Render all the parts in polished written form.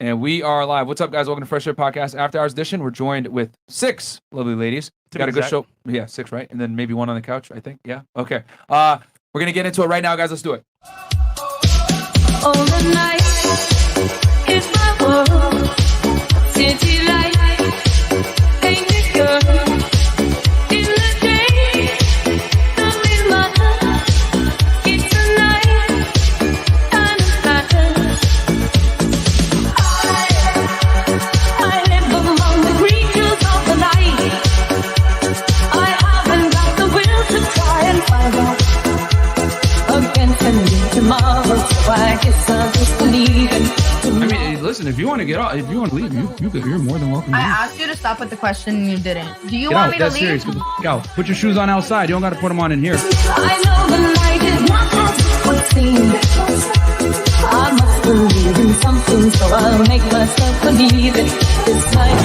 And we are live. What's up, guys? Welcome to Fresh Fit Podcast After Hours edition. We're joined with 6 lovely ladies. Got a good show. Yeah, 6, right? And then maybe 1 on the couch, I think. Yeah. Okay. We're going to get into it right now, guys. Let's do it. All the night is my world. City light, painted girl. In the day, nothing matters. It's the night, and it matters. I live among the creatures of the night. I haven't got the will to try and find out against the new tomorrow. So I guess I'll just believe in. I mean, listen, if you want to get out, if you want to leave, you're more than welcome. I asked you to stop with the question and you didn't. Do you Get want out. me to That's leave? serious. Get the f- out. Put your shoes on outside. You don't got to put them on in here. I know the night is not as it seems. I must believe in something, so I'll make myself believe it. This night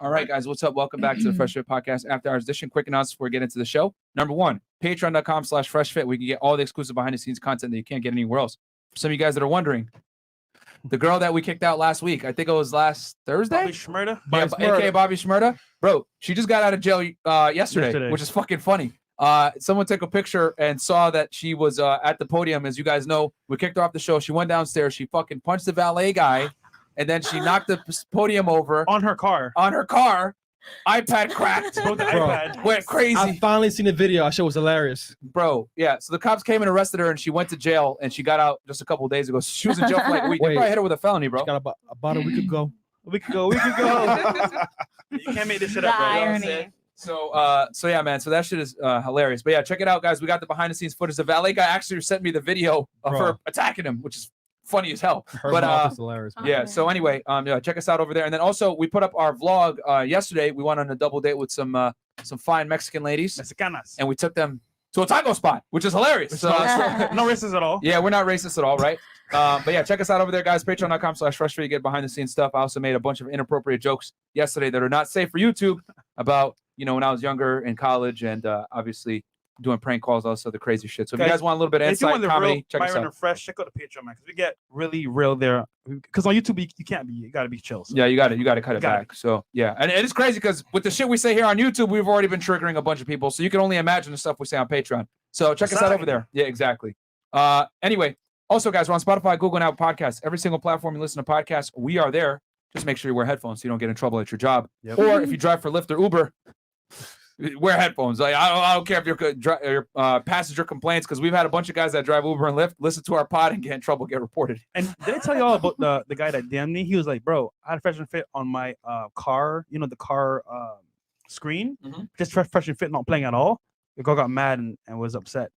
All right, guys, what's up? Welcome back to the Fresh Fit Podcast After Hours edition. Quick announcements before we get into the show. Number 1, patreon.com/freshfit. We can get all the exclusive behind-the-scenes content that you can't get anywhere else. For some of you guys that are wondering, the girl that we kicked out last week, I think it was last Thursday? Bobby Shmurda? Yeah, a.k.a. Bobby Shmurda. Bro, she just got out of jail yesterday, which is fucking funny. Someone took a picture and saw that she was at the podium. As you guys know, we kicked her off the show. She went downstairs. She fucking punched the valet guy. And then she knocked the podium over On her car. iPad cracked. Broke the iPad. Went crazy. I finally seen the video. I showed it was hilarious. Bro, yeah. So the cops came and arrested her, and she went to jail, and she got out just a couple of days ago. She was in jail for like a week. They probably hit her with a felony, bro. She got about a week ago. We could go. You can't make this shit The up, bro. You know what I'm irony. saying? So yeah, man. So that shit is hilarious. But yeah, check it out, guys. We got the behind-the-scenes footage. The valet guy actually sent me the video of her attacking him, which is funny as hell. Her But mouth is hilarious. Man. yeah, so anyway, yeah, check us out over there. And then also we put up our vlog yesterday. We went on a double date with some fine Mexican ladies, Mexicanas. and we took them to a taco spot, which is hilarious. No racist at all. Yeah, we're not racist at all, right? But yeah, check us out over there, guys. Patreon.com/freshfit. You get behind the scenes stuff. I also made a bunch of inappropriate jokes yesterday that are not safe for YouTube about, when I was younger in college and obviously doing prank calls, also the crazy shit. So if you guys want a little bit of If you insight want the comedy, real check us Byron out. and Fresh, check out the Patreon, man, because we get really real there. Because on YouTube, you can't be. You got to be chill. So. Yeah, you got to cut it Got back. So yeah, and it is crazy because with the shit we say here on YouTube, we've already been triggering a bunch of people. So you can only imagine the stuff we say on Patreon. So check us out over there. Yeah, exactly. Anyway, also guys, we're on Spotify, Google, and Apple Podcasts. Every single platform you listen to podcasts, we are there. Just make sure you wear headphones so you don't get in trouble at your job. Yep. Or if you drive for Lyft or Uber, wear headphones. Like I don't care if your passenger complains, because we've had a bunch of guys that drive Uber and Lyft listen to our pod and get in trouble, get reported. And did I tell you all about the guy that damned me? He was like, bro, I had a Fresh and Fit on my car, the car screen. Just Fresh and Fit not playing at all. The girl got mad and was upset.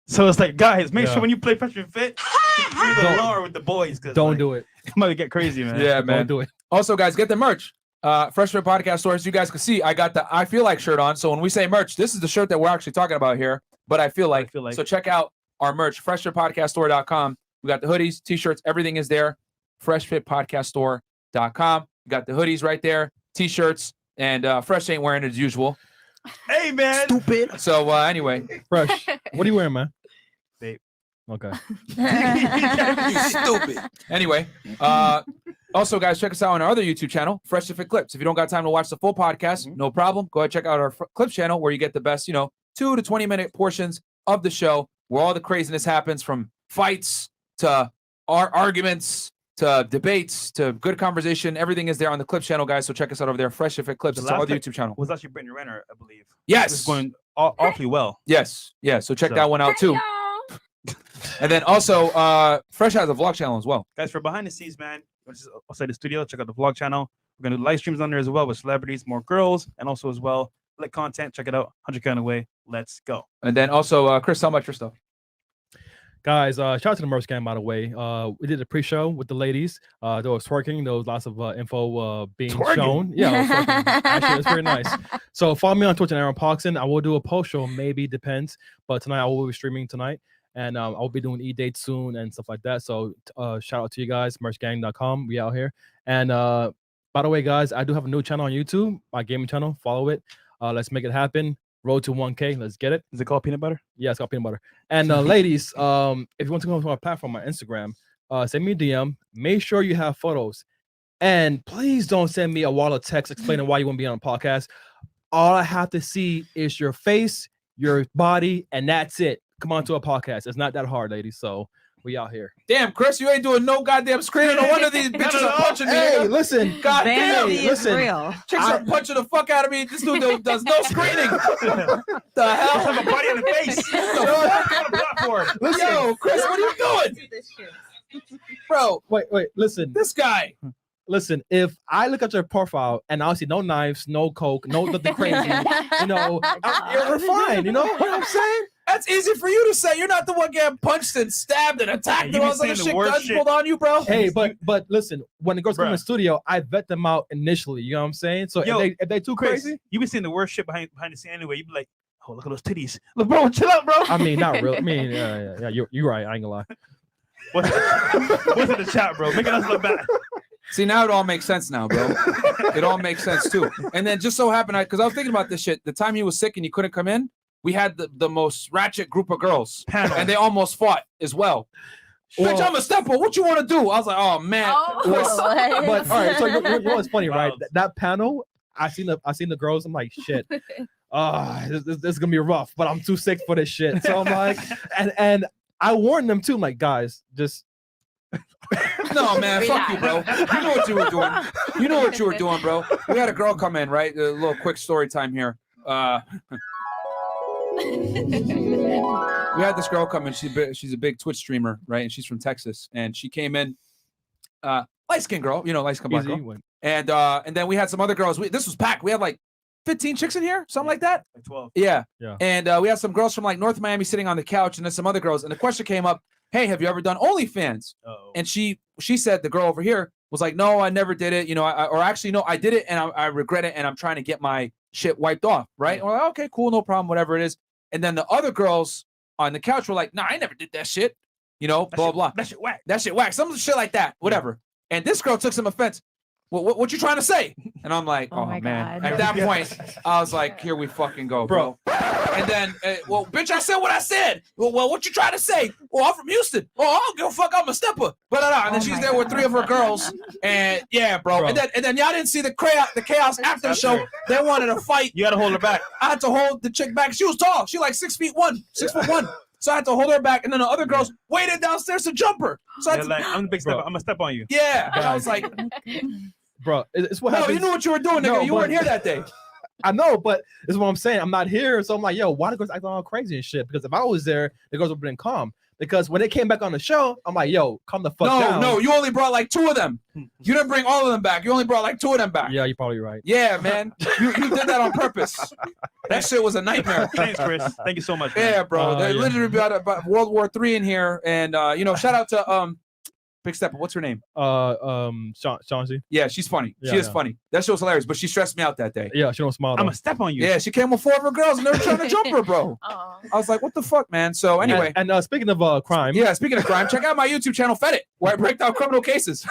So it's like, guys, make sure when you play Fresh and Fit, you do the lower with the boys. Don't do it. It might get crazy, man. Yeah, man. Don't do it. Also, guys, get the merch. Fresh Fit Podcast store. As you guys can see, I got the I Feel Like shirt on. So when we say merch, this is the shirt that we're actually talking about here. But I feel like. So check out our merch, FreshandFitPodcastStore.com. We got the hoodies, t-shirts, everything is there. FreshFitPodcastStore.com. We got the hoodies right there, t-shirts, and Fresh ain't wearing it as usual. Hey, man. Stupid. So anyway. Fresh. What are you wearing, man? Babe. Okay. You stupid. Anyway, also, guys, check us out on our other YouTube channel, Fresh Fit Clips. If you don't got time to watch the full podcast, no problem. Go ahead, check out our Clips channel where you get the best, 2 to 20-minute portions of the show where all the craziness happens, from fights to arguments to debates to good conversation. Everything is there on the Clips channel, guys. So check us out over there, Fresh Fit Clips. It's our other YouTube channel. Was actually Brittany Renner, I believe. Yes. It's going awfully well. Yes. Yeah. So check that one out too. And then also, Fresh has a vlog channel as well. Guys, for behind the scenes, man, outside the studio, check out the vlog channel. We're going to do live streams on there as well with celebrities, more girls, and also as well, lit content. Check it out. 100K on the way. Let's go. And then also, Chris, how much your stuff? Guys, shout out to the merch gang, by the way. We did a pre-show with the ladies. There was twerking. There was lots of info being shown. Yeah, it was twerking. Actually, it's very nice. So follow me on Twitter, Aaron Parkson. I will do a post show, maybe, depends. But tonight, I will be streaming tonight. And I'll be doing e-dates soon and stuff like that. So shout out to you guys, merchgang.com. We out here. And by the way, guys, I do have a new channel on YouTube, my gaming channel. Follow it. Let's make it happen. Road to 1K. Let's get it. Is it called peanut butter? Yeah, it's called peanut butter. And ladies, if you want to go to my platform, my Instagram, send me a DM. Make sure you have photos. And please don't send me a wall of text explaining why you want to be on a podcast. All I have to see is your face, your body, and that's it. Come on to a podcast. It's not that hard, ladies. So we out here. Damn, Chris, you ain't doing no goddamn screening. No wonder these bitches are punching me. Hey, nigga. listen. God damn. Vanity is real. Chicks are punching the fuck out of me. This dude does no screening. The hell? Have a body in the face. On a platform. Yo, Chris, what are you doing? Bro, Wait, listen. this guy. Listen, if I look at your profile and I see no knives, no coke, no nothing crazy, you're fine. You know what I'm saying? That's easy for you to say. You're not the one getting punched and stabbed and attacked Hey, and you all been this other saying the shit worst guns shit. pulled on you, bro. Hey, but listen, when the girls come in the Bruh. studio, I vet them out initially. You know what I'm saying? So Yo, if they too Chris, crazy, you been seeing the worst shit behind the scene anyway. You be like, oh, look at those titties. Look, bro, chill out, bro. I mean, not real. I mean, yeah. You're right. I ain't gonna lie. What's in the chat, bro? Making us look bad. See, now it all makes sense now, bro. It all makes sense too. And then just so happened, because I was thinking about this shit. The time he was sick and he couldn't come in, we had the most ratchet group of girls, Panel. and they almost fought as well. Bitch, I'm a stepper. What you want to do? I was like, oh man. But all right, so you know what's funny, right? Wow. That panel, I seen the girls. I'm like, shit. This is gonna be rough, but I'm too sick for this shit. So I'm like, and I warned them too. I'm like, guys, just. No, man, fuck you, bro. You know what you were doing. You know what you were doing, bro. We had a girl come in, right? A little quick story time here. We had this girl come in. She's a big Twitch streamer, right? And she's from Texas. And she came in, light-skinned girl, light-skinned black girl. And then we had some other girls. This was packed. We had like 15 chicks in here, something like that. Like 12. Yeah. Yeah. And we had some girls from like North Miami sitting on the couch, and then some other girls. And the question came up, hey, have you ever done OnlyFans? Uh-oh. And she said, the girl over here was like, no, I never did it. No, I did it and I regret it and I'm trying to get my shit wiped off, right? And we're like, okay, cool, no problem, whatever it is. And then the other girls on the couch were like, nah, I never did that shit. Blah, blah. That shit whack. That shit whack. Some shit like that, whatever. And this girl took some offense. What you trying to say? And I'm like, oh my man. God. At that point, I was like, here we fucking go, bro. And then, well, bitch, I said what I said. Well, what you trying to say? Well, I'm from Houston. Oh, I don't give a fuck. I'm a stepper. And then she's there with 3 of her girls. And yeah, bro. And then y'all didn't see the chaos after show. They wanted to fight. You gotta hold her back. I had to hold the chick back. She was tall. She like 6'1". So I had to hold her back. And then the other girls waited downstairs to jump her. So I had to, Like, I'm the big stepper. I'm gonna step on you. yeah. And I was like, Bro, it's what no, happens. you knew what you were doing, nigga. No, You weren't here that day. I know, but this is what I'm saying. I'm not here, so I'm like, yo, why the girls acting all crazy and shit? Because if I was there, the girls would have been calm. Because when they came back on the show, I'm like, yo, calm the fuck down. No, you only brought like 2 of them. You didn't bring all of them back. You only brought like 2 of them back. Yeah, you're probably right. Yeah, man. You did that on purpose. That shit was a nightmare. Thanks, Chris. Thank you so much. Man. Yeah, bro. They yeah. literally about World War III in here. And shout out to Big Stepper. What's her name? Chauncey. Yeah, she's funny. Yeah, she is yeah. funny. That shit was hilarious, but she stressed me out that day. Yeah, she don't smile. I'm though. gonna step on you. Yeah, she came with 4 of her girls and they were trying to jump her, bro. Oh. I was like, what the fuck, man? So anyway. And speaking of crime, Yeah, speaking of crime, check out my YouTube channel, Fed It, where I break down criminal cases.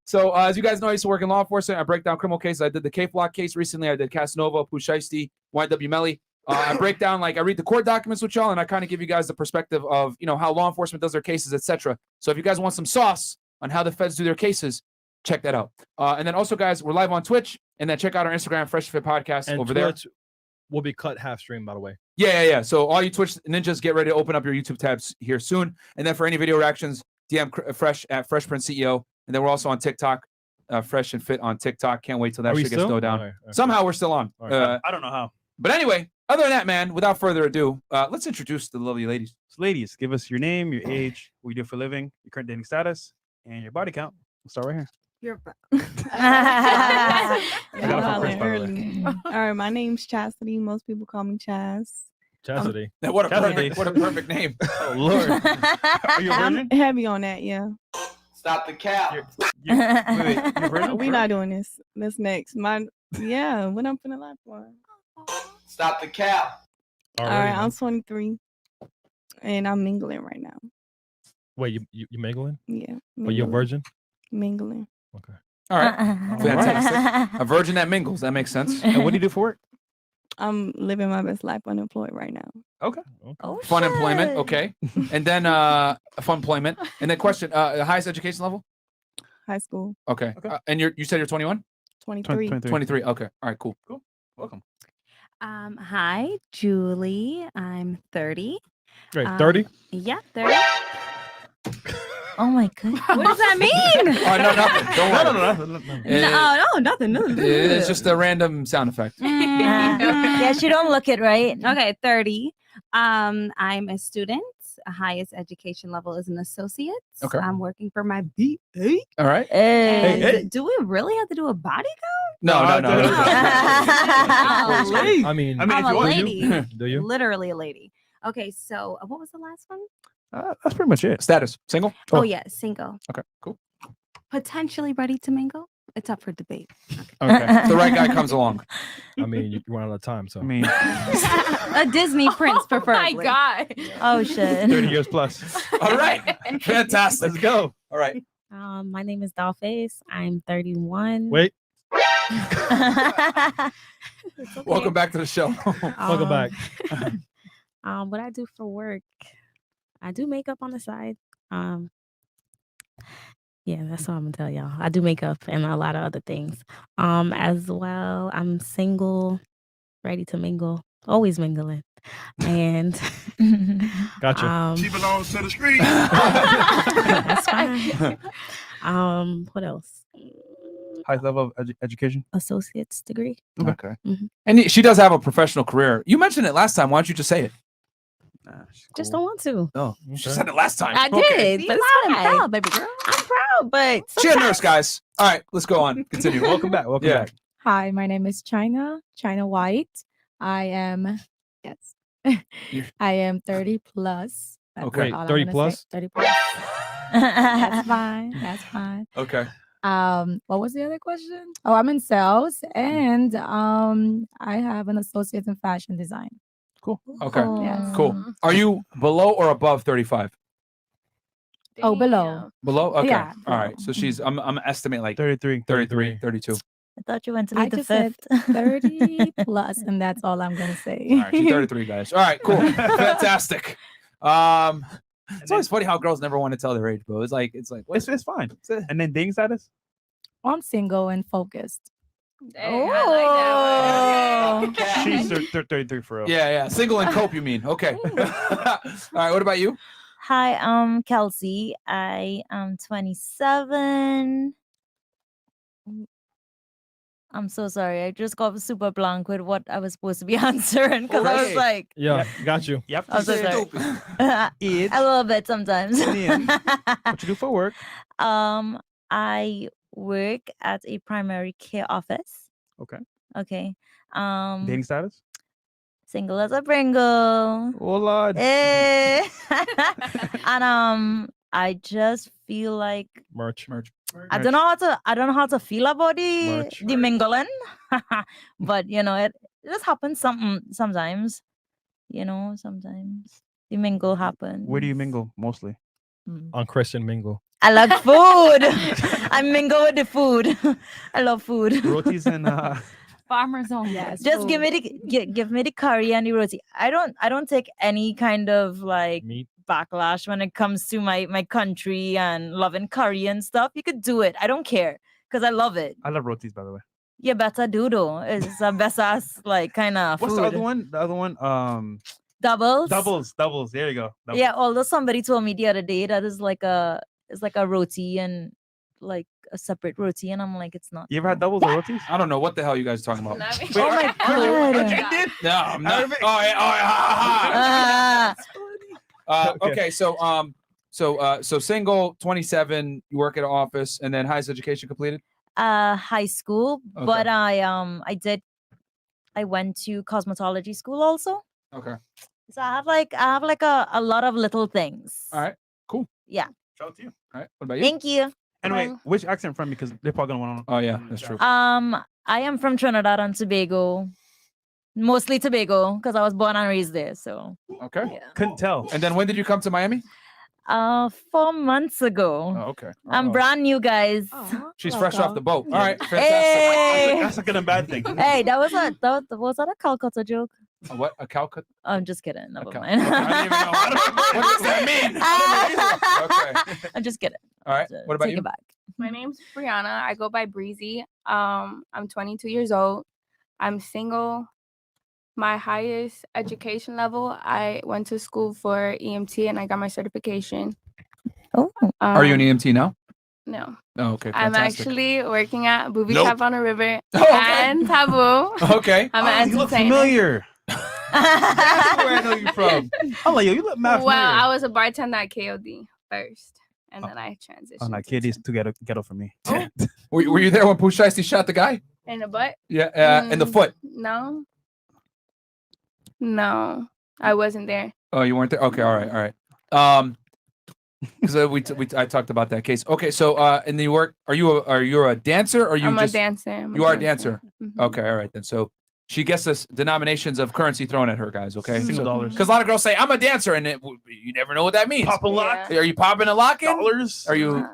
So as you guys know, I used to work in law enforcement. I break down criminal cases. I did the K-Flock case recently. I did Casanova, Pusheisty, YW Melly. I break down, I read the court documents with y'all, and I kind of give you guys the perspective of, how law enforcement does their cases, etc. So if you guys want some sauce on how the feds do their cases, check that out. And then also, guys, we're live on Twitch, and then check out our Instagram, FreshandFit Podcast, and over Twitch there. will be cut half stream, by the way. Yeah. So all you Twitch ninjas, get ready to open up your YouTube tabs here soon. And then for any video reactions, DM Fresh at Fresh Prince CEO. And then we're also on TikTok, Fresh and Fit on TikTok. Can't wait till that Are we shit gets still? slowed down. All right, okay. Somehow we're still on. All right. I don't know how. But anyway, other than that, man, without further ado, let's introduce the lovely ladies. So ladies, give us your name, your age, what you do for a living, your current dating status, and your body count. We'll start right here. You're I got it from hollering Chris, by the way. early. All right, my name's Chastity. Most people call me Chaz. Chastity. Now, what a Chastity. perfect name. Oh Lord. Are you a I'm virgin? heavy on that, yeah. Stop the cap. Wait, you a virgin? We not doing this. That's next. What I'm finna lie for. Stop the cap. All right, I'm 23, and I'm mingling right now. Wait, you mingling? Yeah. Are you a virgin? Mingling. Okay. All right. Fantastic. A virgin that mingles. That makes sense. And what do you do for work? I'm living my best life unemployed right now. Okay. Oh, Fun employment. shit. Okay. And then fun employment. And then question: the highest education level? High school, Okay. Okay. And you said you're 21? 23. 23. Okay. All right. Cool. Welcome. Hi, Julie. I'm 30. Wait, 30? Yeah, 30. Oh my goodness. What does that mean? Oh, no, nothing. Don't worry. No. No, nothing. It's just a random sound effect. Yes, you don't look it right. Okay, 30. I'm a student. Highest education level is an associate. Okay. I'm working for my BA. All right. Hey. And do we really have to do a body No. count? I mean, I'm if a you want, lady. do you? Literally a lady. Okay, so what was the last one? That's pretty much it. Status. Single? Oh, yeah, single. Okay. Cool. Potentially ready to mingle. It's up for debate. Okay. If the right guy comes along. I mean, you run out of time, so. I mean, A Disney prince, preferably. Oh my god. Oh shit. 30 years plus. All right. Fantastic. Let's go. All right. My name is Dollface. I'm 31. Wait, It's okay. Welcome back to the show. welcome back. What I do for work, I do makeup on the side. Yeah, that's all I'm gonna tell y'all. I do makeup and a lot of other things. As well, I'm single, ready to mingle, always mingling, and Gotcha. She belongs to the street. that's fine. What else? Highest level of education. Associate's degree. Okay. Mhm. And she does have a professional career. You mentioned it last time. Why don't you just say it? Just don't want to. Oh, she said it last time. I Okay. did, but it's I'm fine. proud, baby girl. I'm proud, but She a nurse, guys. All right, let's go on. Continue. Welcome back. Welcome Yeah. back. Hi, my name is China White. I am You're- I am 30 plus. That's Okay. all I'm 30 gonna plus? say. 30 plus. That's fine. That's fine. Okay. What was the other question? Oh, I'm in sales and I have an associate in fashion design. Okay. Yes. Cool. Are you below or above 35? Oh, below. Below? Okay. Yeah, All right. So she's I'm estimate like 33. 33, 32. I thought you went to I lead the just said fifth. 30 plus, and that's all I'm gonna say. All right, she's 33, guys. All right, cool. Fantastic. It's always funny how girls never want to tell their age, bro. It's like what? It's fine. And then dating status? I'm single and focused. Oh. She's 33 for real. Yeah. Single and cope, you mean? Okay. All right. What about you? Hi, I'm Kelsey. I am 27. I'm so sorry. I just got super blank with what I was supposed to be answering because I was Okay. like, Yeah, got you. Yep. I'm so sorry. Stupid. It's A little bit sometimes. what you do for work. I work at a primary care office. Okay. Okay. Dating status? Single as a Pringle. Oh, Lord. Eh. And I just feel like Merch. I don't know how to feel about Merch. the mingling. But it just happens sometimes. Sometimes the mingle happens. Where do you mingle mostly? On Christian Mingle. I like food. I mingle with the food. I love food. Rotis and Farmers only. Yes. Just give me the curry and the roti. I don't take any kind of like Meat. backlash when it comes to my country and loving curry and stuff. You could do it. I don't care because I love it. I love rotis, by the way. You better do though. It's a best ass like kind of food. What's the other one? The other one? Doubles. Doubles. There you go. Doubles. Yeah. Although somebody told me the other day that is like a roti and like a separate roti, and I'm like, it's not. You ever had doubles or rotis? I don't know what the hell you guys are talking about. Oh my god. did? No, I'm not. Arabic. Oh, yeah, ha, ha. Ah, Okay, so single, 27, you work at an office, and then highest education completed? high school, but Okay. I went to cosmetology school also. Okay. So I have like a lot of little things. All right. Cool. Yeah. Shout out to you. All right. What about you? Thank you. Anyway, which accent from? Because they're probably gonna want to. Oh, yeah, that's true. I am from Trinidad and Tobago, mostly Tobago, because I was born and raised there. So Okay. yeah. Couldn't tell. And then when did you come to Miami? 4 months ago. Oh, okay. I'm brand new, guys. She's fresh off the boat. Yeah. All right, fantastic. Hey, That's a good and bad thing. hey, was that a Calcutta joke? What? A Calcutta? I'm just kidding. Never Okay. mind. I don't even know. What does that mean? Okay. I'm just kidding. All right. What about Take you? it back. My name's Brianna. I go by Breezy. I'm 22 years old. I'm single. My highest education level, I went to school for EMT and I got my certification. Oh. Are you an EMT now? No. Oh, okay. I'm Fantastic. actually working at Booby Nope. Trap on the River Oh, okay. and Taboo. Okay. I'm an You look entertainer. familiar. That's where I know you from. I'm like, yo, you look mad Well, familiar. I was a bartender at KOD first, and then I transitioned. Oh, like, kid, is too ghetto for me. Were you there when Pooh Shiesty shot the guy? In the butt? Yeah, in the foot. No. No, I wasn't there. Oh, you weren't there. Okay, all right. Because I talked about that case. Okay, so in New York, are you a dancer or you I'm just a dancer. I'm you are a dancer? Okay, all right then. So she gets us denominations of currency thrown at her, guys. Okay, Single dollars. Because a lot of girls say I'm a dancer, and you never know what that means. Pop a lock. Are you popping and locking? Dollars. Are you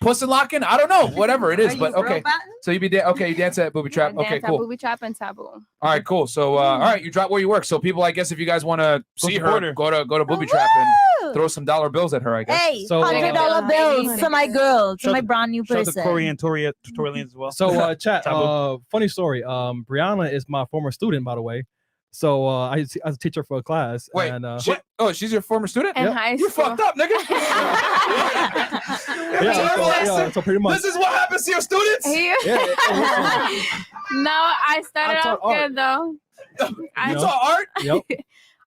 puss and locking? I don't know. Whatever it is, but okay. So you you dance at Booby Trap. Okay, Dance at cool. Booby Trap and Taboo. All right, cool. So, all right, you drop where you work. So, people, I guess, if you guys want to see support her, her. go to Booby Trap and throw some dollar bills at her. I guess. Hey, So, $100 bills to my girl, to shout my out- brand new Shout out to person. Corey and Torians as well. So, chat. Taboo. Funny story. Brianna is my former student, by the way. So I was a teacher for a class. Wait, and, she's your former student? In high You school. fucked up, nigga. so pretty much. This is what happens to your students. No, I started I taught off good though. You taught art? Yep.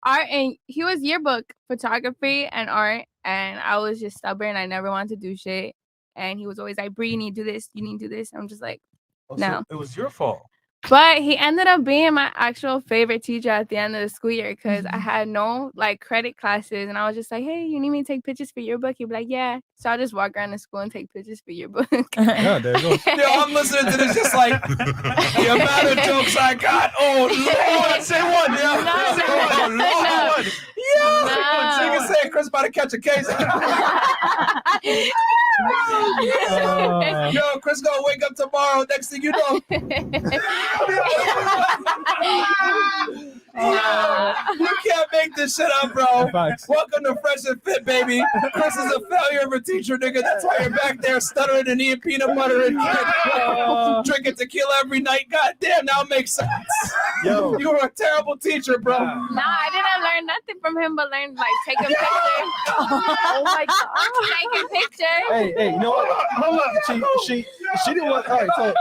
Art, and he was yearbook photography and art, and I was just stubborn. I never wanted to do shit, and he was always like, "Bree, you need to do this. You need to do this." I'm just like, Oh, no. so it was your fault. But he ended up being my actual favorite teacher at the end of the school year because I had no like credit classes, and I was just like, "Hey, you need me to take pictures for your book?" He'd be like, "Yeah." So I just walk around the school and take pictures for your book. Yeah, there you go. Yo, I'm listening to this just like the amount of jokes I got. Oh, Lord. Say one, yo. Say one. Lord. Yeah. So you can say Chris about to catch a case. Yo, Chris gonna wake up tomorrow. Next thing you know. You can't make this shit up, bro. Facts. Welcome to Fresh and Fit, baby. Chris is a failure of a teacher, nigga. That's why you're back there stuttering and eating peanut butter and drinking tequila every night. God damn, now it makes sense. Yo. You were a terrible teacher, bro. Nah, I didn't learn nothing from him, but learned like taking pictures. Oh my god, taking pictures. Hey, you know what? Hold on. She didn't want. All right, so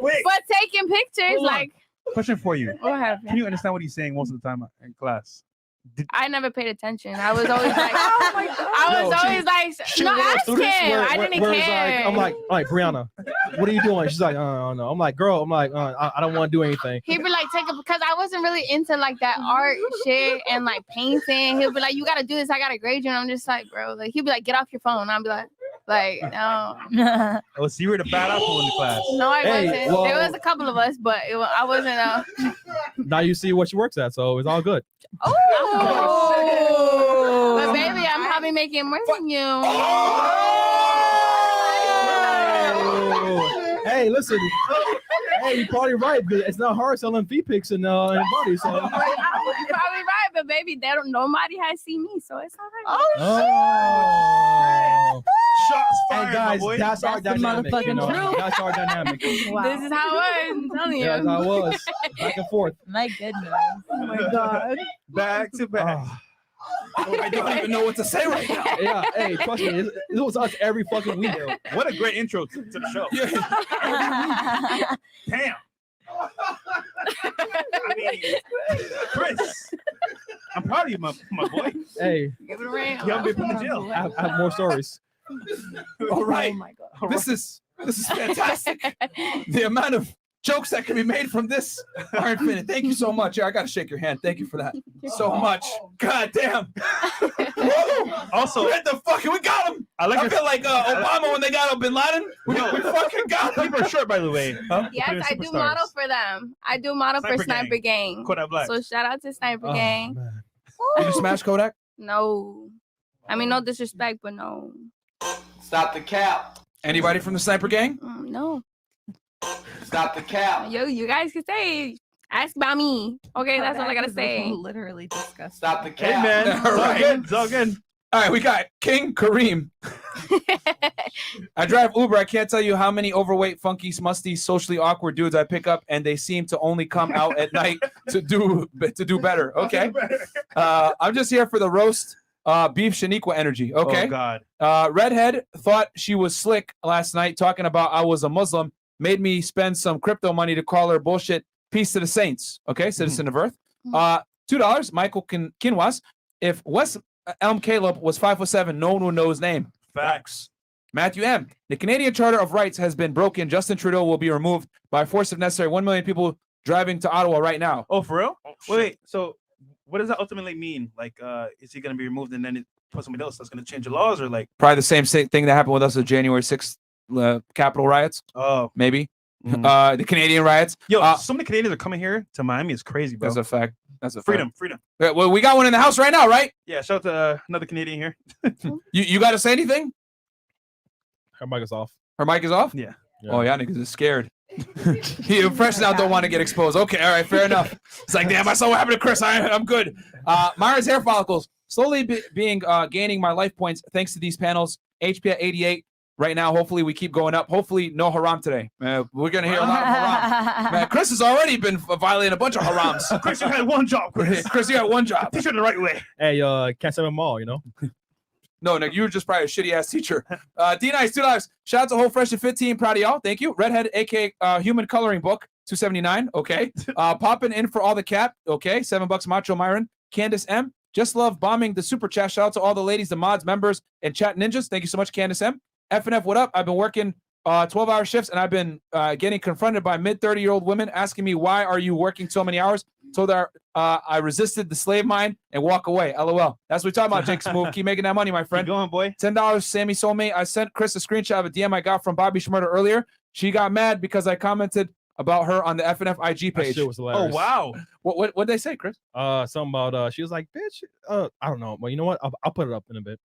Wait. But taking pictures, Hold on. like, Question for you. what happened? Can you understand what he's saying most of the time in class? I never paid attention. I was always like, Oh my God. I was Yo, always like, she no, was one of those ask students him. I didn't where it's care. Like, I'm like, Brianna, what are you doing? She's like, no. I'm like, girl, I don't want to do anything. He'd be like, take it, because I wasn't really into like that art shit and like painting. He'll be like, you gotta do this. I gotta grade you. And I'm just like, bro, like he'd be like, get off your phone. And I'd be like, no. Oh, so you were the bad apple in the class. No, I Hey, wasn't. well- There was a couple of us, but I wasn't. Now you see what she works at, so it's all good. Oh, but baby, I'm probably making more than you. Hey, listen. Hey, you're probably right, but it's not hard selling feet pics and body. So. You're probably right, but baby, nobody has seen me, so it's all right. Oh. Shots Hey fired, guys, my boy. that's our That's the dynamic. You know? motherfucking truth. That's our dynamic. Wow. This is how it was. I'm telling you. Yeah, that's how it was. Back and forth. My goodness. Oh my god. Back to back. I don't even know what to say right now. Yeah, hey, trust me, it was us every fucking week. What a great intro to the show. Damn. I mean, Chris, I'm proud of you, my boy. Hey, Give it a ring. You haven't been put in jail. I have more stories. All right. Oh my god. This is fantastic. The amount of jokes that can be made from this are infinite. Thank you so much. Yeah, I gotta shake your hand. Thank you for that so much. God damn. Whoa. Also, What the fuck? We got him. I feel like Obama when they got Bin Laden. We fucking got him. Super short, by the way. Huh? Yes, I do model for them. I do model for Sniper Gang. Kodak Black. So shout out to Sniper Oh, Gang. man. Did you smash Kodak? No. I mean, no disrespect, but no. Stop the cap. Anybody from the Sniper Gang? No. Stop the cap. Yo, you guys can say. Ask about me. Okay, that's all I gotta say. Literally disgusting. Stop the Hey cap. man, it's all Right. good. It's all good. All right, we got King Kareem. I drive Uber. I can't tell you how many overweight, funky, musty, socially awkward dudes I pick up, and they seem to only come out at night to do better. Okay, I'm just here for the roast. Beef Shaniqua energy. Okay. Oh God. Redhead thought she was slick last night, talking about I was a Muslim. Made me spend some crypto money to call her bullshit. Peace to the saints. Okay, citizen of Earth. $2. Michael Kinwas. If West Elm Caleb was 5'7", no one would know his name. Facts. Matthew M. The Canadian Charter of Rights has been broken. Justin Trudeau will be removed by force if necessary. 1 million people driving to Ottawa right now. Oh, for real? Wait. So, what does that ultimately mean? Like, is he going to be removed and then it put somebody else that's going to change the laws, or like? Probably the same thing that happened with us at January 6th Capitol riots. Oh, maybe. The Canadian riots. Yo, so many Canadians are coming here to Miami. It's crazy, bro. That's a fact. That's a freedom. fact. Freedom. Yeah, well, we got one in the house right now, right? Yeah. Shout out to another Canadian here. You got to say anything? Her mic is off. Her mic is off? Yeah. Oh, yeah, niggas is scared. He fresh now don't want to get exposed. Okay, all right, fair enough. It's like, damn, I saw what happened to Chris. I'm good. Myra's hair follicles slowly gaining my life points thanks to these panels. HP at 88 right now. Hopefully we keep going up. Hopefully no haram today. We're gonna hear a lot of haram. Man, Chris has already been violating a bunch of harams. Chris, you had one job. Chris, you got one job. Teach her the right way. Hey, can't say them all, you know. No, Nick, you were just probably a shitty ass teacher. D-Nice, $2. Shout out to the whole Fresh and Fit team. Proud of y'all. Thank you. Redhead, aka Human Coloring Book, $2.79. Okay. Popping in for all the cap. Okay. $7 Macho Myron. Candace M. Just love bombing the super chat. Shout out to all the ladies, the mods, members, and chat ninjas. Thank you so much, Candace M. FNF, what up? I've been working 12-hour shifts, and I've been getting confronted by mid-30-year-old women asking me, why are you working so many hours? Told her I resisted the slave mind and walk away. LOL. That's what we're talking about, Jake Smooth. Keep making that money, my friend. Keep going, boy. $10, Sammy Soulmate. I sent Chris a screenshot of a DM I got from Bobby Schmurder earlier. She got mad because I commented about her on the FNF IG page. That shit was hilarious. Oh, wow. What'd they say, Chris? Something about she was like, bitch. I don't know. Well, you know what? I'll put it up in a bit.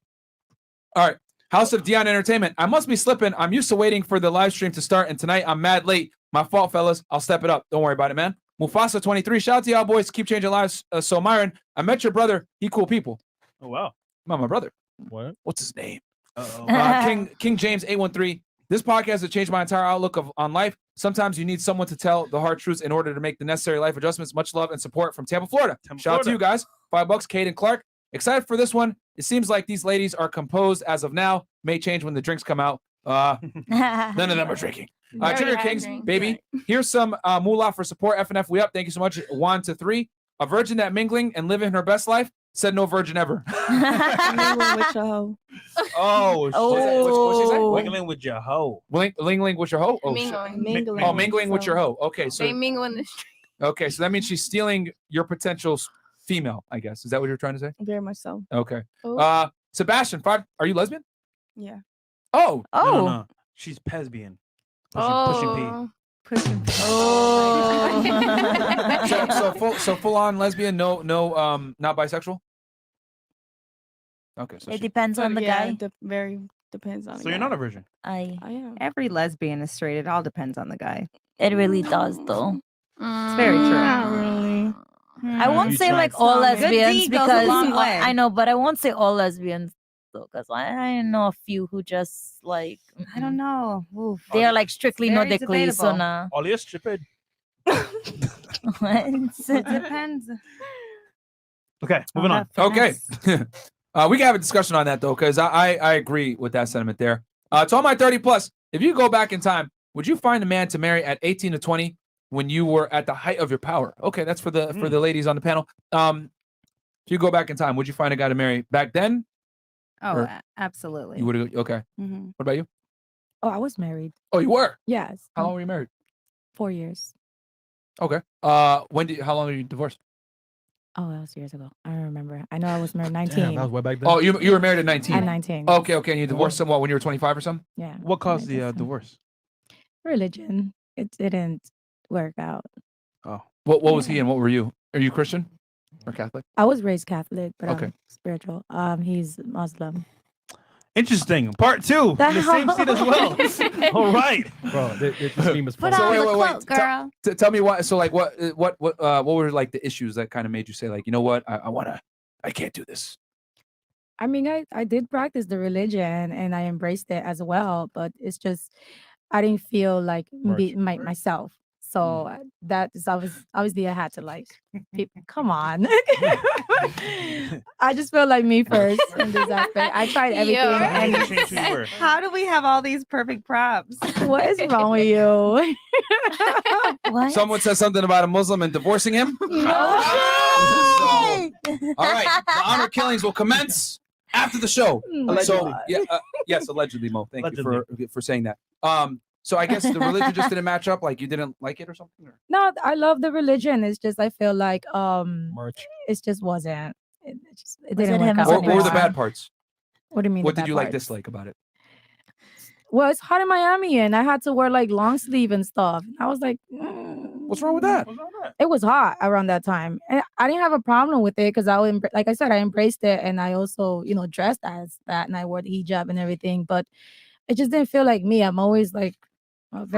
All right. House of Dion Entertainment. I must be slipping. I'm used to waiting for the live stream to start, and tonight I'm mad late. My fault, fellas. I'll step it up. Don't worry about it, man. Mufasa 23. Shout out to y'all boys. Keep changing lives. So Myron, I met your brother. He cool people. Oh wow. Not my brother. What? What's his name? Uh-oh. King James 813. This podcast has changed my entire outlook on life. Sometimes you need someone to tell the hard truths in order to make the necessary life adjustments. Much love and support from Tampa, Florida. Shout out to you guys. $5. Kate and Clark. Excited for this one. It seems like these ladies are composed as of now. May change when the drinks come out. None of them are drinking. Trigger Kings, baby. Here's some moolah for support. FNF, we up. Thank you so much. 1 to 3. A virgin that mingling and living her best life said no virgin ever. Mingling with your hoe. What'd she say? Mingling with your hoe. Mingling with your hoe? Oh, Mingling. Oh, mingling with your hoe. Okay, so They mingle in the street. okay, so that means she's stealing your potential female, I guess. Is that what you're trying to say? Very much so. Okay. Oh. Sebastian, 5. Are you lesbian? Yeah. Oh. No. She's lesbian. Pushing P. Pushing P. So full on lesbian, no not bisexual? Okay, so It depends on the guy. Very depends on. So you're not a virgin. I am. Every lesbian is straight. It all depends on the guy. It really does, though. It's very true. Not really. I won't say like all lesbians deed goes a because long way. I know, but I won't say all lesbians though, because I know a few who just like I don't know. Oof. they are like strictly no Very declares, so debatable. nah. All you're stupid. It depends. Okay, moving on. Okay. We can have a discussion on that though, because I agree with that sentiment there. To all my 30 plus, if you go back in time, would you find a man to marry at 18 to 20 when you were at the height of your power? Okay, that's for the ladies on the panel. If you go back in time, would you find a guy to marry back then? Oh, Or absolutely. You would. Okay. Mm-hmm. What about you? Oh, I was married. Oh, you were. Yes. How long were you married? 4 years. Okay. How long are you divorced? Oh, that was years ago. I don't remember. I know I was married 19. Damn, that was way back then. Oh, you were married at 19. At 19. Okay. And you divorced someone when you were 25 or something? Yeah. What caused the Religion. divorce? Religion. It didn't work out. Oh. What was he and what were you? Are you Christian? or Catholic? I was raised Catholic, but Okay. I'm spiritual. He's Muslim. Interesting. Part 2 in the same seat as well. All right, bro. This meme is Put funny. on the cloak, girl. Tell me why. So like, what were like the issues that kind of made you say like, you know what, I can't do this. I mean, I did practice the religion and I embraced it as well, but it's just I didn't feel like myself. So that is obviously I had to like, come on. I just feel like me first in this aspect. I tried everything. And How do we have all these perfect props? what is wrong with you? What? Someone said something about a Muslim and divorcing him. All right, the honor killings will commence after the show. So yes, allegedly, Mo. Thank you for saying that. So I guess the religion just didn't match up. Like you didn't like it or something. Or? No, I love the religion. It's just I feel like it just wasn't. It didn't work out. What were the bad parts? What do you mean? What the did bad you like parts? dislike about it? Well, it's hot in Miami, and I had to wear like long sleeve and stuff. I was like, what's wrong with that? It was hot around that time, and I didn't have a problem with it because like I said, I embraced it, and I also, dressed as that, and I wore the hijab and everything. But it just didn't feel like me. I'm always like I'm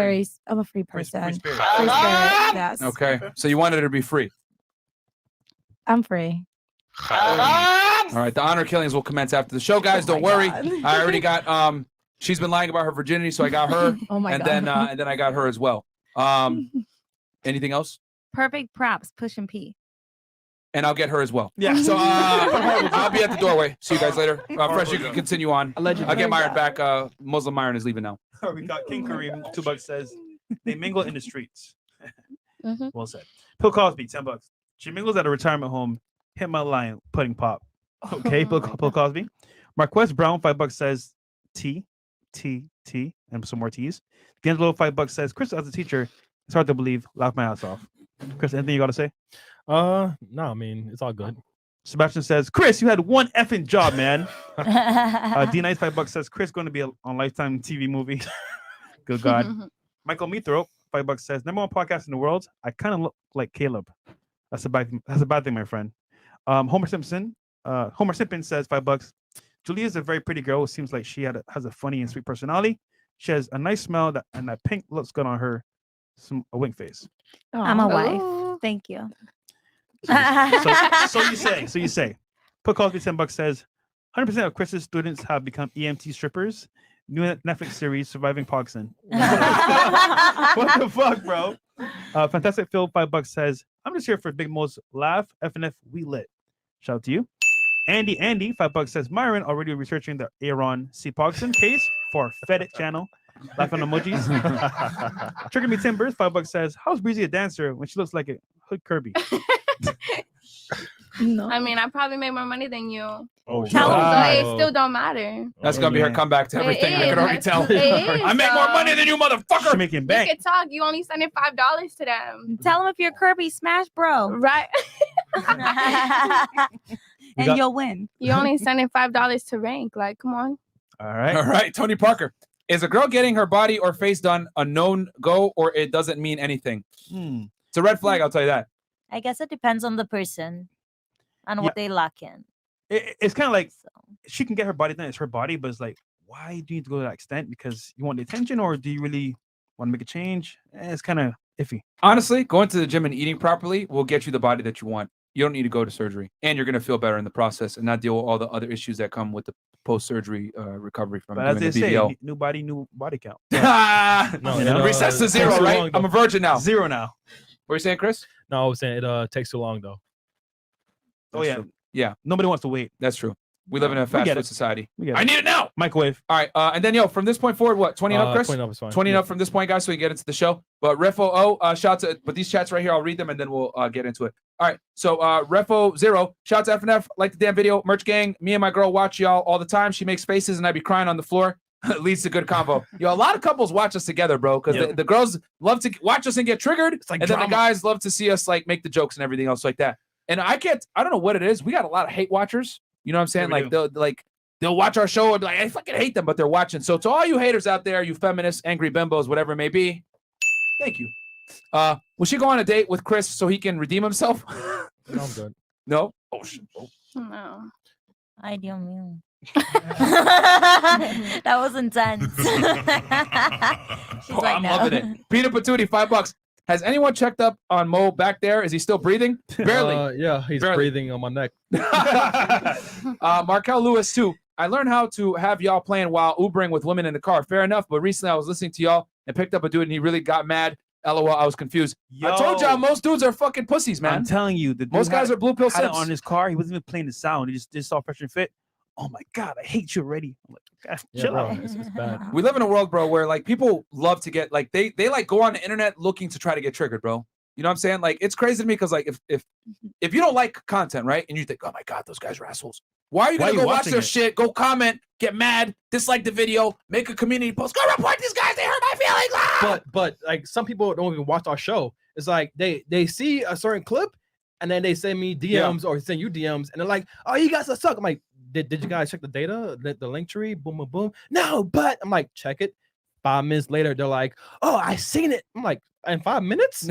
a free person. Free spirit. Yes. Okay, so you wanted her to be free. I'm free. All right, the honor killings will commence after the show, guys. Don't worry. I already got she's been lying about her virginity, so I got her. Oh my and God. then I got her as well. Anything else? Perfect props, push and pee. And I'll get her as well. Yeah. So I'll be at the doorway. See you guys later. Fresh, you can continue on. Allegedly. I'll get Myron back. Muslim Myron is leaving now. We got King Kareem. $2 says they mingle in the streets. Well said. Bill Cosby, $10. She mingles at a retirement home. Hit my line, pudding pop. Okay, Bill Cosby. Marquez Brown, $5 says T, and some more T's. D'Angelo, $5 says Chris as a teacher. It's hard to believe. Laugh my ass off. Chris, anything you got to say? No, I mean it's all good. Sebastian says, Chris, you had one effing job, man. D-Nice, $5 says Chris going to be on Lifetime TV movie. Good God. Michael Mithro, $5 says #1 podcast in the world. I kind of look like Caleb. That's a bad thing, my friend. Homer Simpson says $5. Julia is a very pretty girl. It seems like she has a funny and sweet personality. She has a nice smile and that pink looks good on her. A wink face. I'm a wife. Thank you. So you say. Put Cosby $10 says 100% of Chris's students have become EMT strippers. New Netflix series Surviving Pogson. What the fuck, bro? Fantastic Phil $5 says I'm just here for Big Mo's laugh. FNF we lit. Shout out to you. Andy $5 says Myron already researching the Aaron C. Pogson case for Fedit channel. Laughing emojis. Trigger Me Timbers $5 says how's Breezy a dancer when she looks like a hood Kirby? No. I mean, I probably make more money than you. Oh, So it still don't matter. That's gonna be her comeback to everything. I can already tell. It is, I make more money than you, motherfucker. She's making You bank. can talk. You only sending $5 to them. Tell them if you're Kirby, smash bro. Right. And you'll win. You only sending $5 to rank. Like, come on. All right. All right, Tony Parker. Is a girl getting her body or face done a known go, or it doesn't mean anything? It's a red flag, I'll tell you that. I guess it depends on the person and what they lack in. It's kind of like she can get her body done. It's her body, but it's like, why do you need to go to that extent? Because you want the attention, or do you really want to make a change? It's kind of iffy. Honestly, going to the gym and eating properly will get you the body that you want. You don't need to go to surgery, and you're going to feel better in the process and not deal with all the other issues that come with the post-surgery recovery from But as doing they the say, BBL. new body count. No, Recess to zero, right? I'm a virgin now. Zero now. What are you saying, Chris? No, I was saying it takes too long though. Oh yeah, yeah. Nobody wants to wait. That's true. We live in a fast get food it. society. We get I it. need it now. Microwave. All right, and then from this point forward, what 20 and up, Chris? 20 and up is fine. 20 and Yeah. up from this point, guys, so we can get into the show. But Refo shout to, but these chats right here, I'll read them and then we'll get into it. All right, so Refo 0, shout to FNF, like the damn video, merch gang. Me and my girl watch y'all all the time. She makes faces and I be crying on the floor. Leads to good convo. Yo, a lot of couples watch us together, bro, because the girls love to watch us and get triggered, like and then the drama. guys love to see us like make the jokes and everything else like that. And I don't know what it is. We got a lot of hate watchers. You know what I'm saying? Yeah, we Like they'll watch our show and be like, I fucking hate them, but they're watching. So to all you haters out there, you feminists, angry bimbos, whatever it may be, thank you. Will she go on a date with Chris so he can redeem himself? No, I'm good. No. Oh shit. Oh. No. Ay, Dios mío. That was intense. She's like, I'm no. loving it. Peter Patootie, $5. Has anyone checked up on Mo back there? Is he still breathing? Barely. Yeah, he's Barely. breathing on my neck. Markel Lewis too. I learned how to have y'all playing while Ubering with women in the car. Fair enough, but recently I was listening to y'all and picked up a dude and he really got mad. LOL, I was confused. I told y'all most dudes are fucking pussies, man. I'm telling you, most guys are blue pill had it simps. on his car. He wasn't even playing the sound. He just saw Fresh and Fit. Oh my god, I hate you already. I'm like, God, chill bro, out. it's bad. We live in a world, bro, where like people love to get like they like go on the internet looking to try to get triggered, bro. You know what I'm saying? Like it's crazy to me because like if you don't like content, right, and you think, oh my god, those guys are assholes. Why are you gonna go watch their shit? Go comment, get mad, dislike the video, make a community post, go report these guys. They hurt my feelings. Ah! But like some people don't even watch our show. It's like they see a certain clip and then they send me DMs or send you DMs and they're like, oh, you guys suck. I'm like, did you guys check the data, the link tree? Boom, boom, boom. No, but I'm like, check it. 5 minutes later, they're like, oh, I seen it. I'm like, in 5 minutes?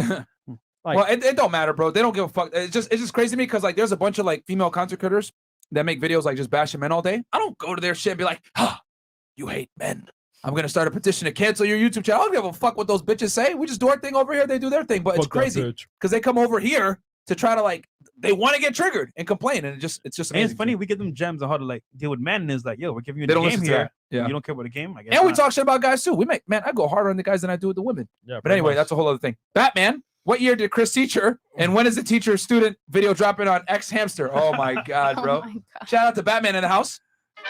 Well, it don't matter, bro. They don't give a fuck. It's just crazy to me because like there's a bunch of like female content creators that make videos like just bashing men all day. I don't go to their shit and be like, you hate men. I'm gonna start a petition to cancel your YouTube channel. I don't give a fuck what those bitches say. We just do our thing over here. They do their thing, but it's crazy because they come over here to try to like they want to get triggered and complain, and it's just And it's funny. We give them gems on how to like deal with men, and it's like, yo, we're giving you They the don't game listen to here. that. Yeah. You don't care about the game, I guess. and we not. talk shit about guys too. We make I go harder on the guys than I do with the women. Yeah, but anyway, much. that's a whole other thing. Batman. What year did Chris teacher? And when is the teacher student video dropping on X Hamster? Oh my god, bro! Shout out to Batman in the house.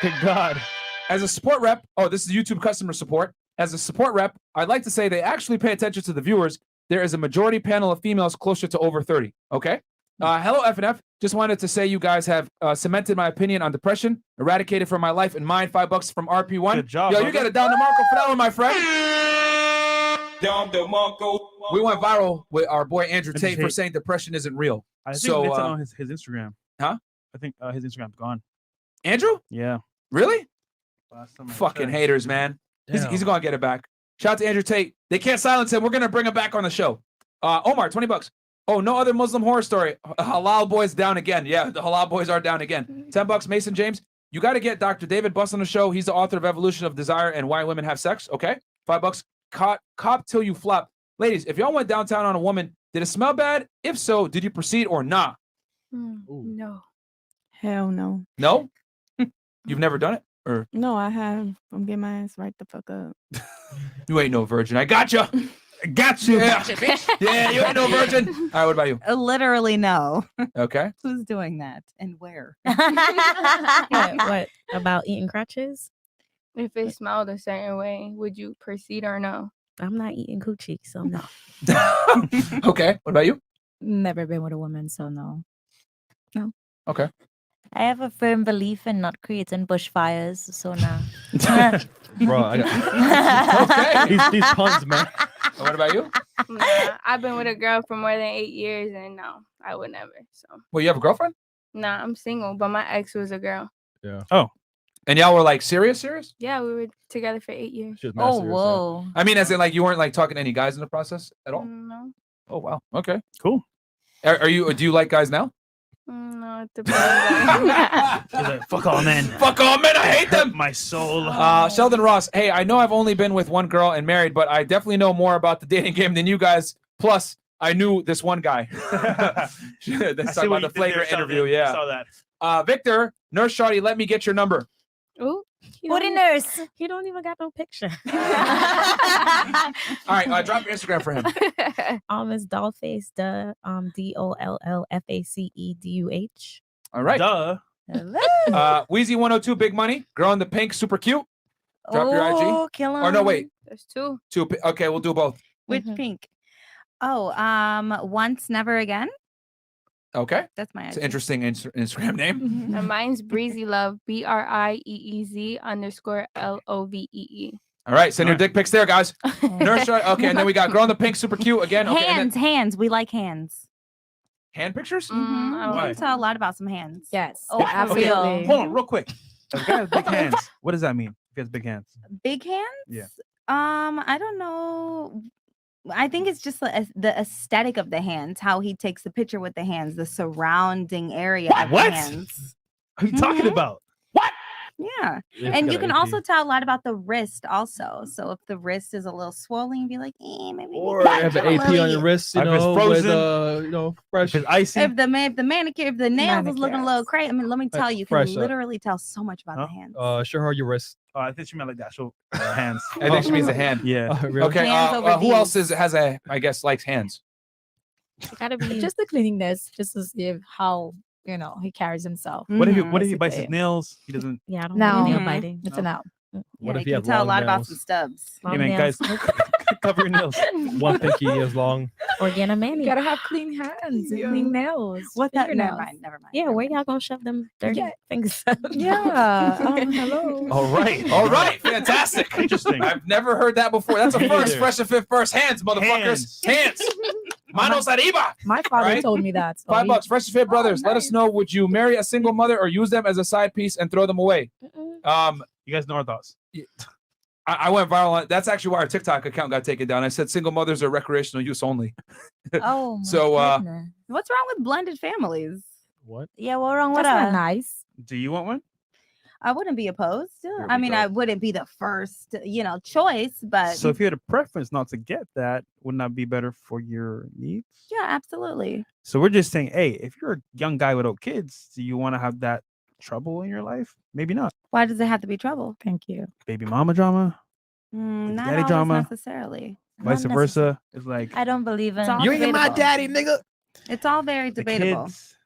Good God. As a support rep, this is YouTube customer support. As a support rep, I'd like to say they actually pay attention to the viewers. There is a majority panel of females closer to over 30. Okay. Hello, FNF. Just wanted to say you guys have cemented my opinion on depression, eradicated from my life and mind. $5 from RP1. Good job, Yo, brother. you got a down to Marco for that one, my friend. Down the Marco. We went viral with our boy Andrew Andrew Tate for Tate. saying depression isn't real. I think So, it's on his Instagram. Huh? I think his Instagram's gone. Andrew? Yeah. Really? Last time I Fucking checked. haters, man. He's going to get it back. Shout out to Andrew Tate. They can't silence him. We're going to bring him back on the show. Omar, $20. Oh, no other Muslim horror story. Halal boys down again. Yeah, the Halal boys are down again. $10. Mason James. You got to get Dr. David Buss on the show. He's the author of Evolution of Desire and Why Women Have Sex. Okay. $5. Cop till you flop. Ladies, if y'all went downtown on a woman, did it smell bad? If so, did you proceed or nah? No. Hell no. No? You've never done it? Or No, I have. I'm getting my ass right the fuck up. you ain't no virgin. I gotcha. I got you. Yeah. Yeah, you ain't no virgin. All right, what about you? Literally no. Okay. Who's doing that and where? What about eating crutches? If it smelled a certain way, would you proceed or no? I'm not eating coochie, so no. Okay. What about you? Never been with a woman, so no. No. Okay. I have a firm belief in not creating bushfires, so nah. Bro, I got these puns, man. What about you? Nah, I've been with a girl for more than 8 years, and no, I would never. So, Well, you have a girlfriend? nah, I'm single, but my ex was a girl. Yeah. Oh. And y'all were like serious? Yeah, we were together for 8 years. Oh, whoa. I mean, as in like you weren't like talking to any guys in the process at all? No. Oh wow. Okay. Cool. Are you? Do you like guys now? No, it depends. He's like, fuck all men. Fuck all men. I hate them. My soul. Sheldon Ross. Hey, I know I've only been with one girl and married, but I definitely know more about the dating game than you guys. Plus, I knew this one guy. That's talking about the flagrant interview. Yeah. I saw that. Victor, Nurse Shawty, let me get your number. Ooh. Foodie nurse. He don't even got no picture. All right, drop your Instagram for him. It's Dollface, DOLLFACEDUH. All right. Duh. Wheezy 102, Big Money, Girl in the Pink, Super Cute. Drop your Oh, IG. kill Or no, him. wait. There's two. Okay, we'll do both. Which pink? Oh, Once Never Again. Okay. That's my It's IG. an interesting Instagram name. And mine's Breezy Love, BRIEEZ_LOVEE. All right, send your dick pics there, guys. Nurse Shawty. Okay, and then we got Girl in the Pink, Super Cute again. Okay, and then Hands. We like hands. hand pictures? Mm-hmm. I We Why? can tell a lot about some hands. Yes. Oh, Okay, absolutely. hold on, real quick. If a guy has big hands, what does that mean? If he has big hands. Big hands? Yeah. I don't know. I think it's just the aesthetic of the hands, how he takes the picture with the hands, the surrounding area of What? the hands. What are you talking about? Yeah. Yeah, And got you an can AP. also tell a lot about the wrist also. So if the wrist is a little swollen, you'd be like, maybe we Or can have an get a AP little on your wrist, you If it's know, with frozen, you know, fresh. If it's icy, If the manicure, if the nails is looking a little crazy, I mean, let me tell you, you can fresh, literally tell so much about the hands. Show her your wrist. I think she meant like that. Show hands. I think she means the hand. Yeah. Really? Okay. Hands over Who else these. has a? I guess likes hands. Gotta be Just the cleanliness, just to see how he carries himself. What if he Basically. bites his nails? He doesn't. Yeah, I don't No. like nail Mhm. biting. It's an out. What Yeah, if you you can have tell a long lot about nails? some stubs. Hey Long man, nails. guys, cover your nails. One pinky is long. Organic You mani. gotta have clean hands and clean nails. What that? Never fingernails. mind. Never mind. Yeah, never where mind. y'all gonna shove them dirty Yeah. fingers? Yeah. Hello. All right. All right, fantastic. Interesting. I've never heard that before. That's a Me first. neither. Fresh and Fit first. Hands, motherfuckers. Hands. Manos arriba. My father Right? told me that. So $5. Fresh and Fit brothers. Let us nice. know. Would you marry a single mother or use them as a side piece and throw them away? You guys know our thoughts. I went viral. That's actually why our TikTok account got taken down. I said single mothers are recreational use only. Oh, my So, goodness. What's wrong with blended families? What? Yeah, what wrong with That's not that? nice. Do you want one? I wouldn't be opposed. Here I we mean, go. I wouldn't be the first, choice, but So if you had a preference not to get that, wouldn't that be better for your needs? yeah, absolutely. So we're just saying, hey, if you're a young guy without kids, do you want to have that trouble in your life? Maybe not. Why does it have to be trouble? Thank you. Baby mama drama, Not daddy always drama. necessarily. vice Not versa. It's like I don't believe in. It's all You ain't my debatable. daddy, nigga. It's all very the debatable. kids.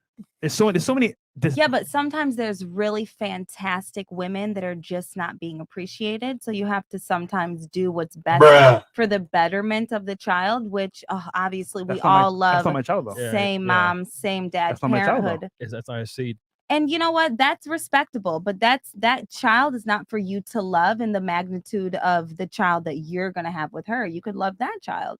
There's so many. Yeah, but sometimes there's really fantastic women that are just not being appreciated. So you have to sometimes do what's best for the betterment of the child, which obviously we That's not my- all That's love. not my child though. Yeah, Same yeah. mom, same dad, That's not my child, though. parenthood. That's not a seed. And you know what? That's respectable, but that child is not for you to love in the magnitude of the child that you're gonna have with her. You could love that child.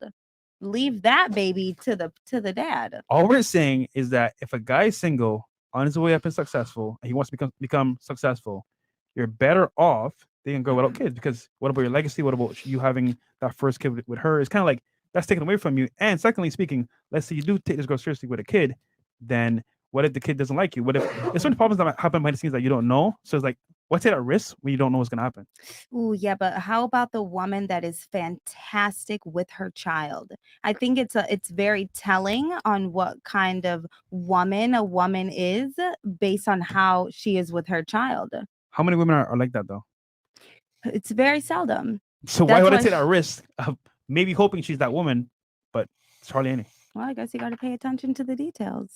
Leave that baby to the dad. All we're saying is that if a guy is single, on his way up and successful, and he wants to become successful, you're better off than a girl without kids. Because what about your legacy? What about you having that first kid with her? It's kind of like that's taken away from you. And secondly speaking, let's say you do take this girl seriously with a kid, then what if the kid doesn't like you? What if there's so many problems that happen behind the scenes that you don't know? So it's like, what's at risk when you don't know what's gonna happen? Ooh, yeah, but how about the woman that is fantastic with her child? I think it's very telling on what kind of woman a woman is based on how she is with her child. How many women are like that though? It's very seldom. So why That's would I why take that risk of maybe hoping she's that woman, but it's hardly any? Well, I guess you got to pay attention to the details.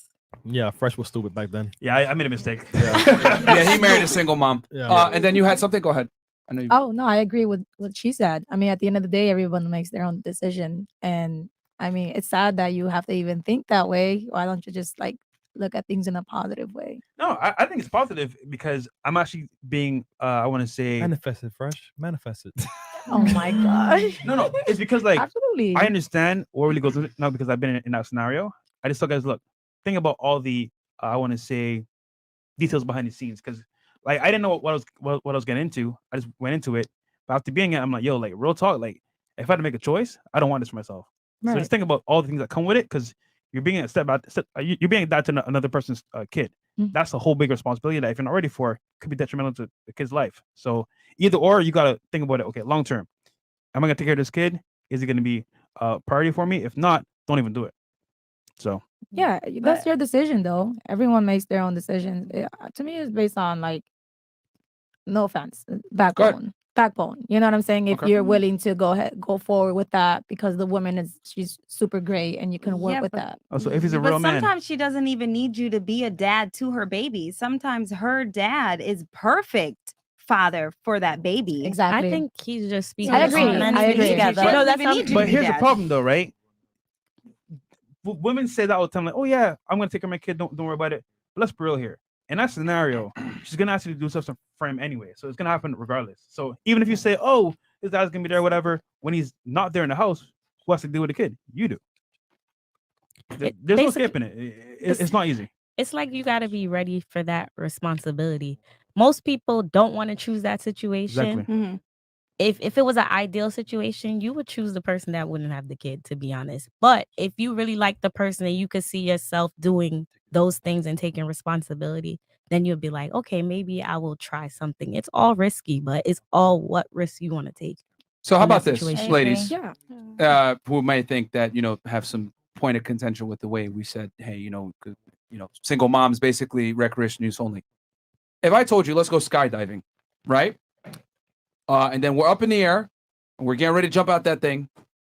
Yeah, Fresh was stupid back then. Yeah, I made a mistake. Yeah, he married a single mom. Yeah. And then you had something. Go ahead. I know you. Oh no, I agree with what she said. I mean, at the end of the day, everyone makes their own decision, and I mean, it's sad that you have to even think that way. Why don't you just like look at things in a positive way? No, I think it's positive because I'm actually being, I want to say, Manifested, Fresh. Manifested. Oh my gosh. no, it's because like Absolutely. I understand what really goes with it now because I've been in that scenario. I just tell guys, look, think about all the, I want to say, details behind the scenes because like I didn't know what I was getting into. I just went into it, but after being it, I'm like, yo, like real talk, like if I had to make a choice, I don't want this for myself. So Right. just think about all the things that come with it because you're being a you're being a dad to another person's kid. Mhm. That's a whole big responsibility that if you're not ready for, could be detrimental to the kid's life. So either or, you gotta think about it. Okay, long term, am I gonna take care of this kid? Is it gonna be a priority for me? If not, don't even do it. So Yeah, that's your decision, though. Everyone makes their own decisions. To me, it's based on like, no offense, backbone. You know what I'm saying? If Okay. you're willing to go forward with that because the woman she's super great and you can work Yeah, with but- that. also if he's a But real man, sometimes she doesn't even need you to be a dad to her baby. Sometimes her dad is perfect father for that baby. Exactly. I think he's just speaking. I agree. on men I being agree. together. She doesn't that's even how- need you but to be here's the dad. problem though, right? Women say that all the time, like, oh yeah, I'm gonna take care of my kid, don't worry about it. But let's be real here. In that scenario, she's gonna ask you to do stuff for him anyway. So it's gonna happen regardless. So even if you say, oh, his dad's gonna be there, whatever, when he's not there in the house, who has to deal with the kid? You do. There's no basically- skipping it. It's not easy. It's like you got to be ready for that responsibility. Most people don't want to choose that situation. Exactly. Mhm. if it was an ideal situation, you would choose the person that wouldn't have the kid, to be honest. But if you really like the person and you could see yourself doing those things and taking responsibility, then you'll be like, okay, maybe I will try something. It's all risky, but it's all what risk you want to take. So how in that about this, situation. ladies? Yeah. Who might think that, you know, have some point of contention with the way we said, hey, you know, single moms basically recreation use only. If I told you, let's go skydiving, right? And then we're up in the air and we're getting ready to jump out that thing.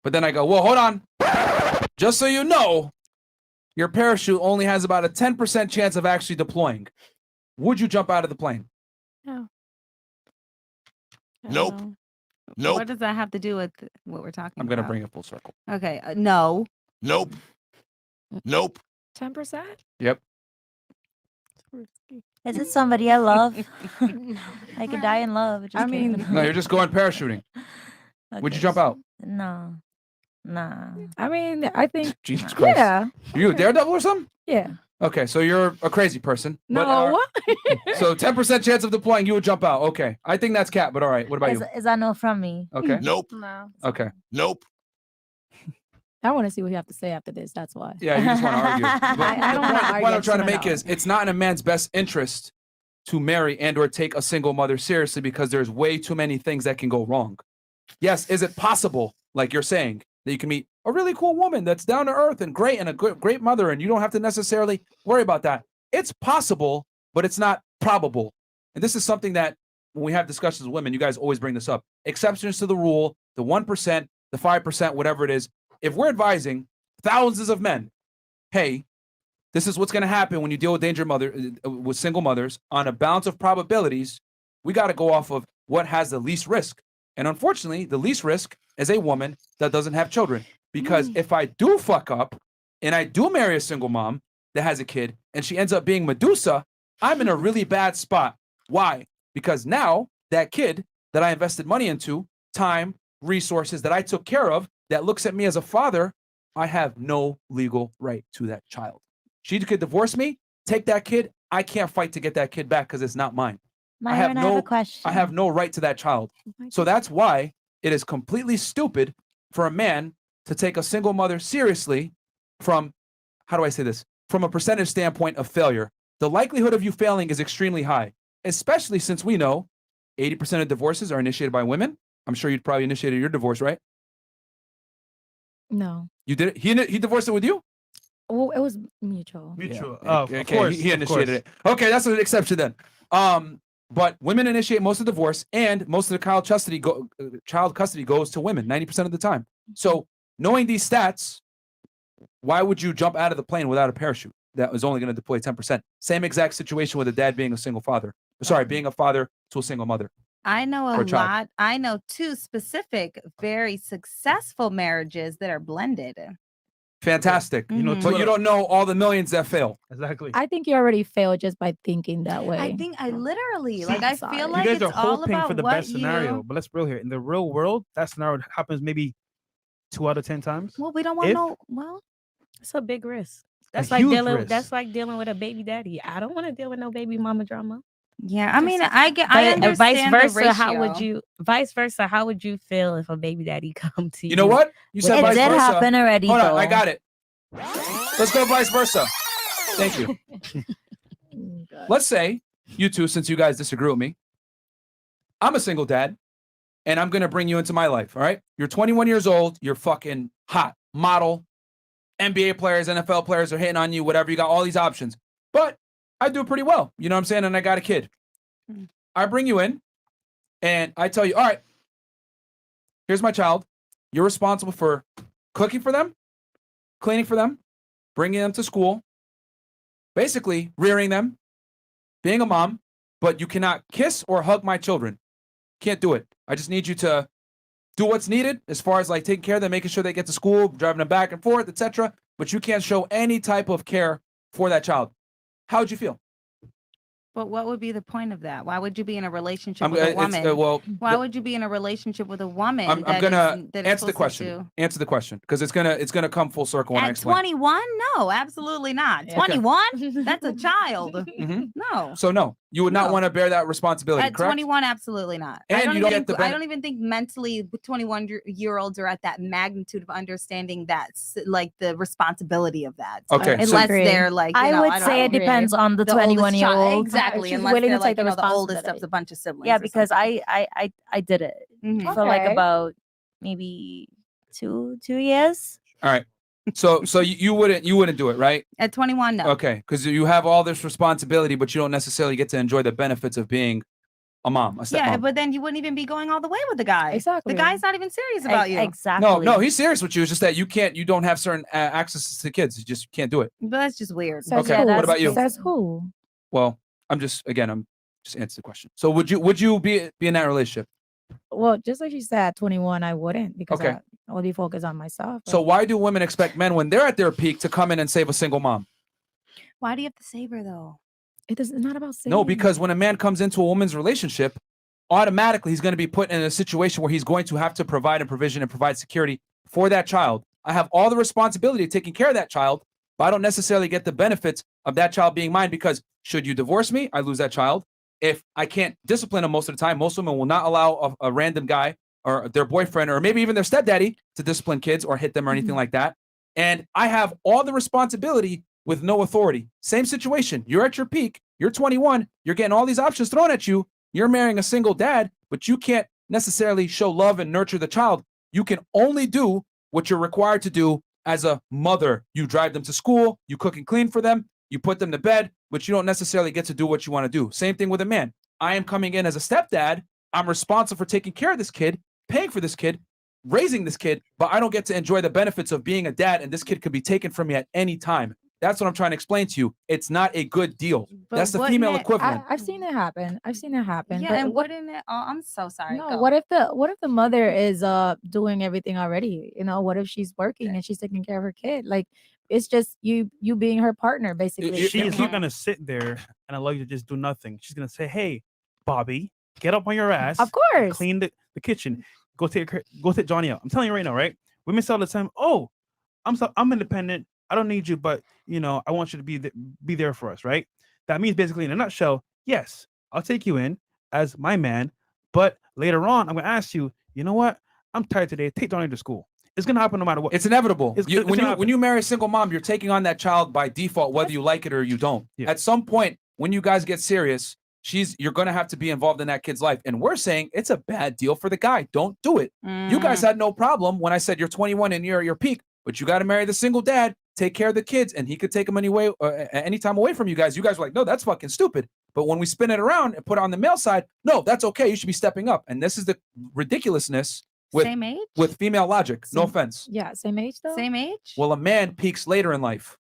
But then I go, well, hold on. Just so you know, your parachute only has about a 10% chance of actually deploying. Would you jump out of the plane? No. Nope. Nope. What does that have to do with what we're talking I'm about? going to bring it full circle. Okay. No. Nope. Nope. 10%? Yep. Is it somebody I love? I could die in love. Just I mean- kidding. No, you're just going parachuting. Would you jump out? No. Nah. I mean, I think. Jesus Christ. Yeah. Are you a daredevil or something? Yeah. Okay, so you're a crazy person. No. But, What? so 10% chance of deploying, you would jump out. Okay. I think that's cat, but all right. What about you? Is that no from me? Okay. Nope. No. Okay. Nope. I want to see what you have to say after this. That's why. Yeah, you just want to argue. But I don't the wanna point argue, I'm trying to so make no. is it's not in a man's best interest to marry and or take a single mother seriously because there's way too many things that can go wrong. Yes, is it possible, like you're saying, that you can meet a really cool woman that's down to earth and great and a great mother and you don't have to necessarily worry about that? It's possible, but it's not probable. And this is something that when we have discussions with women, you guys always bring this up. Exceptions to the rule, the 1%, the 5%, whatever it is. If we're advising thousands of men, hey, this is what's going to happen when you deal with with single mothers on a balance of probabilities, we got to go off of what has the least risk. And unfortunately, the least risk is a woman that doesn't have children. Because if I do fuck up and I do marry a single mom that has a kid and she ends up being Medusa, I'm in a really bad spot. Why? Because now that kid that I invested money into, time, resources that I took care of, that looks at me as a father, I have no legal right to that child. She could divorce me, take that kid. I can't fight to get that kid back because it's not mine. I have a question. I have no right to that child. So that's why it is completely stupid for a man to take a single mother seriously from, how do I say this? From a percentage standpoint of failure. The likelihood of you failing is extremely high, especially since we know 80% of divorces are initiated by women. I'm sure you'd probably initiated your divorce, right? No. You did it? He divorced it with you? Well, it was mutual. Mutual. Yeah. Of Okay, course. he of initiated course. it. Okay, that's an exception then. But women initiate most of the divorce, and most of the child custody goes to women 90% of the time. So knowing these stats, why would you jump out of the plane without a parachute that was only going to deploy 10%? Same exact situation with a dad being a single father. Sorry, being a father to a single mother. I know Or a a child. lot. I know two specific, very successful marriages that are blended. Fantastic. You know, But you don't know all the millions that fail. Exactly. I think you already failed just by thinking that way. I think I literally, like, I Sorry. feel You like you it's guys are all hoping about for the what best scenario, but let's be real here. In the real world, that scenario happens maybe 2 out of 10 times. Well, we don't want If- no. Well, It's a big risk. A That's like huge dealing. risk. That's like dealing with a baby daddy. I don't want to deal with no baby mama drama. yeah. I mean, I But understand vice versa. the How would ratio. you? Vice versa. How would you feel if a baby daddy come to you? You know what? You said It vice did versa. happen already, Hold on, I though. got it. Let's go vice versa. Thank you. Let's say you two, since you guys disagree with me, I'm a single dad, and I'm gonna bring you into my life. All right, you're 21 years old. You're fucking hot, model, NBA players, NFL players are hitting on you. Whatever, you got all these options. But I do pretty well. You know what I'm saying? And I got a kid. I bring you in, and I tell you, all right, here's my child. You're responsible for cooking for them, cleaning for them, bringing them to school, basically rearing them, being a mom, but you cannot kiss or hug my children. Can't do it. I just need you to do what's needed as far as like taking care of them, making sure they get to school, driving them back and forth, etc. But you can't show any type of care for that child. How would you feel? But what would be the point of that? Why would you be in a relationship I'm with a it's, woman? well, Why would you be in a relationship with a woman? I'm that gonna is answer the supposed question. to- Answer the question because it's gonna come full circle when I At explain. 21? No, absolutely not. Okay. 21? That's a child. Mhm. No. So no, You would not No. want to bear that responsibility, At correct? 21, absolutely not. And I don't you don't even get the I don't even think mentally 21-year-olds are at that magnitude of understanding like the responsibility of that. Okay, so- unless they're like, you I know, would don't say know, it depends on the oldest 21-year-old. Exactly, She's unless willing they're to like, take the you know, the oldest of responsibility. the bunch of siblings. Yeah, or because something. I did it Mhm. for like Okay. about maybe two years. All right. So you wouldn't do it, right? At 21, no. Okay, because you have all this responsibility, but you don't necessarily get to enjoy the benefits of being a mom, a stepmom. Yeah, but then you wouldn't even be going all the way with the guy. Exactly. The guy's not even serious about you. Exactly. No, he's serious with you. It's just that you don't have certain access to kids. You just can't do it. But that's just weird. Says Okay, who? what about you? Says who? Well, I'm just answering the question. So would you be in that relationship? Well, just like you said, 21, I wouldn't because Okay. I would be focused on myself. So why do women expect men when they're at their peak to come in and save a single mom? Why do you have to save her though? It's not about saving. No, because when a man comes into a woman's relationship, automatically he's going to be put in a situation where he's going to have to provide and provision and provide security for that child. I have all the responsibility of taking care of that child, but I don't necessarily get the benefits of that child being mine because should you divorce me, I lose that child. If I can't discipline him most of the time, most women will not allow a random guy or their boyfriend or maybe even their stepdaddy to discipline kids or hit them or anything like that. And I have all the responsibility with no authority. Same situation. You're at your peak. You're 21. You're getting all these options thrown at you. You're marrying a single dad, but you can't necessarily show love and nurture the child. You can only do what you're required to do as a mother. You drive them to school. You cook and clean for them. You put them to bed, but you don't necessarily get to do what you want to do. Same thing with a man. I am coming in as a stepdad. I'm responsible for taking care of this kid, paying for this kid, raising this kid, but I don't get to enjoy the benefits of being a dad, and this kid could be taken from me at any time. That's what I'm trying to explain to you. It's not a good deal. But That's the wouldn't female it- equivalent. I've seen it happen. Yeah, but and what? wouldn't it? Oh, I'm so sorry. No, Go. what if the mother is doing everything already? You know, what if she's working and she's taking care of her kid? Like it's just you being her partner basically. She is not gonna sit there and allow you to just do nothing. She's gonna say, "Hey, Bobby, get up on your ass. Of course. Clean the kitchen. Go take Johnny out." I'm telling you right now, right? Women say all the time, "Oh, I'm independent. I don't need you, but you know, I want you to be there for us," right? That means basically, in a nutshell, yes, I'll take you in as my man, but later on, I'm gonna ask you, you know what? I'm tired today. Take Johnny to school. It's gonna happen no matter what. It's inevitable. It's gonna When happen. you marry a single mom, you're taking on that child by default, whether you like it or you don't. Yeah. At some point, when you guys get serious, you're gonna have to be involved in that kid's life. And we're saying it's a bad deal for the guy. Don't do it. You guys had no problem when I said you're 21 and you're at your peak, but you got to marry the single dad, take care of the kids, and he could take them anytime away from you guys. You guys were like, no, that's fucking stupid. But when we spin it around and put it on the male side, no, that's okay. You should be stepping up. And this is the ridiculousness with Same age? with female logic. No offense. Yeah, same age though. Same age? Well, a man peaks later in life.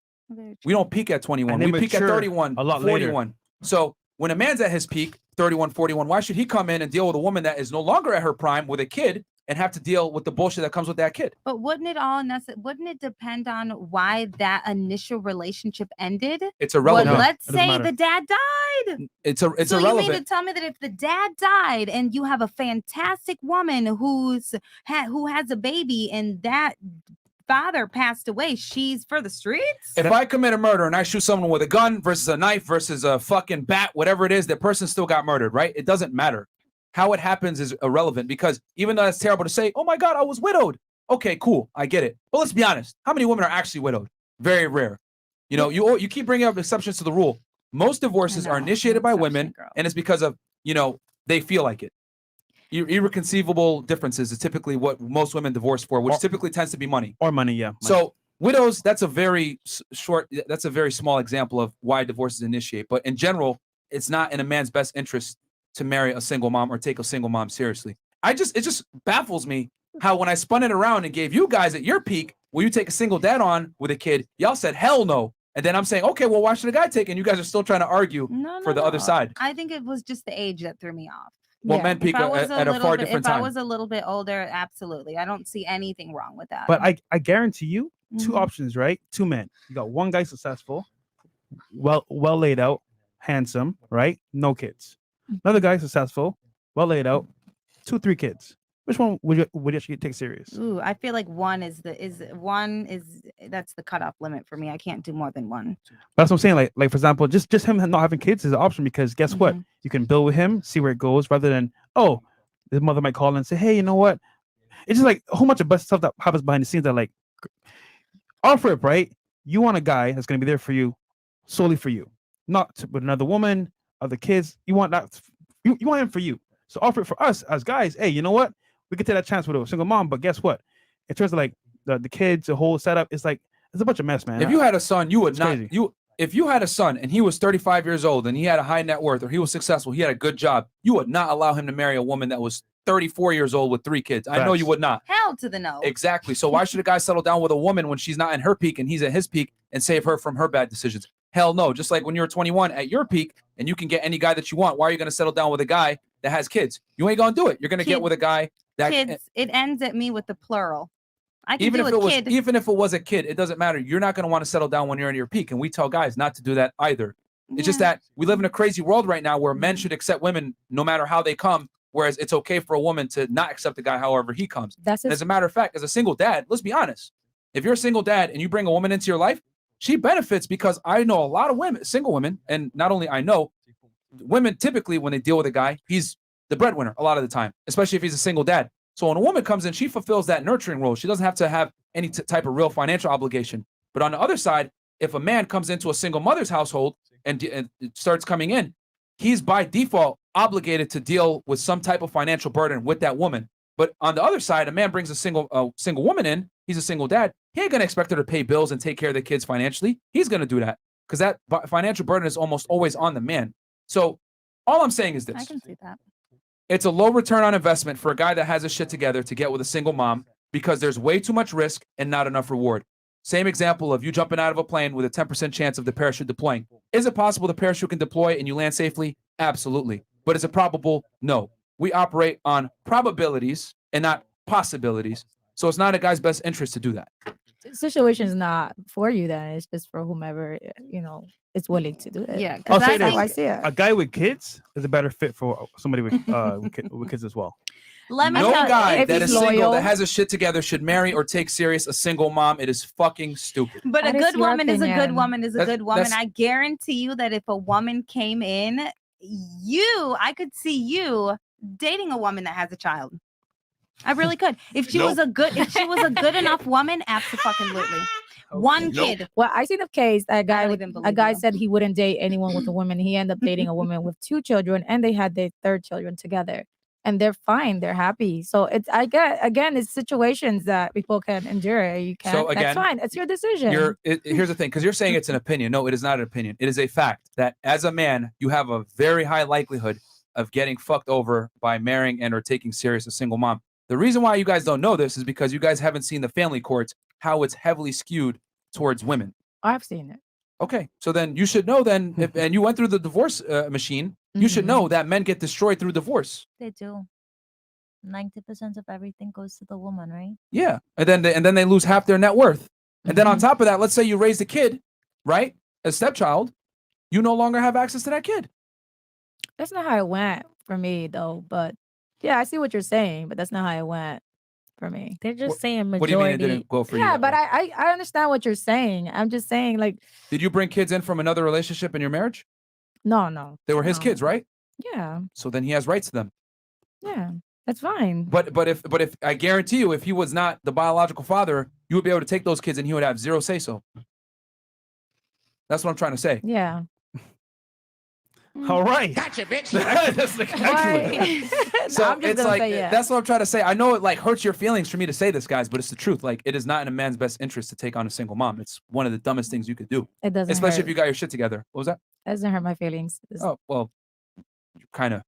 We don't peak at 21. And they We peak at mature 31, a lot later. 41. So when a man's at his peak, 31, 41, why should he come in and deal with a woman that is no longer at her prime with a kid and have to deal with the bullshit that comes with that kid? But wouldn't it depend on why that initial relationship ended? It's irrelevant. Well, let's It doesn't say matter. the dad died. It's So you irrelevant. mean to tell me that if the dad died and you have a fantastic woman who has a baby and that father passed away, she's for the streets? If I commit a murder and I shoot someone with a gun versus a knife versus a fucking bat, whatever it is, that person still got murdered, right? It doesn't matter. How it happens is irrelevant because even though it's terrible to say, oh my God, I was widowed. Okay, cool. I get it. But let's be honest. How many women are actually widowed? Very rare. You know, you keep bringing up exceptions to the rule. Most divorces are initiated by women, and it's because of, they feel like it. Irreconcilable differences is typically what most women divorce for, which typically tends to be money. Or money, yeah. So widows, that's a very small example of why divorces initiate. But in general, it's not in a man's best interest to marry a single mom or take a single mom seriously. It just baffles me how when I spun it around and gave you guys at your peak, will you take a single dad on with a kid? Y'all said, hell no. And then I'm saying, okay, well, why should a guy take it? And you guys are still trying to argue for the other side. I think it was just the age that threw me off. Well, men peak at a far different If I time. was a little bit older, absolutely. I don't see anything wrong with that. But I guarantee you, two Mhm. options, right? Two men. You got one guy successful, well laid out, handsome, right? No kids. Another guy successful, well laid out, 2-3 kids. Which one would you actually take serious? Ooh, I feel like that's the cutoff limit for me. I can't do more than one. That's what I'm saying. Like for example, just him not having kids is an option because guess what? You can build with him, see where it goes, rather than his mother might call and say, hey, you know what? It's just like a whole bunch of best stuff that happens behind the scenes that like offer it, right? You want a guy that's gonna be there for you, solely for you, not with another woman, other kids. You want that. You want him for you. So offer it for us as guys. Hey, you know what? We could take that chance with a single mom, but guess what? In terms of like the kids, the whole setup, it's like it's a bunch of mess, man. If you had a son, you would not. Crazy. If you had a son and he was 35 years old and he had a high net worth or he was successful, he had a good job, you would not allow him to marry a woman that was 34 years old with 3 kids. I know you would not. Hell to the no. Exactly. So why should a guy settle down with a woman when she's not in her peak and he's at his peak and save her from her bad decisions? Hell no. Just like when you're 21 at your peak and you can get any guy that you want, why are you going to settle down with a guy that has kids? You ain't going to do it. You're going to get with a guy that kids. It ends at me with the plural. I can even do if a it was kid. even if it was a kid, it doesn't matter. You're not going to want to settle down when you're in your peak, and we tell guys not to do that either. It's just that we live in a crazy world right now where men should accept women no matter how they come, whereas it's okay for a woman to not accept a guy however he comes. And as a matter of fact, as a single dad, let's be honest. If you're a single dad and you bring a woman into your life, she benefits because I know a lot of women, single women, and not only I know, women typically when they deal with a guy, he's the breadwinner a lot of the time, especially if he's a single dad. So when a woman comes in, she fulfills that nurturing role. She doesn't have to have any type of real financial obligation. But on the other side, if a man comes into a single mother's household and starts coming in, he's by default obligated to deal with some type of financial burden with that woman. But on the other side, a man brings a single woman in, he's a single dad, he ain't going to expect her to pay bills and take care of the kids financially. He's going to do that because that financial burden is almost always on the man. So all I'm saying is this. I can see that. It's a low return on investment for a guy that has his shit together to get with a single mom because there's way too much risk and not enough reward. Same example of you jumping out of a plane with a 10% chance of the parachute deploying. Is it possible the parachute can deploy and you land safely? Absolutely. But is it probable? No. We operate on probabilities and not possibilities. So it's not a guy's best interest to do that. The situation is not for you then. It's just for whomever, is willing to do it. Yeah. I'll say That's this. how I see it. A guy with kids is a better fit for somebody with kids as well. Let me No tell guy you, that is single that has his shit together should marry or take serious a single mom. It is fucking stupid. but a That is good your woman is a good opinion. woman is a That's- good woman. that's- I guarantee you that if a woman came in, I could see you dating a woman that has a child. I really could. If she was a good enough woman, absolutely. One kid. Well, I seen a case that don't even a believe guy you. said he wouldn't date anyone with a woman. He ended up dating a woman with 2 children, and they had their 3rd children together, and they're fine. They're happy. So it's situations that people can endure. You can't. So again, that's fine. It's your decision. Here's the thing, because you're saying it's an opinion. No, it is not an opinion. It is a fact that as a man, you have a very high likelihood of getting fucked over by marrying and or taking serious a single mom. The reason why you guys don't know this is because you guys haven't seen the family courts, how it's heavily skewed towards women. I've seen it. Okay, so then you should know then, and you went through the divorce machine, you should know that men get destroyed through divorce. They do. 90% of everything goes to the woman, right? Yeah, and then they lose half their net worth. And then on top of that, let's say you raised a kid, right? A stepchild, you no longer have access to that kid. That's not how it went for me, though. But yeah, I see what you're saying, but that's not how it went for me. They're just saying What do you mean it didn't go for you? Yeah, but I understand what you're saying. I'm just saying, like, Did you bring kids in from another relationship in your marriage? no. They were his kids, right? Yeah, So then he has rights to them. yeah, that's fine. But if I guarantee you, if he was not the biological father, you would be able to take those kids and he would have zero say so. That's what I'm trying to say. Yeah. All right. Gotcha, bitch. That's like Why? So I'm just it's gonna like say yeah. that's what I'm trying to say. I know it like hurts your feelings for me to say this, guys, but it's the truth. Like it is not in a man's best interest to take on a single mom. It's one of the dumbest things you could do. It doesn't Especially hurt. if you got your shit together. What was that? It doesn't hurt my feelings. Oh well, kind of.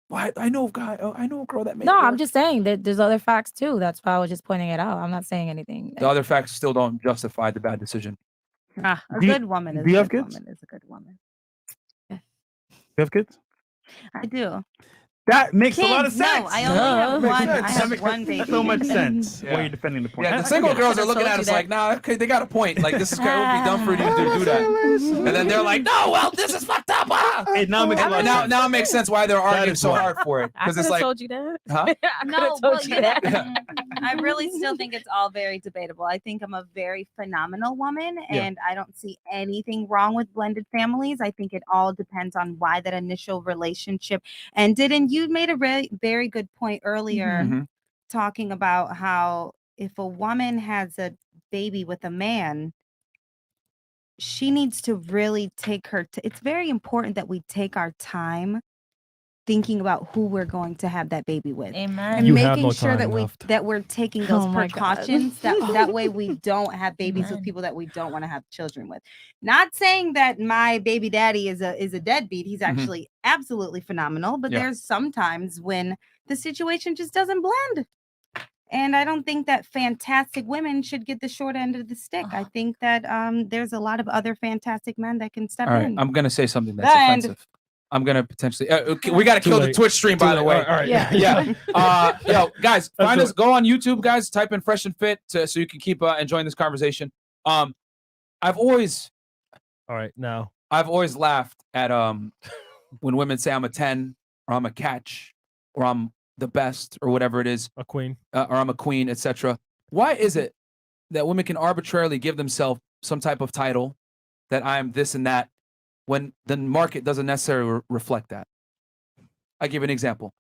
Well, I know a guy. I know a girl that made. No, it I'm work. just saying that there's other facts too. That's why I was just pointing it out. I'm not saying anything. The other facts still don't justify the bad decision. A Do you- good woman is do you a have good kids? woman is a good woman. You have kids? I do. That makes a lot of Kids, sense. No, I only have Makes one. sense. I have one baby. So much sense. Yeah. When you're defending the point. Yeah, I- the I single get it. girls are looking at us like, nah, okay, they got a point. Like, this is would be dumb for you to do that. And then they're like, no, well, this is fucked up. Ah! It now makes a lot of sense. Now it makes sense why they're arguing is so why. hard for it. I Because could it's have like, told you that. huh? I could No, have told you that. I really still think it's all very debatable. I think I'm a very phenomenal woman, Yeah. and I don't see anything wrong with blended families. I think it all depends on why that initial relationship ended. And you made a very good point earlier, Mhm. talking about how if a woman has a baby with a man, she needs to really take her. It's very important that we take our time thinking about who we're going to have that baby with. Amen. And You have making no sure time that left. we're taking those Oh my God. precautions that way we don't have babies with Amen. people that we don't want to have children with. Not saying that my baby daddy is a deadbeat. He's actually absolutely phenomenal, but Yeah. there's sometimes when the situation just doesn't blend. And I don't think that fantastic women should get the short end of the stick. I think that there's a lot of other fantastic men that can step all right, in. I'm going to say something that's The end. offensive. I'm going to potentially, okay, we got to Too kill the late. Twitch stream, Too by the late. way. All right. Yeah. Yeah. Yo, guys, Let's find do us. it. Go on YouTube, guys. Type in Fresh and Fit so you can keep enjoying this conversation. I've always All right. Now. laughed at when women say I'm a 10 or I'm a catch or I'm the best or whatever it is, A queen. or I'm a queen, etc. Why is it that women can arbitrarily give themselves some type of title that I'm this and that when the market doesn't necessarily reflect that? I give an example.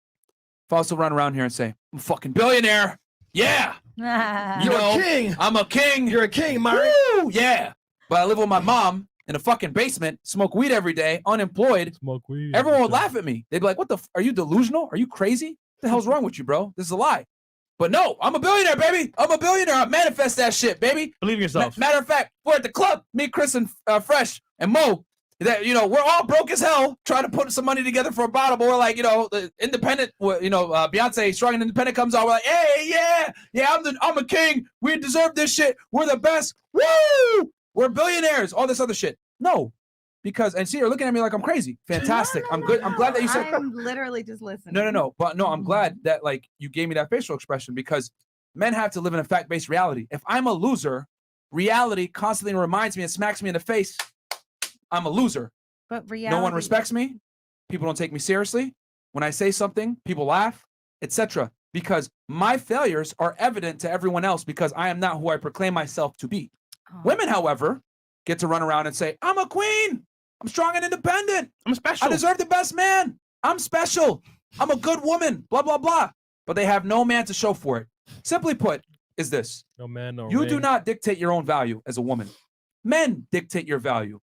If I was to run around here and say, I'm a fucking billionaire. Yeah. You You're know, a king. I'm a king. You're a king, Mari. Woo, yeah. But I live with my mom in a fucking basement, smoke weed every day, unemployed. Smoke weed. Everyone would laugh at me. They'd be like, what the are you delusional? Are you crazy? What the hell's wrong with you, bro? This is a lie. But no, I'm a billionaire, baby. I'm a billionaire. I manifest that shit, baby. Believe in yourself. Matter of fact, we're at the club, me, Chris, and Fresh, and Mo. That, you know, we're all broke as hell trying to put some money together for a bottle, but we're like, you know, the independent, Beyonce, Strong and Independent comes out. We're like, hey, yeah, I'm a king. We deserve this shit. We're the best. Woo! We're billionaires. All this other shit. No, because, and see, you're looking at me like I'm crazy. Fantastic. I'm good. I'm glad that you said. I'm literally just listening. No. But no, I'm glad that like you gave me that facial expression because men have to live in a fact-based reality. If I'm a loser, reality constantly reminds me and smacks me in the face. I'm a loser. But reality. No one respects me. People don't take me seriously. When I say something, people laugh, etc. Because my failures are evident to everyone else because I am not who I proclaim myself to be. Oh. Women, however, get to run around and say, I'm a queen. I'm strong and independent. I'm special. I deserve the best man. I'm special. I'm a good woman. Blah, blah, blah. But they have no man to show for it. Simply put, is this. No man, no You ring. do not dictate your own value as a woman. Men dictate your value.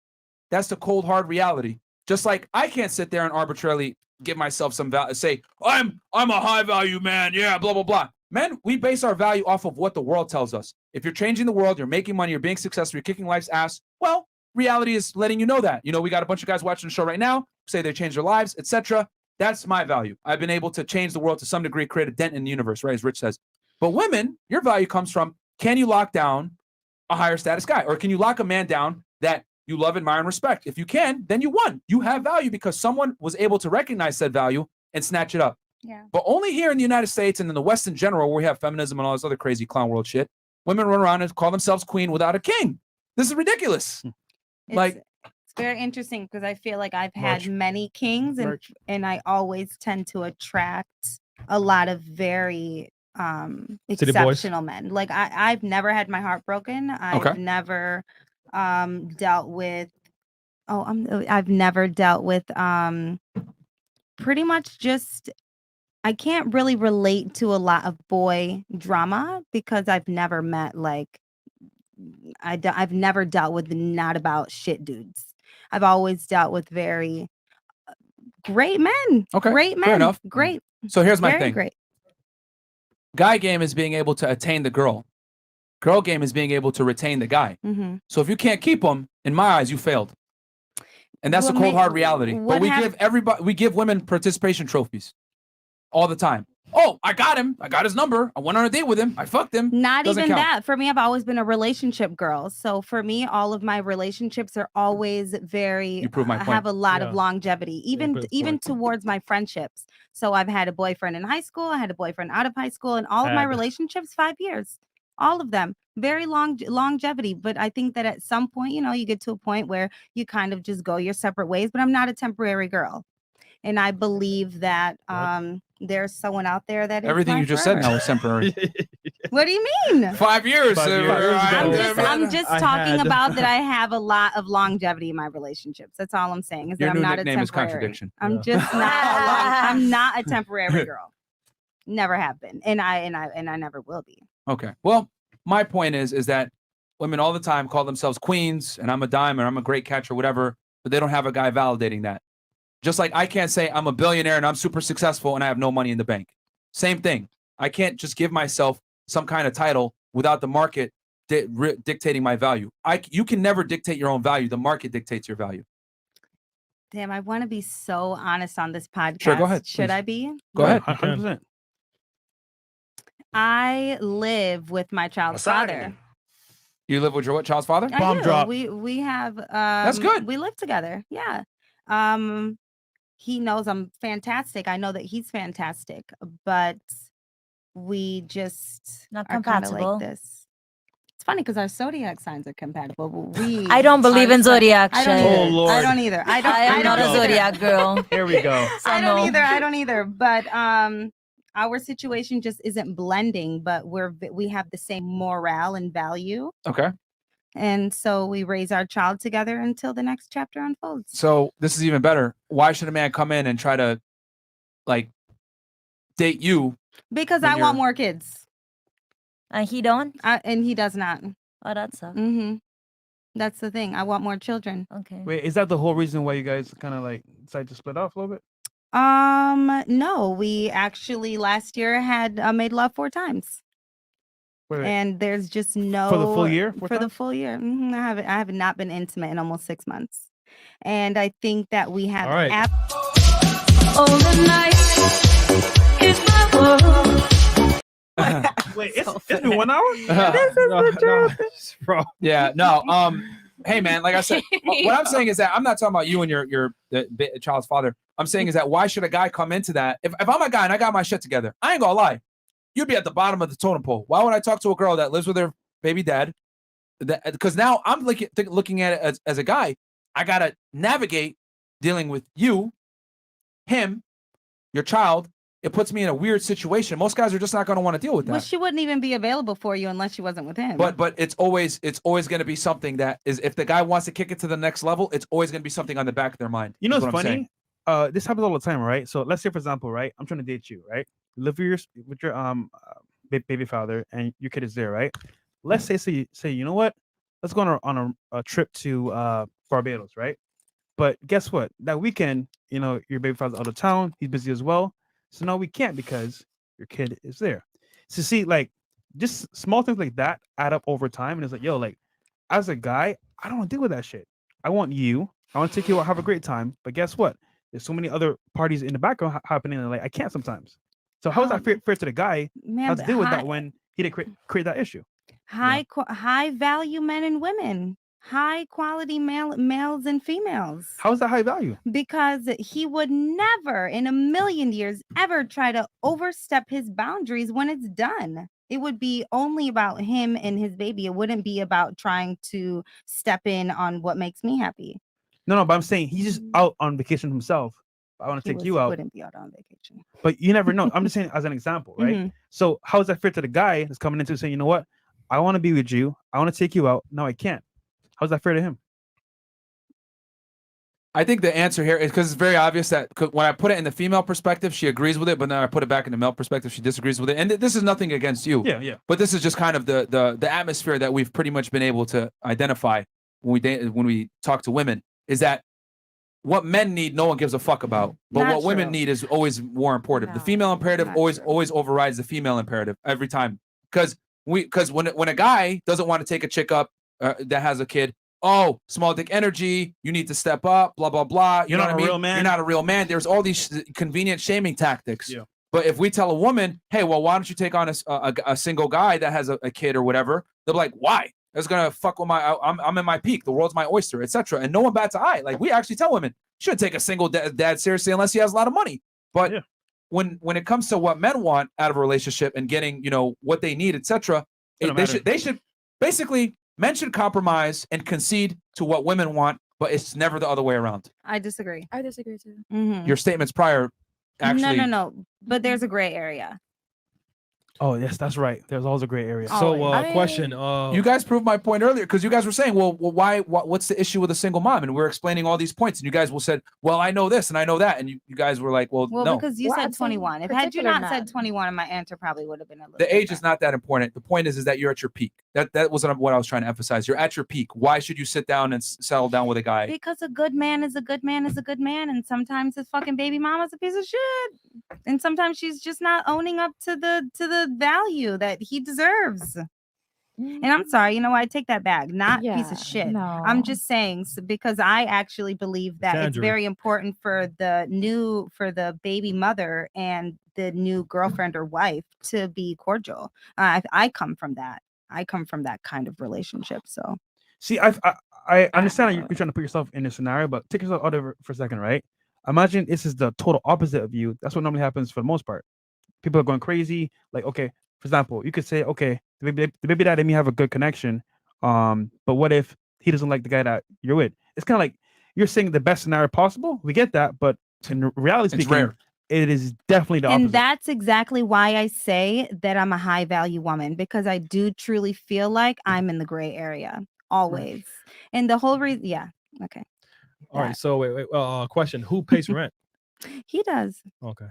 That's the cold, hard reality. Just like I can't sit there and arbitrarily give myself some value, say, I'm a high value man. Yeah, blah, blah, blah. Men, we base our value off of what the world tells us. If you're changing the world, you're making money, you're being successful, you're kicking life's ass, well, reality is letting you know that. You know, we got a bunch of guys watching the show right now, say they changed their lives, etc. That's my value. I've been able to change the world to some degree, create a dent in the universe, right? As Rich says. But women, your value comes from, can you lock down a higher status guy? Or can you lock a man down that you love, admire, and respect? If you can, then you won. You have value because someone was able to recognize said value and snatch it up. Yeah. But only here in the United States and in the West in general, where we have feminism and all this other crazy clown world shit, women run around and call themselves queen without a king. This is ridiculous. It's very interesting because I feel like I've had many kings and I always tend to attract a lot of very City boys. exceptional men. Like I've never had my heart broken. I've never dealt with I've never dealt with pretty much just I can't really relate to a lot of boy drama because I've never met like I've never dealt with not about shit dudes. I've always dealt with very great men. Okay, Great men. fair enough. Great. So here's my Very thing. great. Guy game is being able to attain the girl. Girl game is being able to retain the guy. Mhm. So if you can't keep them, in my eyes, you failed. And that's What the cold ma- hard reality. what But we give women participation trophies all the time. Oh, I got him. I got his number. I went on a date with him. I fucked him. Not Doesn't even count. that. For me, I've always been a relationship girl. So for me, all of my relationships are always very You prove my point. have a lot Yeah. of longevity, even good even point. towards my friendships. So I've had a boyfriend in high school, I had a boyfriend out of high school, and all of my Had. relationships 5 years. All of them. Very long longevity. But I think that at some point, you get to a point where you kind of just go your separate ways. But I'm not a temporary girl. And I believe that there's someone out there that is Everything mine you just said forever. now was temporary. What do you mean? 5 years. 5 years ago. I'm just I talking had- about that I have a lot of longevity in my relationships. That's all I'm saying. Is Your that I'm new not nickname a is temporary. contradiction. I'm Yeah. just I'm not a temporary girl. Never have been. And I never will be. Okay. Well, my point is that women all the time call themselves queens, and I'm a dime, or I'm a great catcher, whatever, but they don't have a guy validating that. Just like I can't say I'm a billionaire and I'm super successful and I have no money in the bank. Same thing. I can't just give myself some kind of title without the market dictating my value. You can never dictate your own value. The market dictates your value. Damn, I want to be so honest on this podcast. Sure, go ahead, Should please. I be? Go ahead. 100%. I live with my child's father. You live with your what, child's father? I do. We have That's good. We live together. Yeah. He knows I'm fantastic. I know that he's fantastic, but we just Not are kind of compatible. like this. It's funny because our zodiac signs are compatible, but we I don't believe in zodiac I don't shit. either. Oh, Lord. I don't either. I am not a don't either. zodiac girl. Here we go. So I don't no. either. I don't either. But our situation just isn't blending, but we have the same morale and value. Okay. And so we raise our child together until the next chapter unfolds. So this is even better. Why should a man come in and try to like date you? Because when I want you're- more kids. And he don't? And he does not. Oh, that sucks. Mm-hmm. That's the thing. I want more children. Okay. Wait, is that the whole reason why you guys kind of like decided to split off a little bit? No, we actually last year had made love 4 times. Wait. And there's just no For the full year? 4 For the times? full year. I have not been intimate in almost 6 months. And I think that we have All right. All the night is my world. Wait, it's been 1 hour? This is the truth, bro. Yeah, no. Hey man, like I said, what I'm saying is that I'm not talking about you and the child's father. I'm saying is that why should a guy come into that? If I'm a guy and I got my shit together, I ain't gonna lie, you'd be at the bottom of the totem pole. Why would I talk to a girl that lives with her baby dad? Because now I'm looking at it as a guy. I gotta navigate dealing with you, him, your child. It puts me in a weird situation. Most guys are just not going to want to deal with that. Well, she wouldn't even be available for you unless she wasn't with him. But it's always going to be something that is, if the guy wants to kick it to the next level, it's always going to be something on the back of their mind. You know is what's what I'm funny? saying. This happens all the time, right? So let's say, for example, right? I'm trying to date you, right? You live with your baby father, and your kid is there, right? Let's say you know what? Let's go on a trip to Barbados, right? But guess what? That weekend, your baby father's out of town. He's busy as well. So no, we can't because your kid is there. So see, like, just small things like that add up over time, and it's like, yo, like, as a guy, I don't want to deal with that shit. I want you. I want to take you out, have a great time. But guess what? There's so many other parties in the background happening, and like, I can't sometimes. So how is that fair to the guy? Man, How to deal with high- that when he didn't create that issue? high value men and women, high quality males and females. How is that high value? Because he would never in a million years ever try to overstep his boundaries when it's done. It would be only about him and his baby. It wouldn't be about trying to step in on what makes me happy. No, but I'm saying he's just out on vacation himself. I want to take you out, Wouldn't be out on vacation. but you never know. I'm just saying as an example, right? Mhm. So how is that fair to the guy that's coming into saying, you know what? I want to be with you. I want to take you out. No, I can't. How's that fair to him? I think the answer here is because it's very obvious that when I put it in the female perspective, she agrees with it, but then I put it back in the male perspective, she disagrees with it. And this is nothing against you. Yeah. But this is just kind of the atmosphere that we've pretty much been able to identify when we talk to women, is that what men need, no one gives a fuck about. But Not what women true. need is always more important. The female imperative not always overrides the female imperative every time. Because when a guy doesn't want to take a chick up that has a kid, oh, small dick energy, you need to step up, blah, blah, blah. You're know not what I a mean? real man. You're not a real man. There's all these convenient shaming tactics. Yeah. But if we tell a woman, hey, well, why don't you take on a single guy that has a kid or whatever? They're like, why? It's gonna fuck with I'm in my peak. The world's my oyster, etc. And no one bats an eye. Like we actually tell women, shouldn't take a single dad seriously unless he has a lot of money. But when it comes to what men want out of a relationship and getting, what they need, etc., they should basically, men should compromise and concede to what women want, but it's never the other way around. I disagree. I disagree too. Your statements prior actually No. But there's a gray area. Oh yes, that's right. There's always a gray area. So, question. You guys proved my point earlier because you guys were saying, well, why? What's the issue with a single mom? And we're explaining all these points, and you guys said, well, I know this and I know that, and you guys were like, well, no, because you said 21. If had you not said 21, my answer probably would have been a little. The age is not that important. The point is that you're at your peak. That was what I was trying to emphasize. You're at your peak. Why should you sit down and settle down with a guy? Because a good man is a good man is a good man, and sometimes his fucking baby mama's a piece of shit, and sometimes she's just not owning up to the value that he deserves. And I'm sorry, I take that back. Not piece of shit. No. I'm just saying because I actually believe that it's very important for the baby mother and the new girlfriend or wife to be cordial. I come from that. I come from that kind of relationship. So see, I understand you're trying to put yourself in a scenario, but take yourself out of it for a second, right? Imagine this is the total opposite of you. That's what normally happens for the most part. People are going crazy. Like, okay, for example, you could say, okay, the baby dad and me have a good connection. But what if he doesn't like the guy that you're with? It's kind of like you're saying the best scenario possible. We get that, but in reality speaking, rare. It is definitely the opposite. And that's exactly why I say that I'm a high value woman, because I do truly feel like I'm in the gray area always. Right. And the whole reason, okay. All right. So wait. Question: who pays rent? He does. Okay.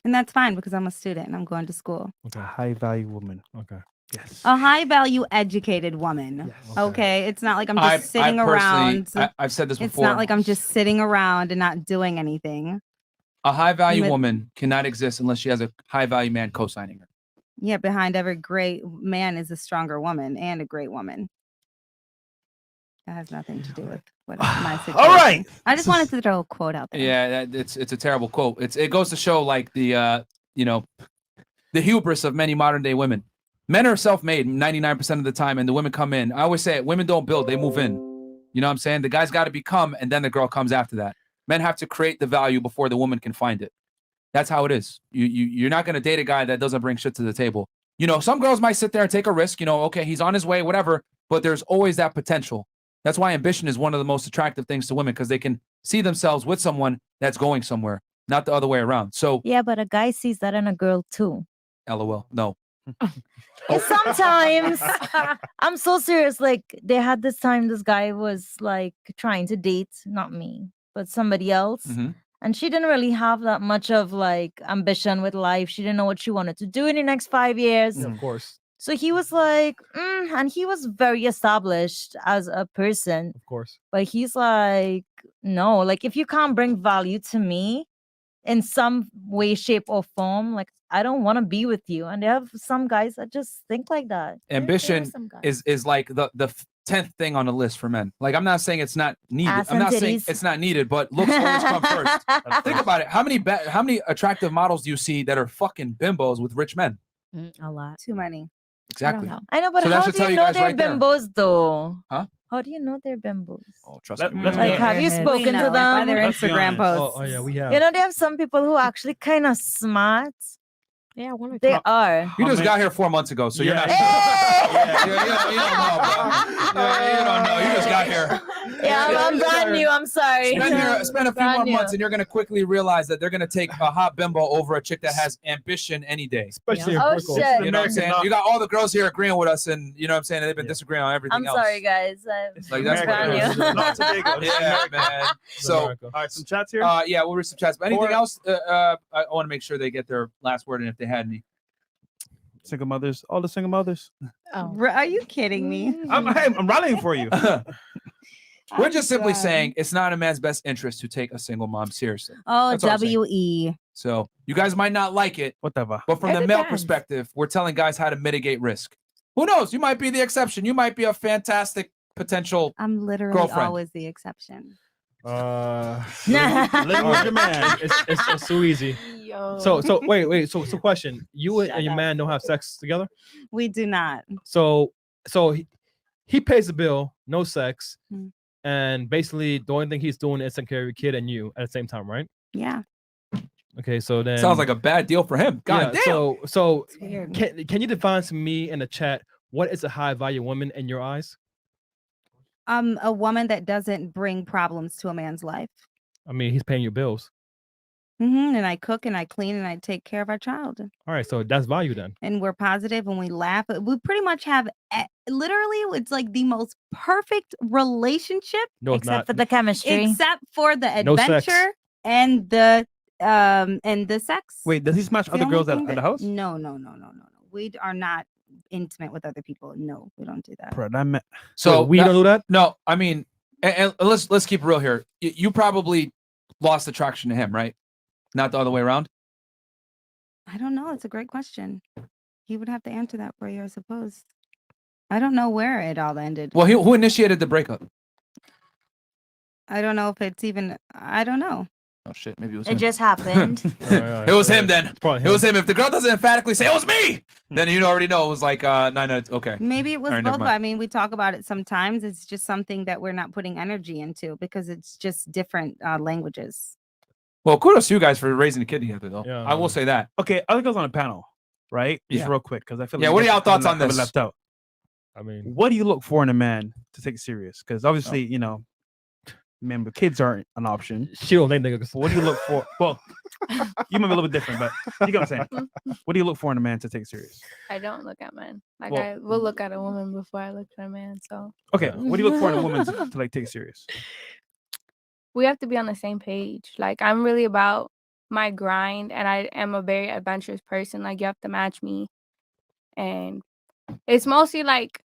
And that's fine because I'm a student and I'm going to school. Okay. High value woman. Okay. Yes. A high value educated woman. Yes. Okay. It's not like I'm just sitting around. I've said this before. It's not like I'm just sitting around and not doing anything. A high value woman cannot exist unless she has a high value man co-signing her. Yeah. Behind every great man is a stronger woman and a great woman. That has nothing to do with what my situation. All right. I just wanted to throw a quote out there. Yeah, it's a terrible quote. It goes to show like the hubris of many modern day women. Men are self-made 99% of the time, and the women come in. I always say it, women don't build, they move in. You know what I'm saying? The guy's got to become, and then the girl comes after that. Men have to create the value before the woman can find it. That's how it is. You're not going to date a guy that doesn't bring shit to the table. Some girls might sit there and take a risk. Okay, he's on his way, whatever. But there's always that potential. That's why ambition is one of the most attractive things to women, because they can see themselves with someone that's going somewhere, not the other way around. So yeah, but a guy sees that in a girl too. LOL. No. Sometimes I'm so serious. Like they had this time, this guy was like trying to date, not me, but somebody else. Mm-hmm. And she didn't really have that much of like ambition with life. She didn't know what she wanted to do in the next 5 years. Yeah, of course. So he was like, and he was very established as a person. Of course. But he's like, no, like if you can't bring value to me in some way, shape, or form, like I don't want to be with you. And they have some guys that just think like that. Ambition is like the 10th thing on the list for men. Like I'm not saying it's not needed. I'm not saying it's not needed, but looks always come first. Think about it. How many attractive models do you see that are fucking bimbos with rich men? A lot. Too many. Exactly. I know, but So that how should do tell you you know guys they're right there. bimbos though? Huh? How do you know they're bimbos? Oh, trust Let- me. let's Like, be have you honest. spoken to By them? their Let's be Instagram honest. posts. Oh yeah, we have. You know, they have some people who are actually kind of smart. Yeah, I want to. They are. You just got here 4 months ago, so you're not. Hey! You don't know, bro. You don't know. You just got here. Yeah, I'm brand new. I'm sorry. Spend a few more months, and you're gonna quickly realize that they're gonna take a hot bimbo over a chick that has ambition any day. Especially Yeah. in Oh, Brickell. shit. You know what I'm saying? You got all the girls here agreeing with us, and you know what I'm saying. They've been disagreeing on everything I'm else. sorry, guys. Like that's brand what it new. is. Not today, guys. Yeah, man. So, America. All right, some chats here. yeah, we'll read some chats. But anything else? I want to make sure they get their last word, and if they had any. Single mothers, all the single mothers. Are you kidding me? I'm rallying for you. We're just simply saying it's not a man's best interest to take a single mom seriously. Oh, That's all I'm saying. W-E. So you guys might not like it, Whatever. but from It the male depends. perspective, we're telling guys how to mitigate risk. Who knows? You might be the exception. You might be a fantastic potential. I'm literally Girlfriend. always the exception. Living with your man. It's so easy. Yo. So wait. So question: you and your man don't have sex together? We do not. So he pays the bill, no sex, Mm. and basically the only thing he's doing is taking care of your kid and you at the same time, right? Yeah. Okay, so then Sounds like a bad deal for him. God yeah, damn. So It's weird. can you define to me in the chat what is a high value woman in your eyes? A woman that doesn't bring problems to a man's life. I mean, he's paying your bills. And I cook and I clean and I take care of our child. All right, so that's value then. And we're positive and we laugh. We pretty much have literally it's like the most perfect relationship No, it's Except not. for the chemistry. except for the No sex. adventure and the sex. Wait, does he smash The other only girls thing at the that- house? No. We are not intimate with other people. No, we don't do that. Bro, that man. So we don't do that? No, I mean, and let's keep it real here. You probably lost attraction to him, right? Not the other way around. I don't know. It's a great question. He would have to answer that for you, I suppose. I don't know where it all ended. Well, who initiated the breakup? I don't know if it's even. I don't know. Oh shit, maybe it was It him. just happened. It was him then. It's probably It was him. If the girl doesn't emphatically say it was me, then you already know it was like no, okay. Maybe it was All right, never both. But mind. I mean, we talk about it sometimes. It's just something that we're not putting energy into because it's just different languages. Well, kudos to you guys for raising a kid together, though. Yeah, I will say that. Okay, other girls on the panel, right? Just Yeah. real quick, because I feel Yeah, like what are you guys y'all thoughts haven't on this? left out. I mean, What do you look for in a man to take it serious? Because obviously, you know, men with kids aren't an option. she don't think niggas. What do you look for? Well, you might be a little bit different, but you get what I'm saying. What do you look for in a man to take it serious? I don't look at men. Like Well- I will look at a woman before I look at a man. So Okay, what do you look for in a woman to like take it serious? we have to be on the same page. Like I'm really about my grind and I am a very adventurous person. Like you have to match me. And it's mostly like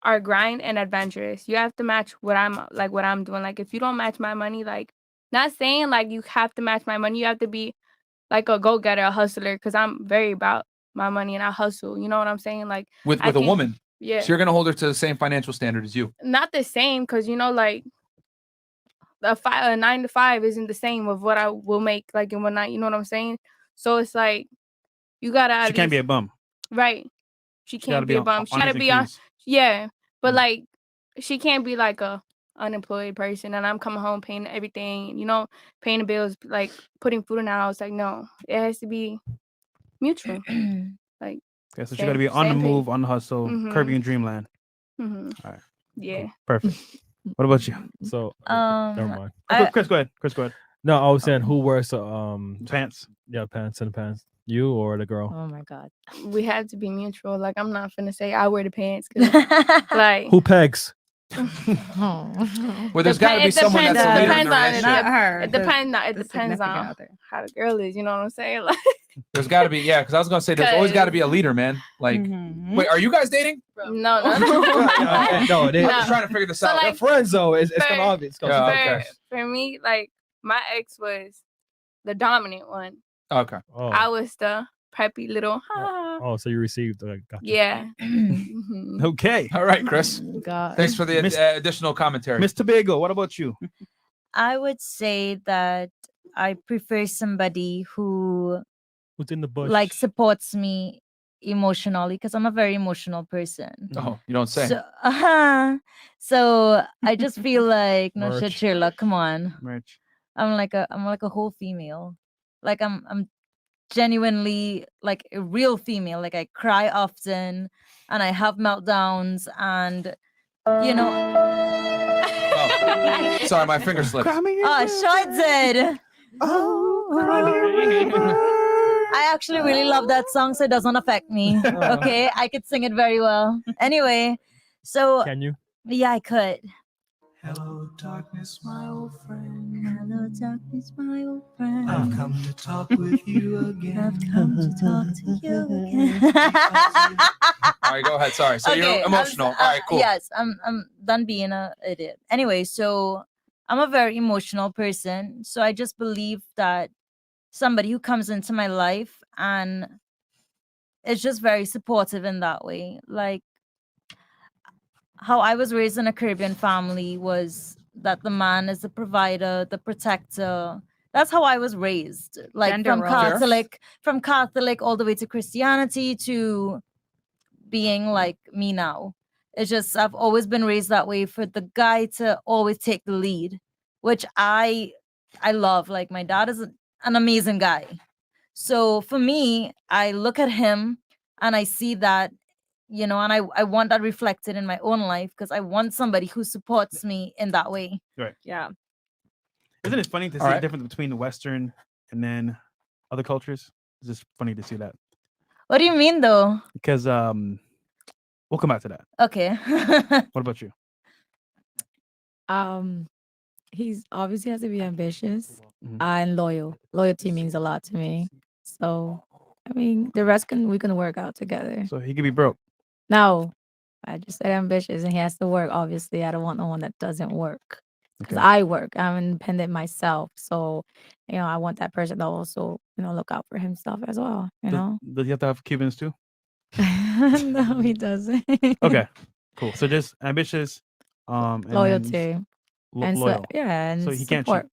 our grind and adventurous. You have to match what I'm doing. Like if you don't match my money, like not saying like you have to match my money. You have to be like a go-getter, a hustler, because I'm very about my money and I hustle. You know what I'm saying? Like With I a can- woman, Yeah. so you're gonna hold her to the same financial standard as you. Not the same, because you know, like a 9 to 5 isn't the same of what I will make like in one night. You know what I'm saying? So it's like you gotta. at She can't be a least- bum. right. She She gotta can't be a on- bum. She on gotta Earth and be on. Keys. Yeah, but Mm. like she can't be like a unemployed person and I'm coming home paying everything. You know, paying the bills, like putting food in the house. Like no, it has to be mutual. Like. Okay, so she Same- got to be on the same page. move, on the hustle, Mhm. Kirby and Dreamland. hmm All right, Yeah. perfect. What about you? So Um, never mind. Chris, go ahead. Chris, go ahead. No, I was saying who wears Pants. yeah, pants and pants. You or the girl? Oh my god. We have to be mutual. Like I'm not finna say I wear the pants. 'Cause, like Who pegs? Well, there's got to be it someone depends- that's a leader in depends the on it. relationship. Not her. It the- depends. It the depends significant on other. how the girl is. You know what I'm saying? Like, There's got to be, yeah, because I was gonna say there's always got to be a leader, man. Like, Mhm. wait, are you guys dating? no. No, they, I'm No. just trying to figure this So, out. like, they're friends though. It's kind fair. of obvious. It's kinda Yeah, obvious. okay. for me, like my ex was the dominant one. Okay. Oh, I was the preppy little. oh, so you received. Gotcha. Yeah. Mhm. Okay. All right, Chris. God. Thanks for the Miss- additional commentary. Miss Tobago, what about you? I would say that I prefer somebody who Who's in the bush? like supports me emotionally because I'm a very emotional person. Oh, you don't say. So, so I just feel like no shit, Merch. Sherlock. Come on, Merch. I'm like a whole female. Like I'm genuinely like a real female. Like I cry often, and I have meltdowns, and you know. Oh, sorry, my finger slipped. Shorted. I actually really love that song, so it doesn't affect me. Okay, I could sing it very well. Anyway, so Can you? yeah, I could. Hello, darkness, my old friend. Hello, darkness, my old friend. I've come to talk with you again. I've come to talk to you again. All right, go ahead. Sorry. So Okay, you're emotional. All right, cool. Yes, I'm done being a idiot. Anyway, so I'm a very emotional person. So I just believe that somebody who comes into my life and is just very supportive in that way. Like how I was raised in a Caribbean family was that the man is the provider, the protector. That's how I was raised. Like Gender from roles. Catholic all the way to Christianity to being like me now. It's just I've always been raised that way for the guy to always take the lead, which I love. Like my dad is an amazing guy. So for me, I look at him and I see that, and I want that reflected in my own life because I want somebody who supports me in that way. Right. Yeah. Isn't it funny to see the difference between the Western and then other cultures? It's just funny to see that. What do you mean though? Because we'll come back to that. Okay. What about you? He's obviously has to be ambitious and loyal. Loyalty means a lot to me. So, I mean, the rest we can work out together. So he could be broke. No, I just said ambitious, and he has to work. Obviously, I don't want no one that doesn't work because Okay. I work. I'm independent myself, so I want that person to also look out for himself as well. Does he have to have Cubans too? No, he doesn't. Okay, cool. So just ambitious, and then Loyalty. And loyal. and So he can't cheat. support.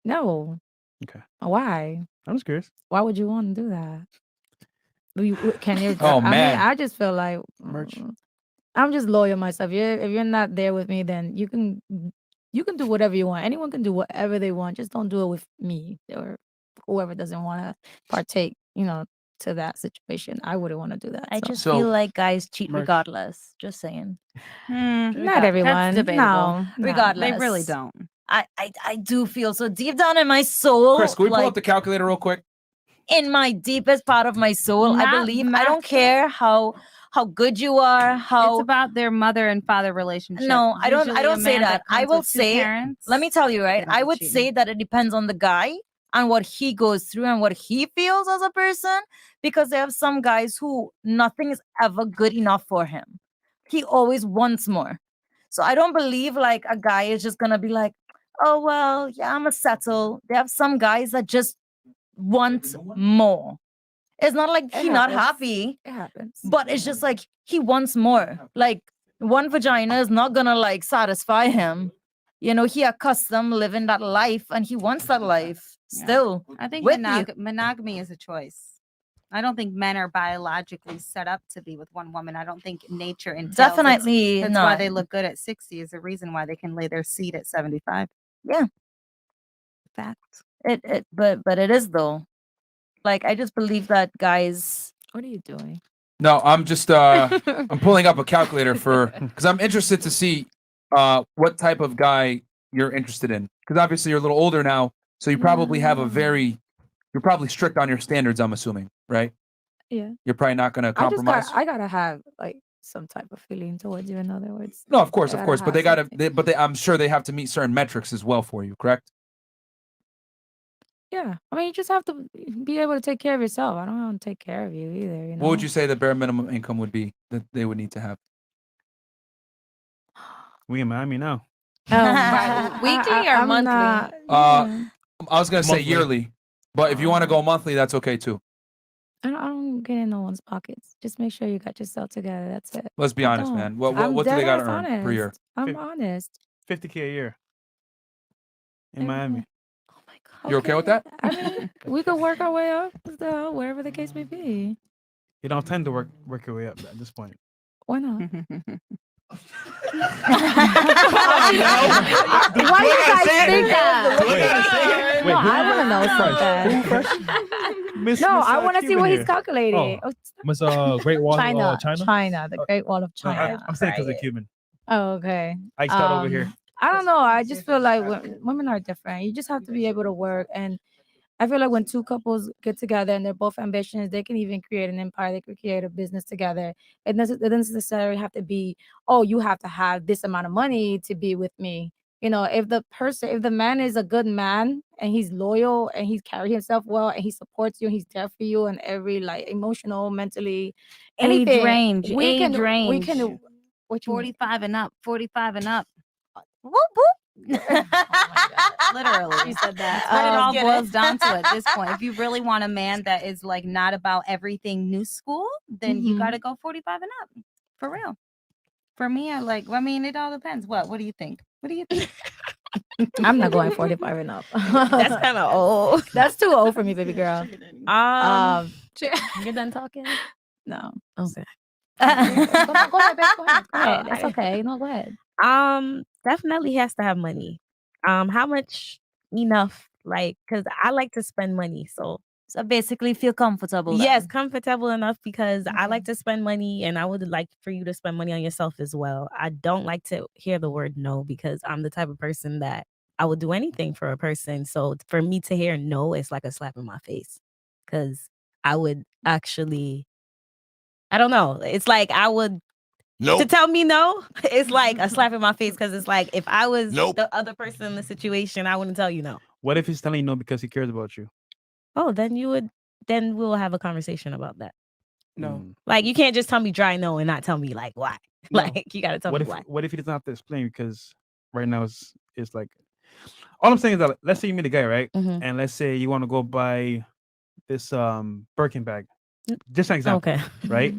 No. Okay. Why? I'm just curious. Why would you want to do that? Can you? Oh, I mean, man. I just feel like I'm just loyal myself. If you're not there with me, then you can do whatever you want. Anyone can do whatever they want. Just don't do it with me or whoever doesn't want to partake. To that situation, I wouldn't want to do that. I so. just feel like guys cheat regardless. Just saying. Not everyone. That's debatable. No, Regardless. They really don't. I do feel so deep down in my soul. Chris, can we pull like, up the calculator real quick? in my deepest part of my soul, I Not believe I don't care how good you are, It's about their mother and father relationship. No, I don't Usually a say man that. I comes will with two say, parents, let me tell you, right? they don't I get would cheating. say that it depends on the guy and what he goes through and what he feels as a person, because there are some guys who nothing is ever good enough for him. He always wants more. So I don't believe like a guy is just gonna be like, oh well, yeah, I'm a settle. They have some guys that just want more. It's not like It he's not happens. happy, It happens. but it's just like he wants more. Like one vagina is not gonna like satisfy him. He accustomed living that life and he wants that life still. I think with you. monogamy is a choice. I don't think men are biologically set up to be with one woman. I don't think nature entails. Definitely That's why not. they look good at 60 is the reason why they can lay their seed at 75. Yeah. Fact. But it is though. Like I just believe that guys. What are you doing? No, I'm just I'm pulling up a calculator because I'm interested to see what type of guy you're interested in. Because obviously you're a little older now, so you probably have you're probably strict on your standards, I'm assuming, right? Yeah. You're probably not gonna compromise. I gotta have like some type of feeling towards you. In other words. No, of course, I of course. But have they gotta I'm sure they have to meet certain metrics as well for you, correct? Yeah, I mean, you just have to be able to take care of yourself. I don't want to take care of you either. What would you say the bare minimum income would be that they would need to have? We in Miami now. Weekly or I'm monthly? not- I was gonna say Monthly. yearly, but if you want to go monthly, that's okay too. I don't get in no one's pockets. Just make sure you got yourself together. That's it. Let's be honest, don't. man. What I'm do they dead gotta ass earn per year? honest. I'm Fif- honest. $50K a year in Yeah. Miami. You okay with that? I mean, we could work our way up, wherever the case may be. You don't tend to work your way up at this point. Why not? Why you guys think that? Wait, No, who- I want to know something. Miss- No, Miss, I want to see Cuban what he's here. calculating. Oh, Miss Great Wall China, China. the Great Wall of No, China. I'm saying because of Cuban. Oh, okay. I start over here. I don't know. I just feel like women are different. You just have to be able to work. And I feel like when two couples get together and they're both ambitious, they can even create an empire. They could create a business together. It doesn't necessarily have to be, oh, you have to have this amount of money to be with me. If the man is a good man and he's loyal and he's carry himself well and he supports you, he's there for you and every like emotional, mentally, Age anything, range. we can. What 45 and up. 45 and up. Whoop, whoop. Literally. You said that. That's what it all Get it. boils down to at this point. If you really want a man that is like not about everything new school, then you Mhm. got to go 45 and up. For real. For me, it all depends. What do you think? What do you think? I'm not going 45 and up. That's kind of old. That's too old for me, baby girl. You're done talking? No. Okay. Go ahead, babe. Go ahead. Go ahead. That's Alright. okay. No, go ahead. Definitely has to have money. How much enough? Like, cause I like to spend money, so basically feel comfortable. yes, then. comfortable enough because I like to spend money, and I would like for you to spend money on yourself as well. I don't like to hear the word no because I'm the type of person that I would do anything for a person. So for me to hear no, it's like a slap in my face because I would actually, I don't know. It's like I would. To tell me no, it's like a slap in my face because it's like if I was the other person in the situation, I wouldn't tell you no. What if he's telling you no because he cares about you? Oh, then we'll have a conversation about that. No. Like you can't just tell me dry no and not tell me like why. No. Like you gotta tell What me if why. what if he doesn't have to explain because right now it's like all I'm saying is that let's say you meet a guy, right? And let's say you want to go buy this Birkin bag. Just an example. Okay. Right?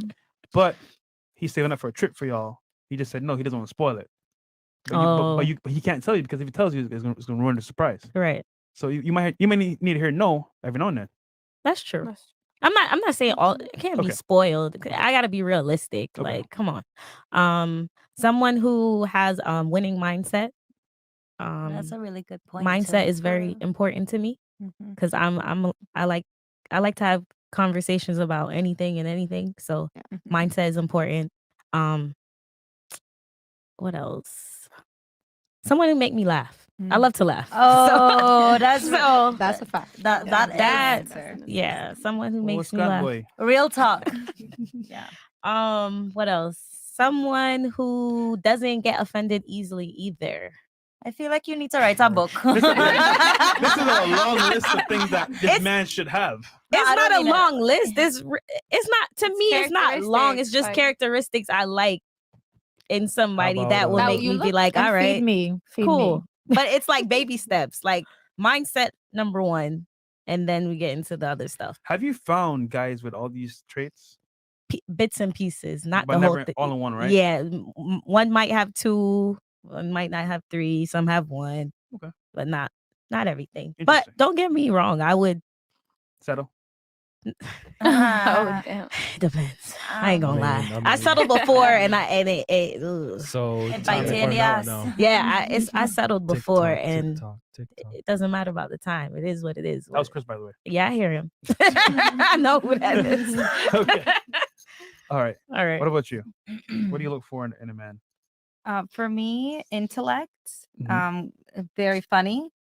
But he's saving up for a trip for y'all. He just said no, he doesn't want to spoil it. But he can't tell you because if he tells you, it's gonna ruin the surprise. Right. So you might need to hear no every now and then. That's true. I'm not saying all it can't be Okay. spoiled. I gotta be realistic. Like, come on. Someone who has winning mindset. That's a really good point. Mindset too. is very important to me because I like to have conversations about anything and anything. So mindset is important. What else? Someone who make me laugh. I love to laugh. Oh, that's That's a fact. Yeah, someone who makes me Scott laugh. boy. Real talk. Yeah. What else? Someone who doesn't get offended easily either. I feel like you need to write a book. This is a long list of things that this man should have. It's I not don't a mean it. long list. It's not to me. It's not long. It's just characteristics I like in somebody about, that will That make you me be look like, and all right, feed me. cool. But it's like baby steps, like mindset number one, and then we get into the other stuff. Have you found guys with all these traits? Bits and pieces, not But the never whole thing. all in one, right? Yeah, one might have two, one might not have three. Some have one. Okay, but not everything. But don't get me wrong, I would settle. Oh, damn. Depends. I ain't gonna I mean, lie. I I mean- settled before, and it ugh. So It time bites to you in find the out ass. now. Yeah, I settled before, Tick-tock, and tick-tock, tick-tock. it doesn't matter about the time. It is what it is. That was Chris, by the way. Yeah, I hear him. I know who that is. Okay. All right. All right. What about you? What do you look for in a man? For me, intellect, Mhm. very funny,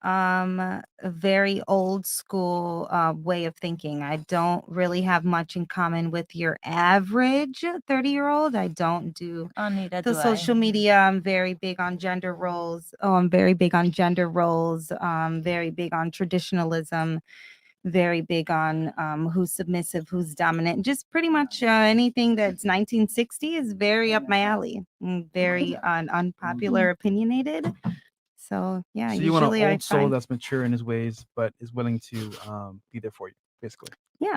a very old school way of thinking. I don't really have much in common with your average 30-year-old. I don't do neither the do I. social media. I'm very big on gender roles. I'm very big on gender roles. Very big on traditionalism. Very big on who's submissive, who's dominant. Just pretty much anything that's 1960 is very up my alley. Very unpopular, opinionated. So yeah, So you want usually an I old soul find that's mature in his ways, but is willing to be there for you, basically. yeah.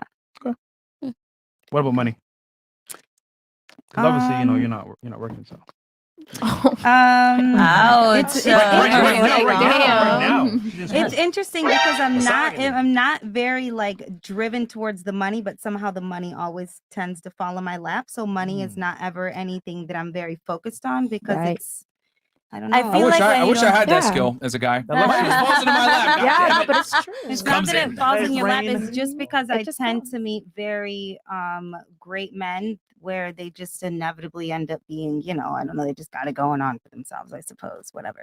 What about money? Because obviously, Um, you're not working, so. Ouch. It's now. It's interesting because I'm not very like driven towards the money, but somehow the money always tends to fall in my lap. So money is not ever anything that I'm very focused on because Right. it's I don't know. I feel like when I you wish I don't- had that Yeah. skill as a guy. The money just falls into my lap. Yeah, God damn no, it. but it's true. It's Comes not that in. it falls in It's your lap. rain. It's just because It I just tend comes. to meet very great men where they just inevitably end up being, I don't know, they just got it going on for themselves, I suppose, whatever.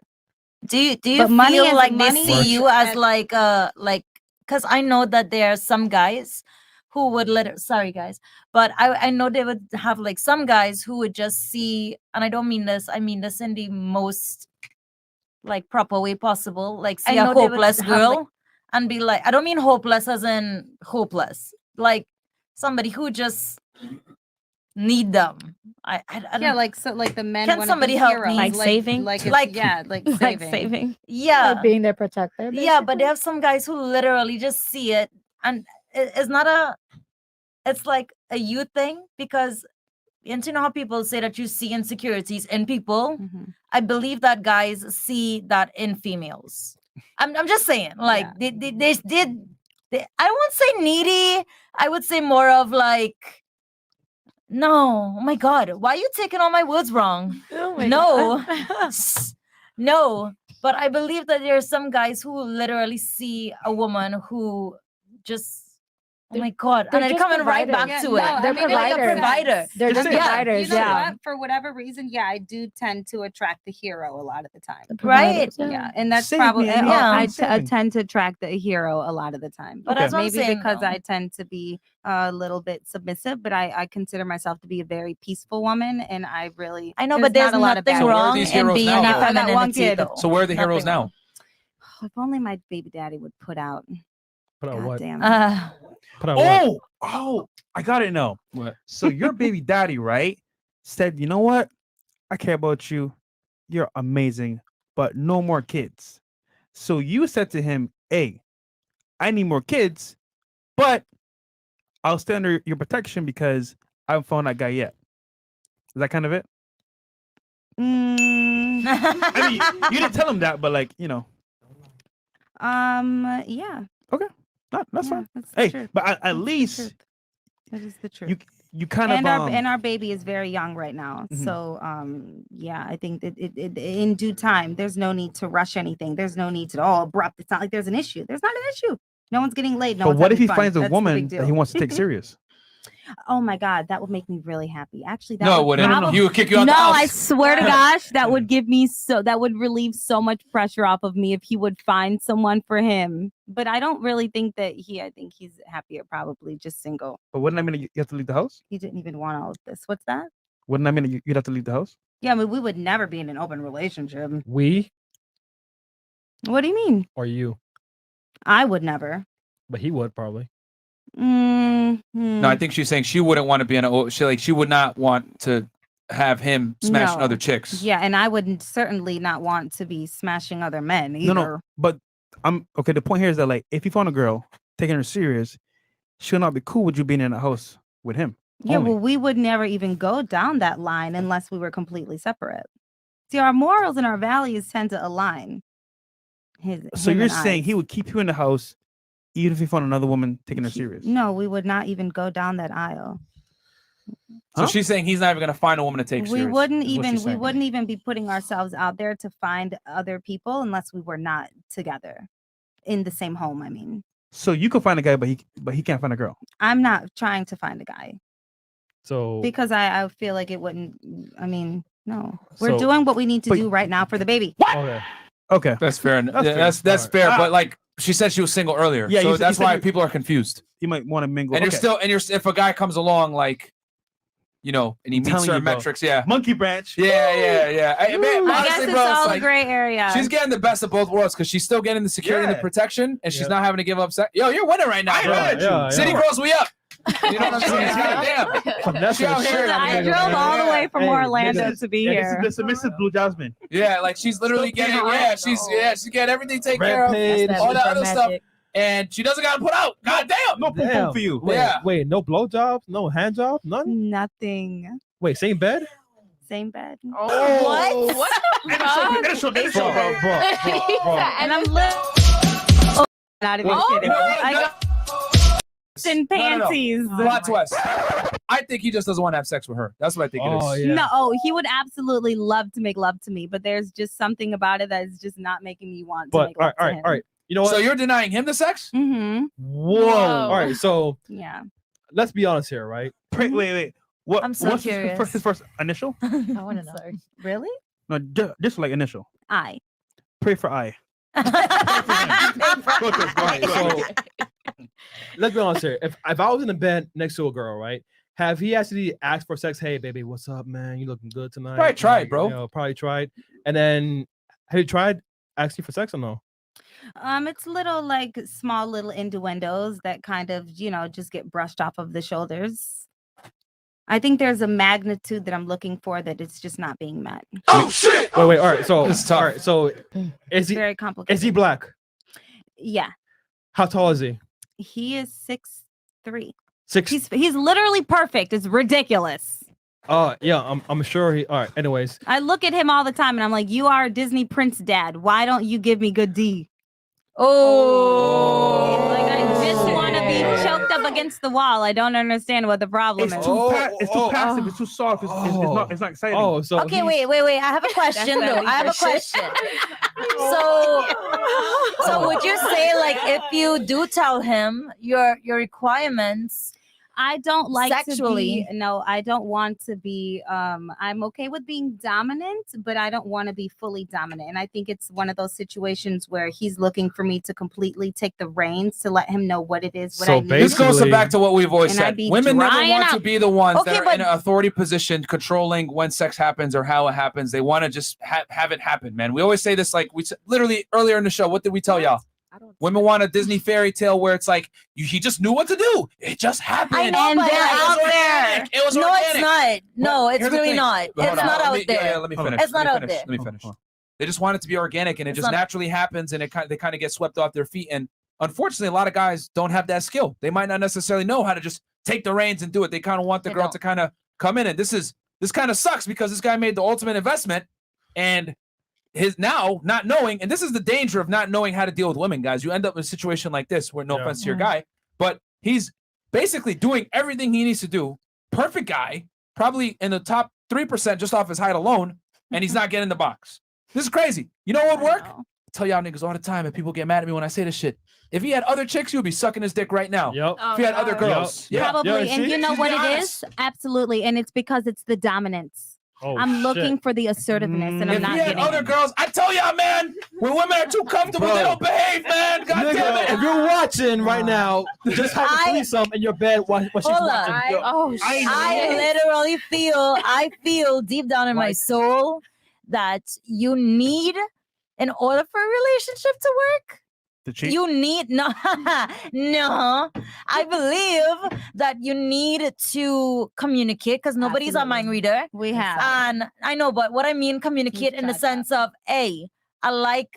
Do you But money feel is- like they money see is- you as like because I know that there are some guys who would sorry guys, but I know they would have like some guys who would just see, and I don't mean this, I mean this in the most like proper way possible, like see a know they would hopeless have, girl like- and be like, I don't mean hopeless as in hopeless, like somebody who just need them. I Yeah, don't, like the men. Can wanna be somebody help heroes, me? Like saving? like Like- yeah, like Like saving. saving. yeah. Like being their protector. Yeah, but they basically. have some guys who literally just see it, and it's not it's like a youth thing because and you know how people say that you see insecurities in people. Mm-hmm. I believe that guys see that in females. I'm just saying, like they I won't say needy. I would say more of like, no, oh my God, why are you taking all my words wrong? Oh my No, God. no. But I believe that there are some guys who literally see a woman who just, oh my God, they're and they're just coming right providers. back to No, it. I They're mean, They're like a providers. provider. They're just providers. You know Yeah. what? For whatever reason, I do tend to attract the hero a lot of the time. Right? Yeah, and that's Save probably me, and Anita. I I'm saving. tend to attract the hero a lot of the time. But that's what I'm Maybe saying, because though. I tend to be a little bit submissive, but I consider myself to be a very peaceful woman, and I really I know, but there's not a lot of nothing bad wrong these in heroes being now, a though? that one femininity, kid. though. So where are the heroes Nothing now? wrong. If only my baby daddy would put out. Put out God what? damn. Put out what? Oh, I got it now. What? So your baby daddy, right, said, you know what? I care about you. You're amazing, but no more kids. So you said to him, hey, I need more kids, but I'll stay under your protection because I haven't found that guy yet. Is that kind of it? I mean, you didn't tell him that, but like, you know. Yeah. Okay. That's fine. That's the Hey, truth. but at That's the least truth. That is the truth. you kind and of our baby is very young right now. Mhm. So yeah, I think that it in due time, there's no need to rush anything. There's no need to abrupt. It's not like there's an issue. There's not an issue. No one's getting laid. No but one's what if having he fun. finds a That's the woman big that deal. he wants to take serious? Oh my God, that would make me really happy. Actually, that No, it would wouldn't. probably- He would kick you out the No, house. I swear to gosh, that would give me that would relieve so much pressure off of me if he would find someone for him. But I don't really think that I think he's happier, probably just single. But wouldn't that mean you have to leave the house? He didn't even want all of this. What's that? Wouldn't that mean you'd have to leave the house? Yeah, I mean, we would never be in an open relationship. We What do you mean? or you? I would never. But he would probably. No, I think she's saying she wouldn't want to be in a. She would not want to have him smashing No. other chicks. Yeah, and I would certainly not want to be smashing other men either. No. But I'm okay. The point here is that like if you found a girl taking her serious, she'll not be cool with you being in the house with him. Yeah, only. well, we would never even go down that line unless we were completely separate. See, our morals and our values tend to align. So him you're and saying I's. he would keep you in the house even if he found another woman taking her serious? No, we would not even go down that aisle. So she's saying he's not even going to find a woman to take We serious. wouldn't is what even she's we saying. wouldn't even be putting ourselves out there to find other people unless we were not together in the same home. I mean, So you could find a guy, but he can't find a girl. I'm not trying to find a guy So because I feel like it wouldn't. I mean, no, we're So- doing what we need to but- do right now for the baby. okay. Okay. That's fair. That's Yeah, fair. that's Alright. fair. Ah. But like she said, she was single earlier. Yeah, so you said- that's you said why you- people are confused. You might want to mingle. And you're Okay. still, if a guy comes along, like, and he I'm meets telling certain you, bro. metrics, yeah. Monkey branch. Yeah. Hey, man, I guess honestly, it's bro, all like, a gray area. she's getting the best of both worlds because she's still getting the security and the Yeah. protection, and she's Yeah. not having to give up sex. Yo, you're winning right now, I bro. heard you. Yeah, City yeah. girls, we up. You know what I'm saying? God damn. Finesse She out and here. shit. I drove all the way from Hey, Orlando this to be Yeah, here. this is the submissive Blue Jasmine. Yeah, like she's literally Still getting. paying Yeah, rent, she's getting everything taken Red care of. paid. All that other stuff, and she doesn't got to put out. God damn. No poo Damn. for you. Wait, Yeah. wait, no blowjobs, no hand jobs, none. Nothing. Wait, same bed? Same bed. Oh, what? Initial, Bro, bro. And I'm not even Well, kidding. you know what? I got in No. panties. Plot twist. I think he just doesn't want to have sex with her. That's what I think it Oh, is. yeah. No, he would absolutely love to make love to me, but there's just something about it that is just not making me want to But make all love right, all to right, all right. You know what? So you're denying him the sex? Mm-hmm. Whoa. All right, so Yeah. let's be honest here, right? Wait. What? I'm so what's curious. his first initial? I want to know. Really? No, just like initial. I. Pray for I. All right, so let's be honest here. If I was in the bed next to a girl, right? Have he actually asked for sex? Hey, baby, what's up, man? You looking good tonight? Probably tried, Like, bro. You know, probably tried. And then have you tried asking for sex or no? It's little like small little innuendos that kind of, just get brushed off of the shoulders. I think there's a magnitude that I'm looking for that it's just not being met. Oh shit! Wait. All right. So This is tough. all right. So is he Very complicated. is he black? Yeah. How tall is he? He is 6'3". 6. He's literally perfect. It's ridiculous. Yeah, I'm sure he. All right. Anyways, I look at him all the time and I'm like, you are a Disney Prince dad. Why don't you give me good D? Oh, like I just want to be choked up against the wall. I don't understand what the problem is. It's too passive. It's too soft. It's not exciting. Oh, so okay, wait. I have a question though. I have a question. So would you say like if you do tell him your requirements? I don't like sexually. to be, no, I don't want to be, I'm okay with being dominant, but I don't want to be fully dominant. And I think it's one of those situations where he's looking for me to completely take the reins to let him know what it is. What I need. This goes back to what we've always said. Women never want to be the ones that are in an authority position controlling when sex happens or how it happens. They want to just have it happen, man. We always say this, like we literally earlier in the show. What did we tell y'all? Women want a Disney fairy tale where it's like he just knew what to do. It just happened. I know, but they're out there. It was no, organic. it's not. No, it's really not. But It's not out there. Yeah, let me finish. It's not out there. Let me finish. They just want it to be organic, and it just naturally happens, and they kind of get swept off their feet. And unfortunately, a lot of guys don't have that skill. They might not necessarily know how to just take the reins and do it. They kind of want the girl to kind of come in, and this kind of sucks because this guy made the ultimate investment, and his now not knowing, and this is the danger of not knowing how to deal with women, guys. You end up in a situation like this where, no offense to your guy, but he's basically doing everything he needs to do. Perfect guy, probably in the top 3% just off his height alone, and he's not getting the box. This is crazy. You know what would work? I tell y'all niggas all the time, and people get mad at me when I say this shit. If he had other chicks, he would be sucking his dick right now. Yep. If he had other girls. Probably. And you know what it is? Absolutely. And it's because it's the dominance. I'm looking for the assertiveness, and I'm not getting other girls. I tell y'all, man, when women are too comfortable, they don't behave, man. God damn it. If you're watching right now, just have a threesome in your bed while she's watching. I feel deep down in my soul that you need, in order for a relationship to work, you need no. I believe that you need to communicate because nobody's a mind reader. We have, and I know, but what I mean communicate in the sense of, I like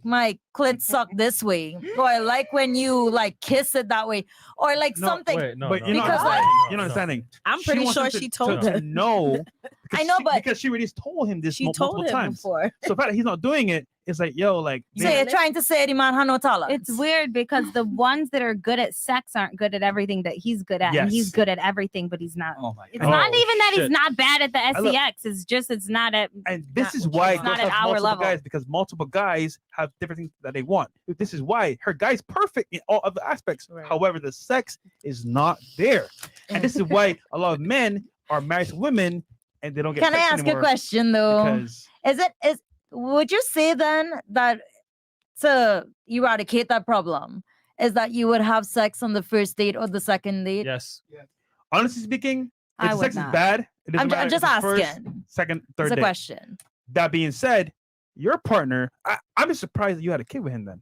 my clit sucked this way, or I like when you like kiss it that way, or like something. But you're not understanding. I'm pretty sure she told her. No, I know, but because she already told him this she multiple told him times. Before. So the fact that he's not doing it, it's like, yo, like. So you're trying to say the man had no talent. It's weird because the ones that are good at sex aren't good at everything that he's good at. And he's good at everything, but he's not. It's not even that he's not bad at the SEX. It's just it's not at. And this is why it's not at our level. guys, because multiple guys have different things that they want. This is why her guy's perfect in all other aspects. Right. However, the sex is not there, and this is why a lot of men are married to women and they don't get. Can I ask a question though? Because would you say then that to eradicate that problem is that you would have sex on the first date or the second date? Yes. Honestly speaking, if the sex is bad, it doesn't matter. I'm just asking. asking. Second, third it's a date. question. That being said, your partner, I'm just surprised that you had a kid with him then.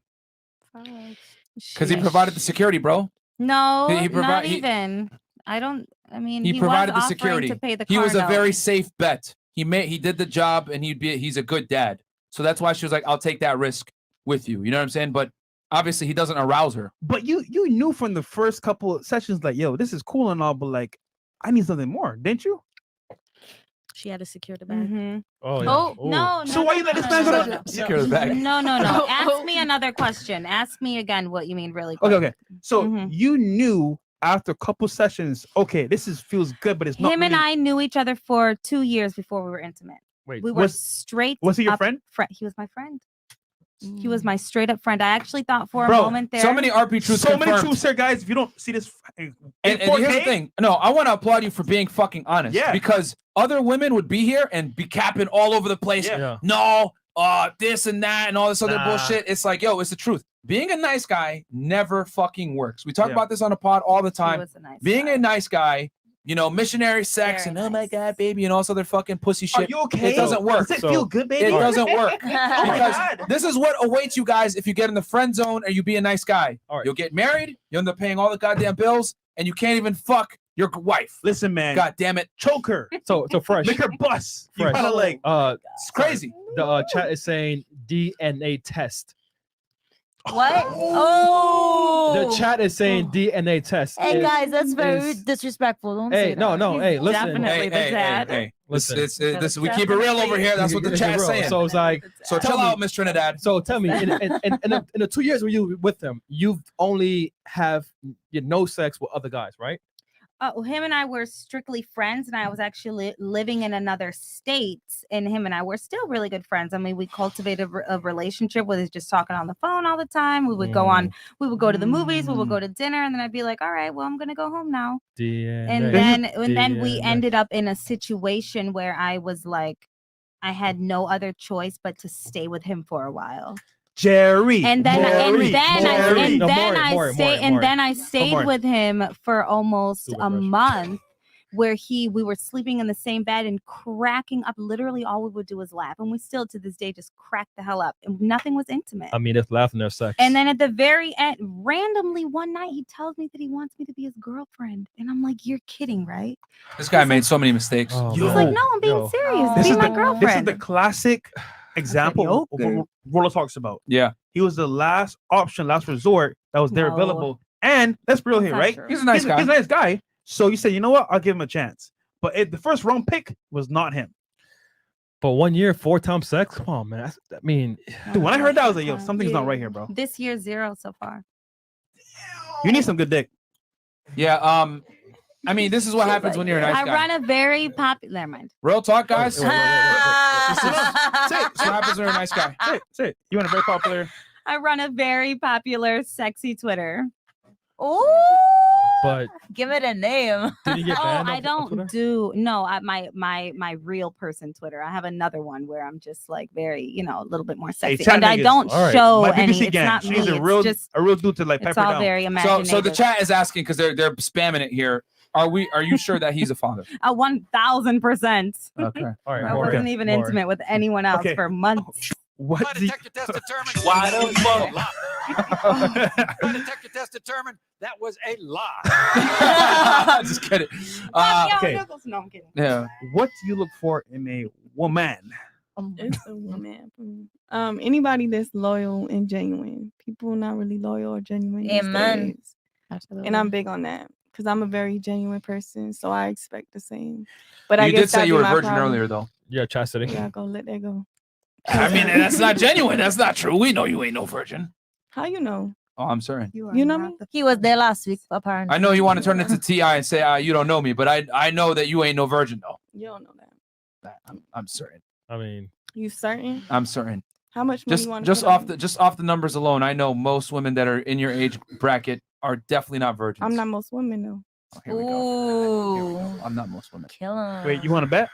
Because he provided the security, bro. No, He not even. I don't. I mean, he provided was the security. To pay the he car was a note. very safe bet. He did the job, and he's a good dad. So that's why she was like, "I'll take that risk with you." You know what I'm saying? But obviously, he doesn't arouse her. But you knew from the first couple of sessions, like, yo, this is cool and all, but like, I need something more, didn't you? She had to secure the bag. Mm-hmm. Oh, yeah. Oh no! So why you let this man go? Secure the bag. No. Ask me another question. Ask me again what you mean, really quick. Okay. So you knew after a couple sessions, okay, feels good, but it's not. Him and I knew each other for 2 years before we were intimate. Wait, we were straight. Was he your up friend? He was my friend. He was my straight up friend. I actually thought for a Bro, moment there. So many RP truths. So many confirmed. truths here, guys. If you don't see this, and here's the thing. No, I want to applaud you for being fucking honest. Yeah. Because other women would be here and be capping all over the place. Yeah. No, this and that and all this other bullshit. It's like, yo, it's the truth. Being a nice guy never fucking works. We talk about this on the pod all the time. Being a nice guy, you know, missionary sex and oh my god, baby, and all this other fucking pussy shit. Are you okay? It doesn't work. Does it feel good, baby? It doesn't work. Oh my Because God. this is what awaits you guys if you get in the friend zone or you be a nice guy. All right. You'll get married, you'll end up paying all the goddamn bills, and you can't even fuck your wife. Listen, man. God damn it. Choke her. So fresh. Make her bust. You Fresh. kind of like. It's crazy. The chat is saying DNA test. What? Oh, The chat is saying DNA test. Hey guys, that's very is- disrespectful. Don't Hey, say no, that. no. Hey, listen. Hey. Listen. This we keep it real over here. That's what the Keep it chat's real. saying. So it's like, So tell chill me- out, Miss Trinidad. So tell me, in the 2 years when you were with them, you've only have no sex with other guys, right? Him and I were strictly friends, and I was actually living in another state, and him and I were still really good friends. I mean, we cultivated a relationship with just talking on the phone all the time. We would go to the movies, we would go to dinner, and then I'd be like, all right, well, I'm gonna go home now. And then we ended up in a situation where I was like, I had no other choice but to stay with him for a while. Jerry. And then I Come stayed on. with him for almost a month, where we were sleeping in the same bed and cracking up. Literally, all we would do was laugh, and we still to this day just crack the hell up, and nothing was intimate. I mean, it's laughing their sex. And then at the very end, randomly one night, he tells me that he wants me to be his girlfriend, and I'm like, "You're kidding, right?" This guy made so many mistakes. He's like, "No, I'm being serious. Be my girlfriend." This is the classic example of what Roller talks about. Yeah. He was the last option, last resort that was there available. And let's be real here, not right? true. He's a nice guy. He's a nice guy. So you said, you know what? I'll give him a chance. But the first round pick was not him. But 1 year, 4 times sex. Come on, man. I mean, Dude, when I heard that, I was like, yo, something's not right here, bro. This year, 0 so far. You need some good dick. Yeah. I mean, this is what happens when you're a nice I guy. run a very popular. Never mind. Real talk, guys. Wait, wait, wait, This is what happens when you're a nice guy. Say it. You want a very popular. I run a very popular, sexy Twitter. Oh, but give it a name. did you get Oh, banned? I on don't Twitter? do my real person Twitter. I have another one where I'm just like very, a little bit more sexy, chat and I niggas. don't All right. show My any. BBC It's gang. not She's me. a real It's dude to like it's pepper all down. very So imaginative. the chat is asking because they're spamming it here. Are you sure that he's a father? 1,000%. Okay. All right. I more. wasn't even More. intimate with anyone else Okay. for months. What do you, Why the fuck? My detector test determined that was a lie. Just kidding. okay. No, I'm kidding. Yeah. What do you look for in a woman? It's a woman. Anybody that's loyal and genuine. People not really loyal or genuine. these Amen. days. And I'm big on that because I'm a very genuine person, so I expect the same. But I You guess did say that'd you be were a my virgin problem. earlier, though. Yeah, chastity. Yeah, go let that go. I mean, that's not genuine. That's not true. We know you ain't no virgin. How you know? Oh, I'm sorry. You know me? He was there last week, apparently. I know you want to turn it to T.I. and say you don't know me, but I know that you ain't no virgin, though. You don't know that. I'm certain. I mean, You certain? I'm certain. How much money you want Just off the numbers alone, I know most women that are in your age bracket are definitely not virgins. I'm not most women though. Oh, here we go. Here we Ooh, go. I'm not most women. kill him. Wait, you want to bet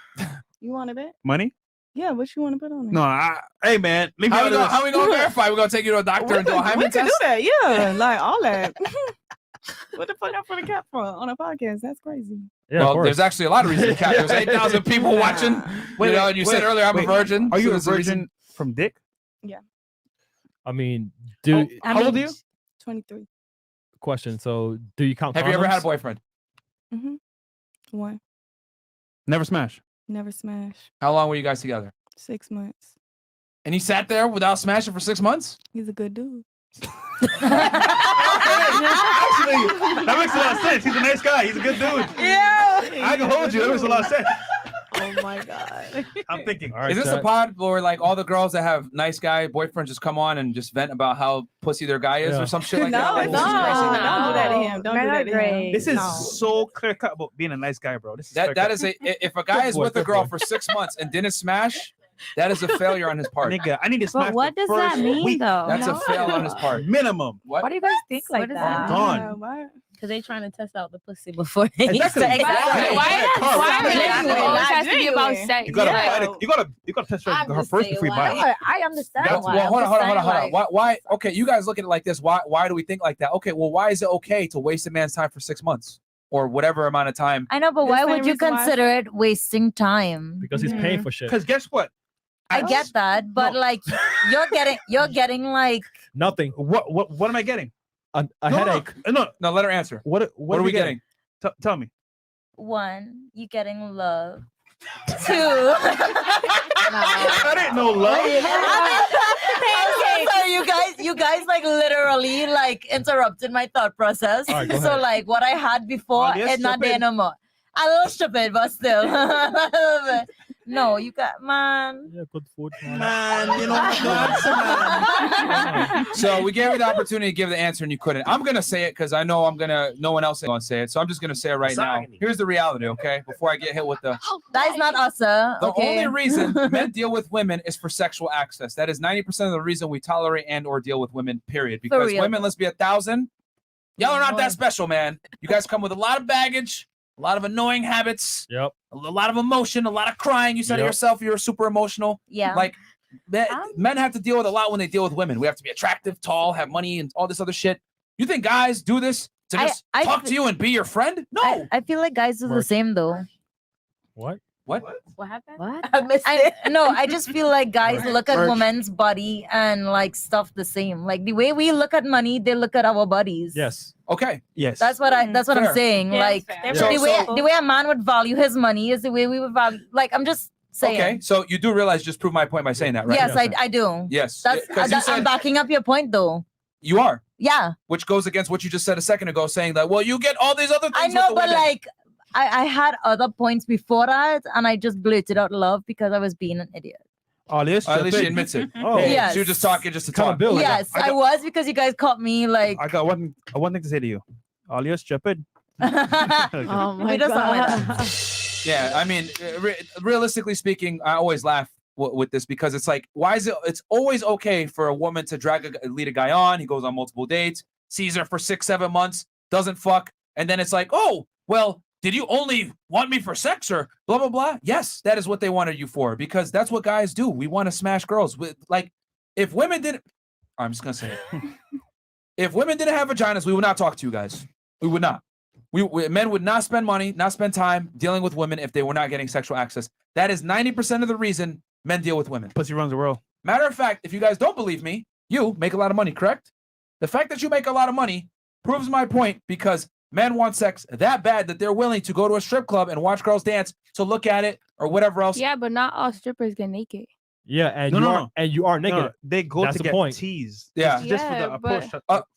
You want to bet? money? Yeah, what you want to put on it? No, hey man, leave me How out of this. we gonna verify? We're gonna take you to a doctor and do a we hymen can test. do that. Yeah, like all that. What the fuck I put a cap for on a podcast? That's crazy. yeah, of Well, course. there's actually a lot of reasons. Kat. There's 8,000 people watching. Wait, and you said earlier I'm a virgin. Are you so a there's a reason. virgin from dick? I mean, do How old are you? 23. question. So, do you count? Have you ever had a condoms? boyfriend? Mm-hmm. One. Never smash. Never smash. How long were you guys together? 6 months. And you sat there without smashing for 6 months? He's a good dude. Actually, that makes a lot of sense. He's a nice guy. He's a good dude. Yeah. I can hold you. That makes a lot of sense. Oh my god. I'm thinking. All right, Is this a chat. pod where like all the girls that have nice guy boyfriends just come on and just vent about how pussy their guy is Yeah. or some shit like No, that? no, don't do that to him. Don't do that to him. This is so clear cut about being a nice guy, bro. This is That clear-cut. is if a guy is boy, with a good girl boy. for 6 months and didn't smash, that is a failure on his part. Nigga, I need to smash. But what the does that first mean, week. though? That's a fail on his part. Minimum. What? Why do you guys think like does that? that Gone. Yeah, what? Because they trying to test out the pussy before they Exactly. sex. Exactly. Why Genuine, it always has to be genuine. about sex? You gotta, Yeah. you gotta test her I'm her just first saying before you why. buy it. I understand That's, why. well, hold on, I'm hold on, just hold on, hold on. saying, Why? Okay, you guys look at it like this. Why do we think like that? Okay, well, why is it okay to waste a man's time for 6 months or whatever amount of time? I know, but The why same would you reason why- consider it wasting time? Because he's paying for shit. Because guess what? I get that, but No. like you're getting like Nothing. What am I getting? A No, headache. No. No, let her answer. What What are we getting? Tell me. one, you getting love. Two. That ain't no love. I'm so sorry, you guys like literally like interrupted my thought process. All right, go So ahead. like what I had before Alias, is not jump there in. no more. A little stupid, but still. No, you got man. Yeah, good food. Man, you know what the answer, man. So we gave you the opportunity to give the answer and you couldn't. I'm gonna say it because I know no one else is gonna say it. So I'm just gonna say it right now. Here's the reality, okay? Before I get hit with the That is not us, sir. The Okay. only reason men deal with women is for sexual access. That is 90% of the reason we tolerate and or deal with women, period. Because real. women, let's be 1,000. Y'all are not that special, man. You guys come with a lot of baggage, a lot of annoying habits, Yep. a lot of emotion, a lot of crying. You said it Yep. yourself, you're super emotional. Yeah. Like men have to deal with a lot when they deal with women. We have to be attractive, tall, have money, and all this other shit. You think guys do this to just I talk to you and be your friend? No. I feel like guys do the Merch. same though. What? What? What happened? What? I just feel like guys look at women's body and like stuff the same. Like the way we look at money, they look at our bodies. Yes. Okay. Yes. That's what I'm Fair. saying. Yeah, like fair. the way a man would value his money is the way we would value. Like I'm just saying. Okay. So you do realize, just prove my point by saying that, right? Yes, Yes, I do. Yes. That's 'Cause you I'm said backing up your point though. you are. Yeah, Which goes against what you just said a second ago, saying that, well, you get all these other things. I with know, the but women. like I had other points before that, and I just blurted out love because I was being an idiot. Alias, At least she jump in. admits it. Oh, Yes. So you're just talking just to talk. Accountability. Yes, I got- I was because you guys caught me like. I got one thing to say to you. Alias, jump in. Oh my We don't sound like god. Yeah, I mean, realistically speaking, I always laugh with this because it's like, why is it? It's always okay for a woman to lead a guy on. He goes on multiple dates, sees her for 6-7 months, doesn't fuck, and then it's like, oh, well, did you only want me for sex or blah blah blah? Yes, that is what they wanted you for because that's what guys do. We want to smash girls. Like, if women didn't, I'm just gonna say it. If women didn't have vaginas, we would not talk to you guys. We would not. Men would not spend money, not spend time dealing with women if they were not getting sexual access. That is 90% of the reason men deal with women. Pussy runs the world. Matter of fact, if you guys don't believe me, you make a lot of money, correct? The fact that you make a lot of money proves my point because men want sex that bad that they're willing to go to a strip club and watch girls dance to look at it or whatever else. Yeah, but not all strippers get naked. Yeah, and No, you no, are no. and you are naked. No, they go That's to the get point. teased. Yeah. Just for Yeah, the approach,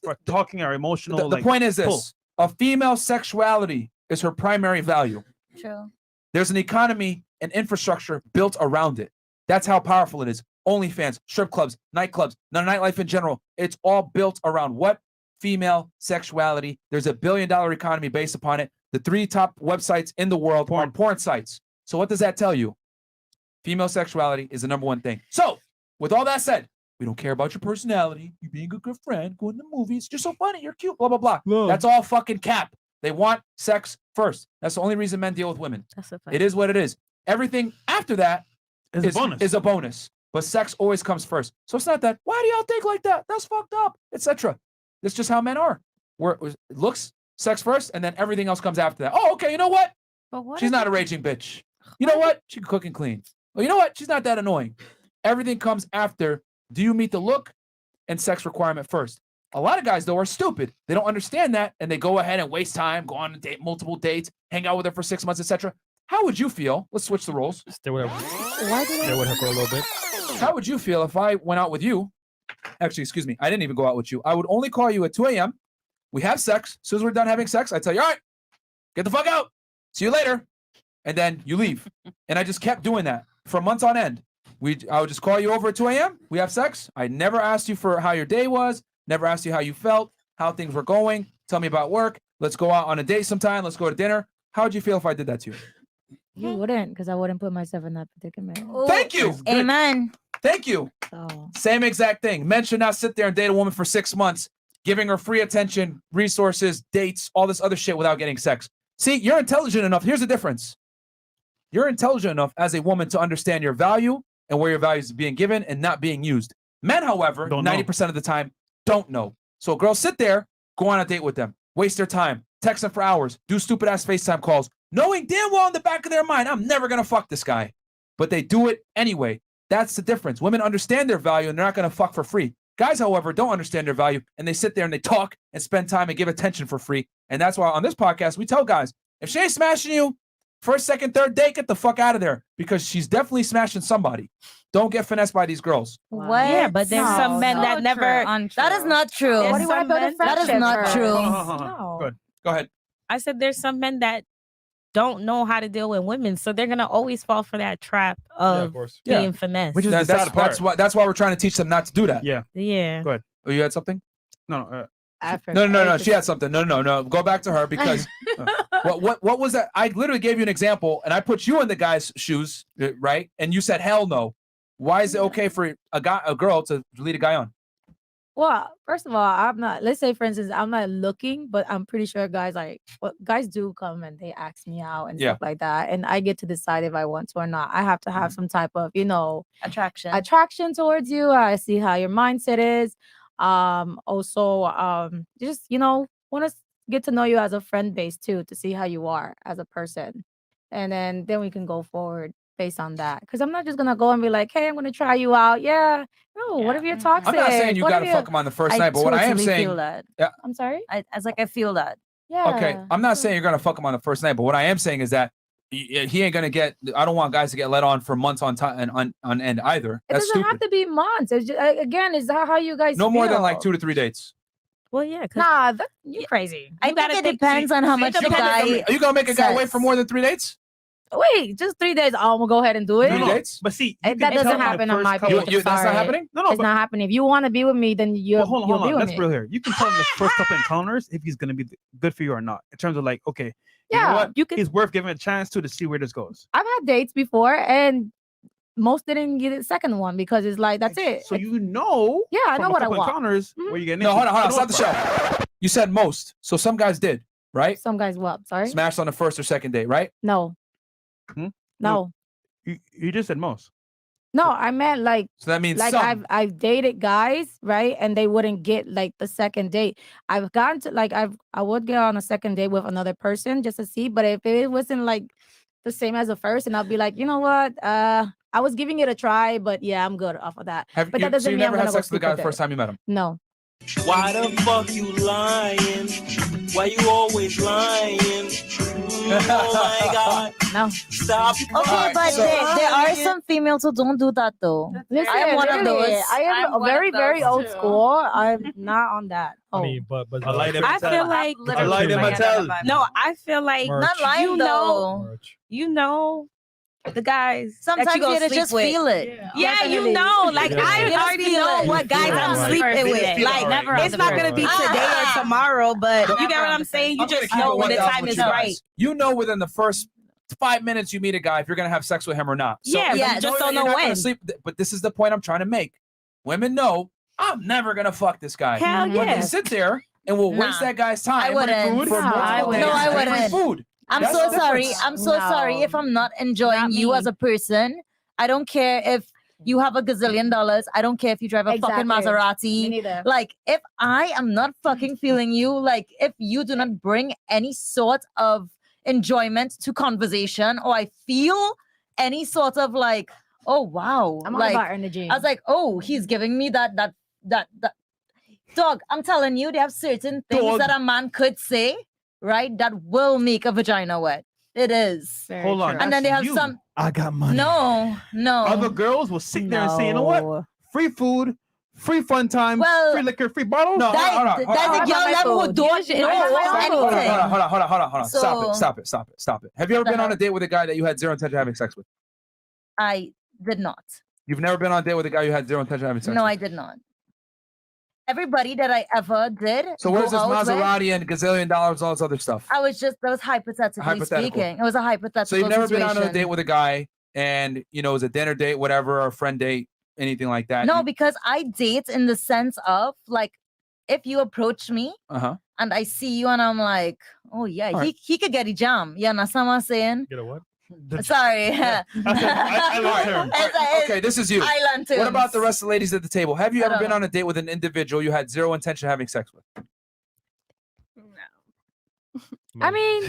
for talking or emotional. The like, point is pull. this. A female sexuality is her primary value. True. There's an economy and infrastructure built around it. That's how powerful it is. OnlyFans, strip clubs, nightclubs, nightlife in general. It's all built around what? Female sexuality. There's $1 billion economy based upon it. The 3 top websites in the world are porn sites. So what does that tell you? Female sexuality is the number one thing. So with all that said, we don't care about your personality. You being a good friend, going to movies. You're so funny. You're cute. Blah, blah, blah. Love. That's all fucking cap. They want sex first. That's the only reason men deal with women. That's a fact. It is what it is. Everything after that It's a bonus. is a bonus. But sex always comes first. So it's not that, why do y'all think like that? That's fucked up, etc. That's just how men are. Where looks, sex first, and then everything else comes after that. Oh, okay, you know what? But what She's if not a it- raging bitch. You know what? She can cook and clean. Well, you know what? She's not that annoying. Everything comes after. Do you meet the look and sex requirement first? A lot of guys, though, are stupid. They don't understand that, and they go ahead and waste time, go on a date, multiple dates, hang out with her for 6 months, etc. How would you feel? Let's switch the roles. Stay with her. Stay with her for a little bit. How would you feel if I went out with you? Actually, excuse me. I didn't even go out with you. I would only call you at 2 a.m. We have sex. As soon as we're done having sex, I tell you, all right, get the fuck out. See you later. And then you leave. And I just kept doing that for months on end. I would just call you over at 2 a.m. We have sex. I never asked you for how your day was. Never asked you how you felt, how things were going. Tell me about work. Let's go out on a date sometime. Let's go to dinner. How would you feel if I did that to you? You wouldn't, because I wouldn't put myself in that predicament. Thank you. Amen. Thank you. So Same exact thing. Men should not sit there and date a woman for 6 months, giving her free attention, resources, dates, all this other shit without getting sex. See, you're intelligent enough. Here's the difference. You're intelligent enough as a woman to understand your value and where your value is being given and not being used. Men, however, Don't know. 90% of the time don't know. So girls sit there, go on a date with them, waste their time, text them for hours, do stupid ass FaceTime calls, knowing damn well in the back of their mind, I'm never going to fuck this guy. But they do it anyway. That's the difference. Women understand their value and they're not going to fuck for free. Guys, however, don't understand their value and they sit there and they talk and spend time and give attention for free. And that's why on this podcast, we tell guys, if she ain't smashing you First, second, third date, get the fuck out of there because she's definitely smashing somebody. Don't get finessed by these girls. What? Yeah, but there's some men that never. That is not true. There's What do you want some to build a men- That is friendship not for? true. No. Good. Go ahead. I said there's some men that don't know how to deal with women, so they're gonna always fall for that trap of course. being finessed. Which is the sad part. That's why we're trying to teach them not to do that. Yeah. Yeah. Go ahead. Oh, you had something? No. No. She had something. No. Go back to her because what was that? I literally gave you an example, and I put you in the guy's shoes, right? And you said hell no. Why is it okay for a girl to lead a guy on? Well, first of all, I'm not. Let's say, for instance, I'm not looking, but I'm pretty sure guys guys do come and they ask me out and stuff like that, and I get to decide if I want to or not. I have to have some type of, attraction towards you. I see how your mindset is. Also, just want to get to know you as a friend base too, to see how you are as a person, and then we can go forward based on that. Because I'm not just gonna go and be like, hey, I'm gonna try you out. Yeah. No, what if you're toxic? I'm not saying you What gotta if fuck him on the first night, but what I am saying, feel that. yeah. I'm sorry. I feel that. Yeah. Okay, I'm not saying you're gonna fuck him on the first night, but what I am saying is that he ain't gonna get. I don't want guys to get let on for months on time and on end either. It That's doesn't stupid. have to be months. It's just, again, is that how you guys No more than feel? like 2 to 3 dates. Well, yeah. Nah, you're crazy. I think it depends on how much the guy. Are you gonna make a guy wait says. for more than 3 dates? Wait, just 3 days. Oh, I'm gonna go ahead and do it. 3 dates? But see, That doesn't happen on my page. That's not happening? No, It's not happening. If you want to be with me, then you'll Hold be on. with Let's me. be real here. You can tell him the first couple encounters if he's gonna be good for you or not. In terms of like, okay, you know Yeah, what? you can. He's worth giving a chance to see where this goes. I've had dates before, and most didn't get the second one because it's like that's it. So you know, Yeah, I from know a what I couple want. encounters where you get No, hold on. into Stop the show. You said most, so some guys did, right? Some guys what? Sorry. Smashed on the first or second date, right? No. Hmm? No. You just said most. No, I meant like. So that means like some. I've dated guys, right, and they wouldn't get like the second date. I've gotten to like I would get on a second date with another person just to see, but if it wasn't like the same as the first, and I'll be like, you know what, I was giving it a try, but yeah, I'm good off of that. Have But you, that doesn't so you mean I'm never had gonna go sex with a sleep guy the first time you met him? No. Why the fuck you lying? Why you always lying? Oh my god. No. Stop. Okay, but there are some females who don't do that though. Listen, I am one of really, those. I am I'm one very, of very those old too. school. I'm not on that. I Oh. mean, but I like them. I feel like I like them. I tell. no. I feel like Merch. Not lying you though. Merch. you know the guys. Sometimes that you go you sleep just with. feel it. Yeah, Definitely. you know, like Yeah. I You just already feel know it. what guys feel it, I'm right. sleeping They with. feel it, Like, right. it's not gonna be today or tomorrow, but you get what I'm saying. You I'm gonna just keep it know when the 1,000 time with is you guys. right. You know within the first 5 minutes you meet a guy if you're gonna have sex with him or not. So Yeah, if but you you just that don't you're know not gonna when. Sleep, but this is the point I'm trying to make. Women know I'm never gonna fuck this guy. Hell But yeah. they sit there and will waste Nah. that guy's time I for wouldn't. food for Nah, I multiple wouldn't. days No, I and free wouldn't. food. I'm That's so the sorry. difference. I'm so sorry No. if I'm not enjoying Not you me. as a person. I don't care if you have $1 gazillion. I don't care if you drive a fucking Exactly. Maserati. Me neither. Like, if I am not fucking feeling you, like, if you do not bring any sort of enjoyment to conversation, or I feel any sort of like, oh wow, I'm all like about energy. I was like, oh, he's giving me that. Dog, I'm telling you, there have certain things Dog. that a man could say, right, that will make a vagina wet. It is. Very Hold on. true. And then they That's have you. some. I got money. No. Other girls will sit there and say, you know what? No. Free food, free fun time, Well, free liquor, free bottles. No, That, hold on, hold on, that's hold a on. girl my level who food. don't Usually, know I have my own anything. food. Hold on. So- Stop it. Have you ever the been on a hell? date with a guy that you had zero intention of having sex with? I did not. You've never been on a date with a guy you had zero intention of having sex No, with? I did not. Everybody that I ever did. So where's go this out with, Maserati and gazillion dollars, all this other stuff? that was hypothetically Hypothetical. speaking. It was a hypothetical So you've never been on a situation. date with a guy and, you know, it was a dinner date, whatever, or a friend date, anything like that? No, because I date in the sense of like, if you approach me Uh-huh. and I see you and I'm like, oh yeah, All right. he could get a jam. You understand what I'm saying? Get a what? Sorry. I love term. Okay, this is you. Island What about terms. the rest of the ladies at the table? Have you I ever don't been know. on a date with an individual you had zero intention of having sex with? I mean,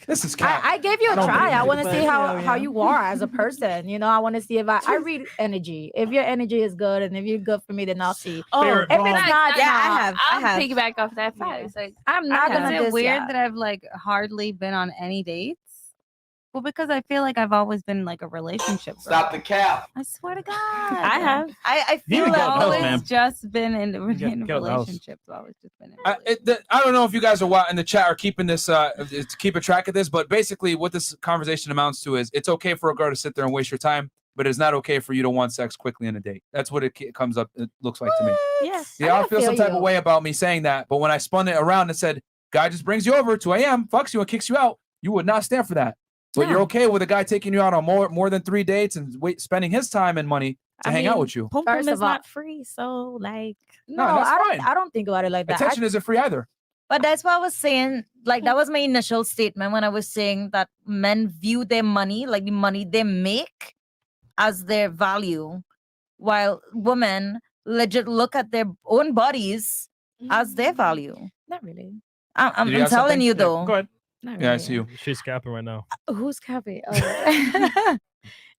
This is cat. I gave you I a don't try. believe I it, want to but see yeah, how you are as a person. You know, I want to see if I read energy. If your energy is good and if you're good for me, then I'll see. Oh, if it's not, yeah, nah, I'll piggyback off that fact. Like, I'm not Is gonna it just weird yeah. that I've like hardly been on any dates? Well, because I feel like I've always been like a relationship girl. Stop the cap. I swear to God. I have. I You feel need to like get out of the house, always man. just been in get out of the house. relationships. Always just been in I don't know if you guys are in the chat are keeping this keeping track of this, but basically what this conversation amounts to is it's okay for a girl to sit there and waste your time, but it's not okay for you to want sex quickly in a date. That's what it comes up. It looks like to me. Yes. Yeah, I feel some type of way about me saying that, but when I spun it around and said, "Guy just brings you over 2 a.m., fucks you and kicks you out," you would not stand for that. But you're okay with a guy taking you out on more than 3 dates and spending his time and money to hang out with you. Pum First Pum is of all- not free, so like No, that's fine. I don't think about it like that. Attention isn't free either. But that's what I was saying. Like, that was my initial statement when I was saying that men view their money, like the money they make, as their value, while women legit look at their own bodies as their value. Not really. I'm Did you have telling something? you, Yeah, though. Go ahead. Not Yeah, I really. see you. She's capping right now. Who's happy? Oh.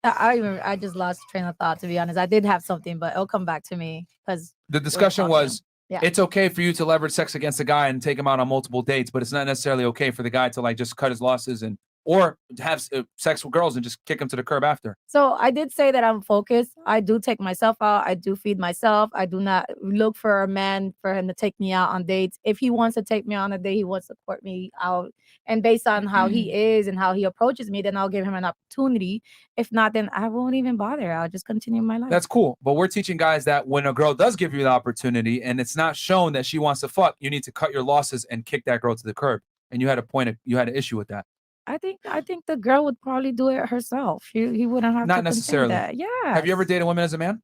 I just lost train of thought, to be honest. I did have something, but it'll come back to me because The discussion was, Yeah. it's okay for you to leverage sex against a guy and take him out on multiple dates, but it's not necessarily okay for the guy to like just cut his losses or have sex with girls and just kick him to the curb after. So I did say that I'm focused. I do take myself out. I do feed myself. I do not look for a man for him to take me out on dates. If he wants to take me on a date, he wants to court me out. And based on how he is and how he approaches me, then I'll give him an opportunity. If not, then I won't even bother. I'll just continue my life. That's cool. But we're teaching guys that when a girl does give you the opportunity and it's not shown that she wants to fuck, you need to cut your losses and kick that girl to the curb. And you had an issue with that. I think the girl would probably do it herself. He wouldn't have Not to necessarily. That. Yeah. Have you ever dated women as a man?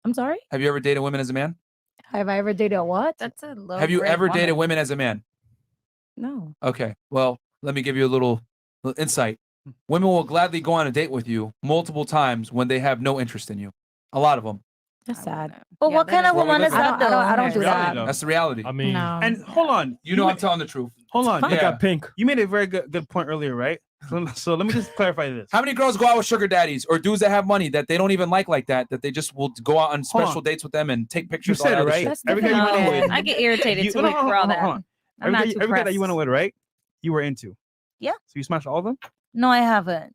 I'm sorry. Have you ever dated women as a man? Have I ever dated a what? That's a low. Have you grade ever woman. dated women as a man? No. Okay. Well, let me give you a little insight. Women will gladly go on a date with you multiple times when they have no interest in you. A lot of them. That's sad. But what kind of woman is that, though? I don't do Reality, that. though. That's the reality. I mean, No. And hold on. You know I'm telling the truth. Hold on. look at Pink. You made a very good point earlier, right? So let me just clarify this. How many girls go out with sugar daddies or dudes that have money that they don't even like that they just will go out on Hold special on. dates with them and take You pictures? said all it, that right? That's Every guy you went different. on with. I get irritated You- too no, quick hold for all on, that. hold on. I'm Every not guy, too every guy that pressed. you went on with, right? You were into. Yeah. So you smashed all of them? No, I haven't.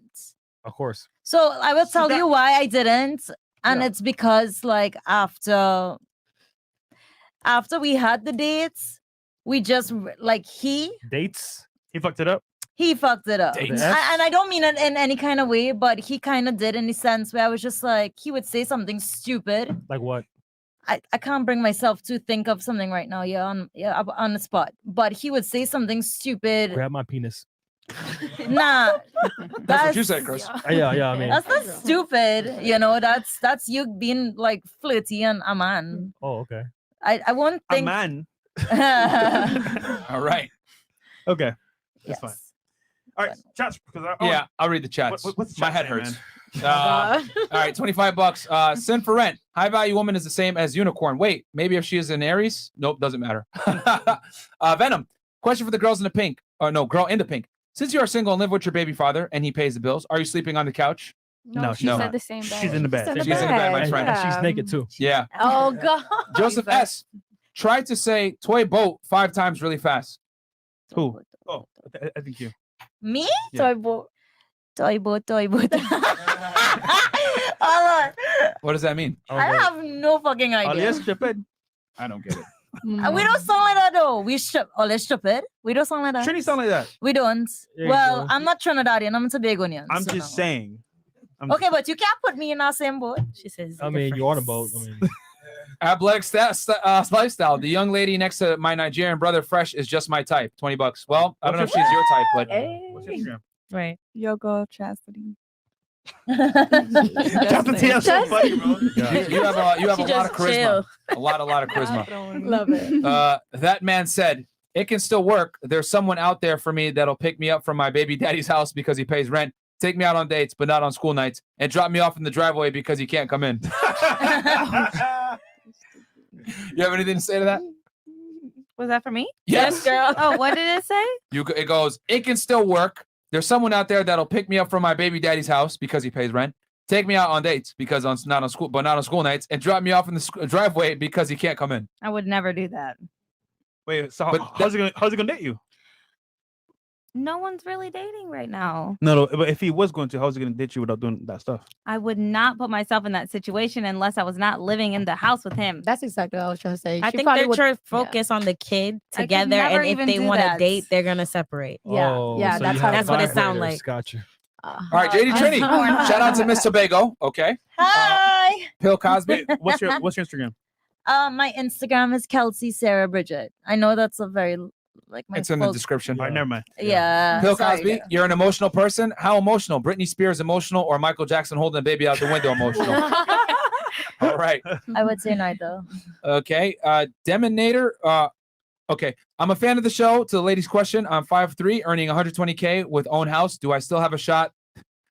Of course. So I will tell that- you why I didn't. And Yeah. it's because, like, after we had the dates, we just, like, he Dates. He fucked it up? fucked it up. Dates? And I don't mean it in any kind of way, but he kind of did, in the sense where I was just like, he would say something stupid. Like what? I can't bring myself to think of something right now. On the spot. But he would say something stupid. Grab my penis. Nah. That's what you said, Chris. Yeah. I mean, That's not stupid. That's you being like flirty and a man. oh, okay. I won't A think. man. All right. Okay. That's Yes. fine. All right. Chats. Because I Yeah, I'll read the chats. What's the My chat head saying, hurts. man? All right, $25. Sin for rent. High value woman is the same as unicorn. Wait, maybe if she is an Aries? Nope, doesn't matter. Venom. Question for the girls in the pink. Or no, girl in the pink. Since you are single and live with your baby father and he pays the bills, are you sleeping on the couch? No, she no. said the same bed. She's in the bed. She's in the bed, my And friend. she's naked too. Yeah. Oh God. Joseph S. Try to say toy boat 5 times really fast. Who? Oh, I think you. Me? Yeah. Toy boat. Hold on. What does that mean? I have no fucking idea. Alias stupid. I don't get it. And we don't sound like that though. We stupid. We don't sound like that. Trini sound like that. We don't. There you Well, go. I'm not Trinidadian. I'm Tobagonian. I'm so just no. saying. Okay, but you can't put me in that same boat. She says. I mean, you're on a boat. I mean, Athletic lifestyle. The young lady next to my Nigerian brother, Fresh, is just my type. $20. Well, I don't know if she's your type, but What's your Instagram? Right. Yoga chastity. Chastity, that's so funny, bro. you have a She lot just of charisma. chill. A lot of charisma. Love it. That man said, it can still work. There's someone out there for me that'll pick me up from my baby daddy's house because he pays rent, take me out on dates, but not on school nights, and drop me off in the driveway because he can't come in. You have anything to say to that? Was that for me? Yes. girl. Oh, what did it say? It goes, it can still work. There's someone out there that'll pick me up from my baby daddy's house because he pays rent, take me out on dates because not on school nights, and drop me off in the driveway because he can't come in. I would never do that. Wait, so But how's it gonna date you? No one's really dating right now. No, but if he was going to, how's he going to ditch you without doing that stuff? I would not put myself in that situation unless I was not living in the house with him. That's exactly what I was trying to say. I She think probably they're would- trying to focus on the kid I could together, never and if even they do want to that. date, they're gonna separate. Yeah, Oh, yeah, so that's you how- have That's what it sound vibrators. like. Gotcha. All right, JD Trini. Shout out to Miss Tobago. Okay. Hi. Bill Cosby. What's your Instagram? My Instagram is Kelsey Sarah Bridget. I know that's a very like my It's in the full- description. All right, never mind. Yeah. Bill sorry, Cosby, you're an emotional person. How emotional? Britney Spears emotional or Michael Jackson holding a baby out the window emotional? All right. I would say neither. Okay. Deminator. Okay. I'm a fan of the show. To the lady's question, I'm 5'3", earning 120K with own house. Do I still have a shot?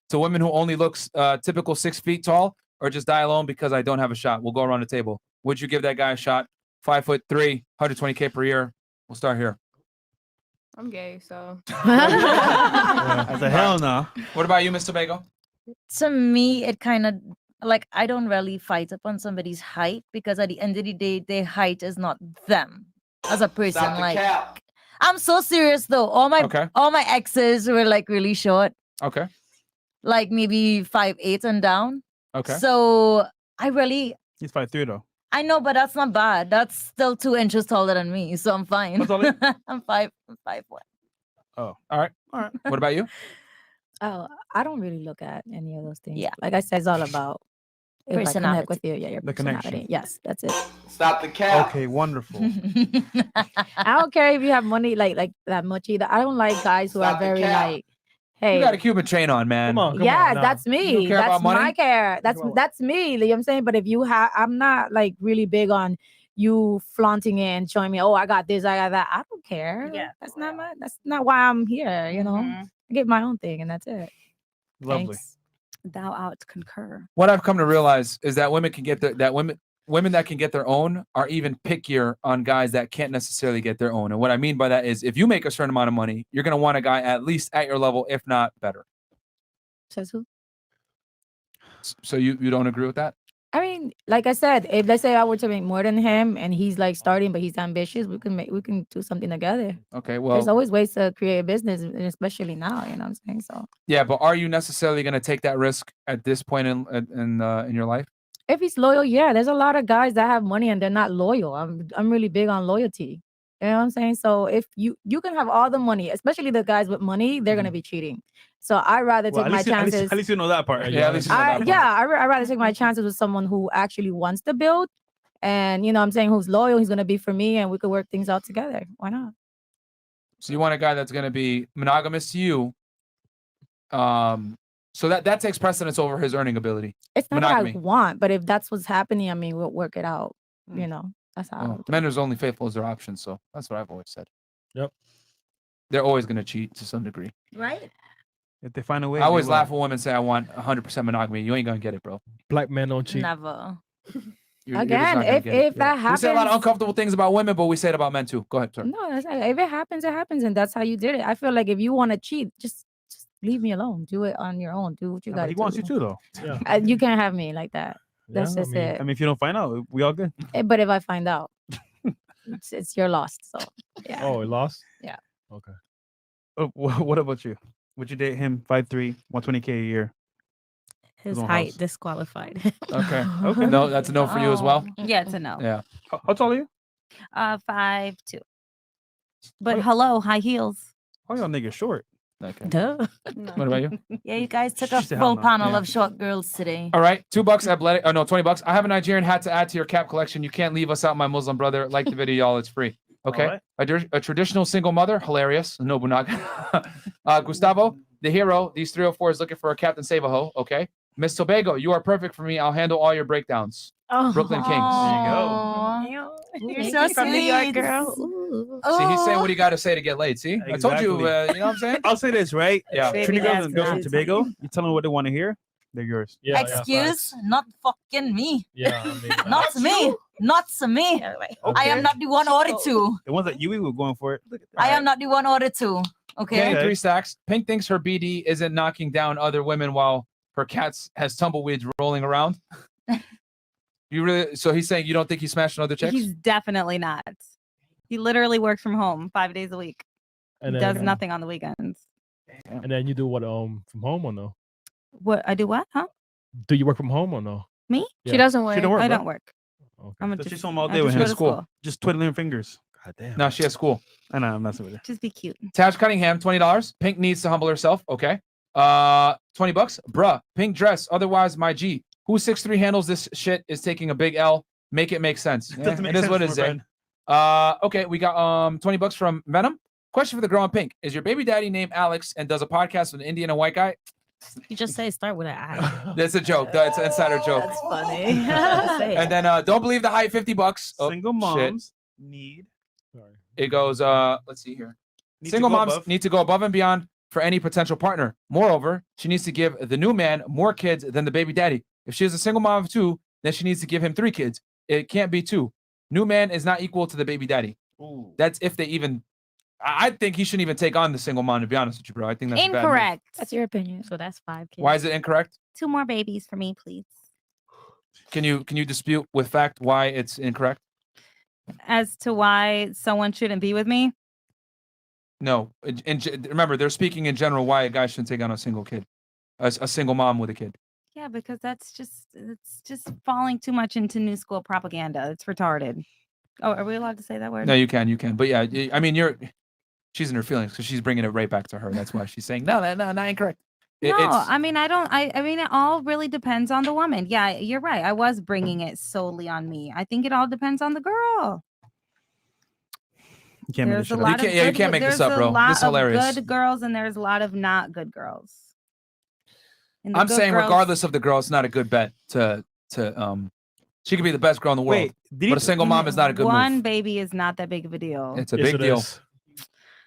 To women who only looks typical 6 feet tall, or just die alone because I don't have a shot? We'll go around the table. Would you give that guy a shot? 5'3", 120K per year. We'll start here. I'm gay, so. As a hell no. What about you, Mr. Bago? To me, it kind of like I don't really fight upon somebody's height because at the end of the day, their height is not them as a person. Stop the Like cap. I'm so serious though. All my exes were like really short, Okay. like maybe 5'8" and down. Okay. So I really He's 5'3" though. I know, but that's not bad. That's still 2 inches taller than me, so I'm fine. What's all it? I'm 5'1". Oh, all right. All right. What about you? Oh, I don't really look at any of those things. Yeah. Like I said, it's all about if I connect Personality. with you. Yeah, your The personality. connection. Yes, that's it. Stop the cap. Okay, wonderful. I don't care if you have money like that much either. I don't like guys who Stop are the very cap. like, hey, You got a Cuban chain on, man. Come on. yeah, now. that's You me. don't care That's about money? my care. That's Come on. that's me. You know what I'm saying? But if you have, I'm not like really big on you flaunting it and showing me, oh, I got this, I got that. I don't care. Yeah. That's not why I'm here. You know, Mhm. I get my own thing and that's it. Lovely. Thanks. Thou out concur. What I've come to realize is that women can get women that can get their own are even pickier on guys that can't necessarily get their own. And what I mean by that is if you make a certain amount of money, you're gonna want a guy at least at your level, if not better. Says who? So you don't agree with that? I mean, like I said, if let's say I were to make more than him and he's like starting, but he's ambitious, we can do something together. Okay, There's well, always ways to create a business, and especially now. You know what I'm saying? So yeah, but are you necessarily gonna take that risk at this point in your life? if he's loyal, yeah, there's a lot of guys that have money and they're not loyal. I'm really big on loyalty. You know what I'm saying? So if you can have all the money, especially the guys with money, they're gonna be cheating. So I'd rather Well, take my chances. at least you know that part. Yeah, at least you know that part. I'd rather take my chances with someone who actually wants to build, and you know what I'm saying, who's loyal. He's gonna be for me, and we could work things out together. Why not? So you want a guy that's gonna be monogamous to you. So that takes precedence over his earning ability. It's not Monogamy. what I want, but if that's what's happening, I mean, we'll work it out. You know, that's how. I Well, would do men is only faithful as their option, so that's what I've always said. Yep. They're always gonna cheat to some degree. Right? If they find a way. I always they will. laugh when women say I want 100% monogamy. You ain't gonna get it, bro. Black men don't cheat. Never. You're just Again, not gonna if get it. that We happens, say a lot of uncomfortable things about women, but we say it about men too. Go ahead, sir. no, that's not, if it happens, it happens, and that's how you did it. I feel like if you want to cheat, just leave me alone. Do it on your own. Do what you Yeah, but got. he wants you too, though. Yeah. You can't have me like that. Yeah, That's I just mean, it. I mean, if you don't find out, we all good. But if I find out, it's your loss. So yeah. Oh, he lost? Yeah. Okay. What about you? Would you date him 5'3", 120K a year? His own height house. disqualified. Okay. Okay. No, that's a no for you as well. Yeah, it's a no. Yeah. How tall are you? 5'2". But hello, high heels. Oh, y'all niggas short. Okay. Duh. What about you? Yeah, you guys took a She said hell full no. panel Yeah. of short girls today. All right, $2 athletic. Oh no, $20. I have a Nigerian hat to add to your cap collection. You can't leave us out, my Muslim brother. Like the video, y'all. It's free. Okay. Alright. A traditional single mother, hilarious. No bunag. Gustavo, the hero. These 304 is looking for a Captain Save-A-Ho. Okay. Miss Tobago, you are perfect for me. I'll handle all your breakdowns. Oh. Brooklyn Kings. Aw. You're so From New York, sweet. girl. See, he's saying what he got to say to get laid. See, I told you. Exactly. You know what I'm saying? I'll say this, right? Yeah. Trinity girls that's and girls from not Tobago, you tell them what they want to hear, they're yours. Yeah. Excuse, not fucking me. Yeah. I mean, Not me. Not me. I am not the one or the two. The ones that you were going for it. I am not the one or the two. Okay. Paying 3 stacks. Pink thinks her BD isn't knocking down other women while her cats has tumbleweeds rolling around. You really? So he's saying you don't think he's smashing other chicks? He's definitely not. He literally works from home 5 days a week. And Does then, nothing on the weekends. And then you do what from home or no? What I do? What? Huh? Do you work from home or no? Me? Yeah. She doesn't work. She don't work. I bro. don't work. Okay. I'm So just she's home all I day with just him. go to School. school. Just twiddling her fingers. God damn. No, she has school. I know, I'm messing with her. Just be cute. Tash Cunningham, $20. Pink needs to humble herself. Okay. $20. Bruh, pink dress. Otherwise, my G. Who 6'3" handles this shit is taking a big L. Make it make sense. Yeah, Doesn't make it is sense, what it my is. Eh? friend. Okay, we got $20 from Venom. Question for the girl in pink: is your baby daddy named Alex and does a podcast with an Indian and white guy? You just say start with an I. That's a joke. That's an insider joke. That's funny. And then don't believe the hype. $50. Oh, Single shit. moms need. It goes. Let's see here. Need to Single go moms above. need to go above and beyond for any potential partner. Moreover, she needs to give the new man more kids than the baby daddy. If she is a single mom of 2, then she needs to give him 3 kids. It can't be 2. New man is not equal to the baby daddy. Ooh. That's if they even. I think he shouldn't even take on the single mom. To be honest with you, bro, I think that's a bad move. Incorrect. That's your opinion. So that's 5 kids. Why is it incorrect? 2 more babies for me, please. Can you dispute with fact why it's incorrect? As to why someone shouldn't be with me? No. Remember, they're speaking in general why a guy shouldn't take on a single kid, a single mom with a kid. Yeah, because it's just falling too much into new school propaganda. It's retarded. Oh, are we allowed to say that word? No, you can. But yeah, I mean, she's in her feelings because she's bringing it right back to her. That's why she's saying no, not incorrect. No, I mean, I mean, it all really depends on the woman. Yeah, you're right. I was bringing it solely on me. I think it all depends on the girl. You can't make this There's a shit up. lot of you can't make this up, bro. There's This is a lot of hilarious. good girls and there's a lot of not good girls. And the I'm good saying girls- regardless of the girl, it's not a good bet to she could be the best girl in the world. Wait, did but a single mom is not a good one move. baby is not that big of a deal. It's a Yes, big it deal. is.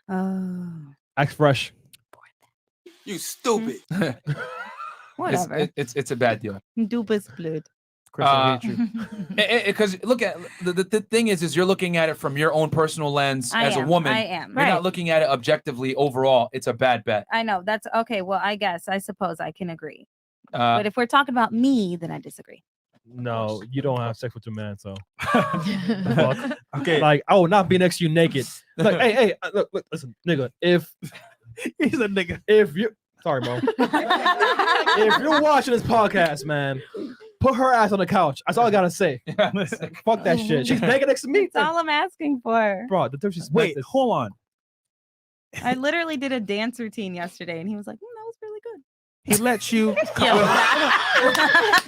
Oh, Act fresh. You stupid. whatever. It's a bad deal. Dupus blood. Chris, I hate you. Because look at the thing is you're looking at it from your own personal lens as a woman. I am. You're not looking at it objectively overall. It's a bad bet. I know. That's okay. Well, I suppose I can agree. Uh, But if we're talking about me, then I disagree. No, you don't have sex with your man, so. Fuck. Okay. Like, I will not be next to you naked. Like, hey, look, listen, nigga. If He's a nigga. if you, sorry, Mo. If you're watching this podcast, man, put her ass on the couch. That's all I gotta say. Fuck that shit. She's naked next to me. That's all I'm asking for. Bro, the disrespect. Wait, is- hold on. I literally did a dance routine yesterday, and he was like, that was really good. He lets you.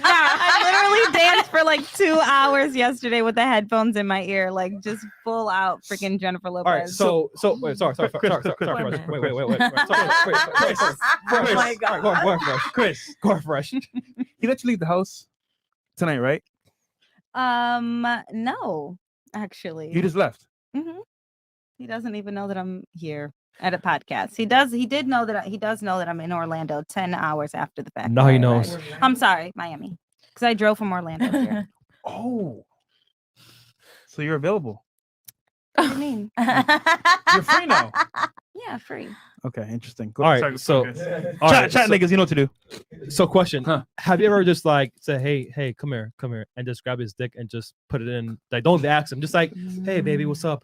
I literally danced for like 2 hours yesterday with the headphones in my ear, like just full out freaking Jennifer Lopez. All right, so wait, sorry, Fresh. Wait. Oh my God. Go on, Fresh. Chris, Go on, Fresh. he let you leave the house tonight, right? No, actually. You just left. Mhm. He doesn't even know that I'm here at a podcast. He does know that I'm in Orlando 10 hours after the fact. Now that he I knows. arrived. I'm sorry, Miami. Because I drove from Orlando here. Oh. So you're available. What do you mean? You're free now. Yeah, free. Okay, interesting. Go, All right, sorry, so Chris. all chat, right, chat so- niggas, you know what to do. So, question: Huh. have you ever just like say, "Hey, come here," and just grab his dick and just put it in? Like, don't ask him. Just like, "Hey, baby, what's up?"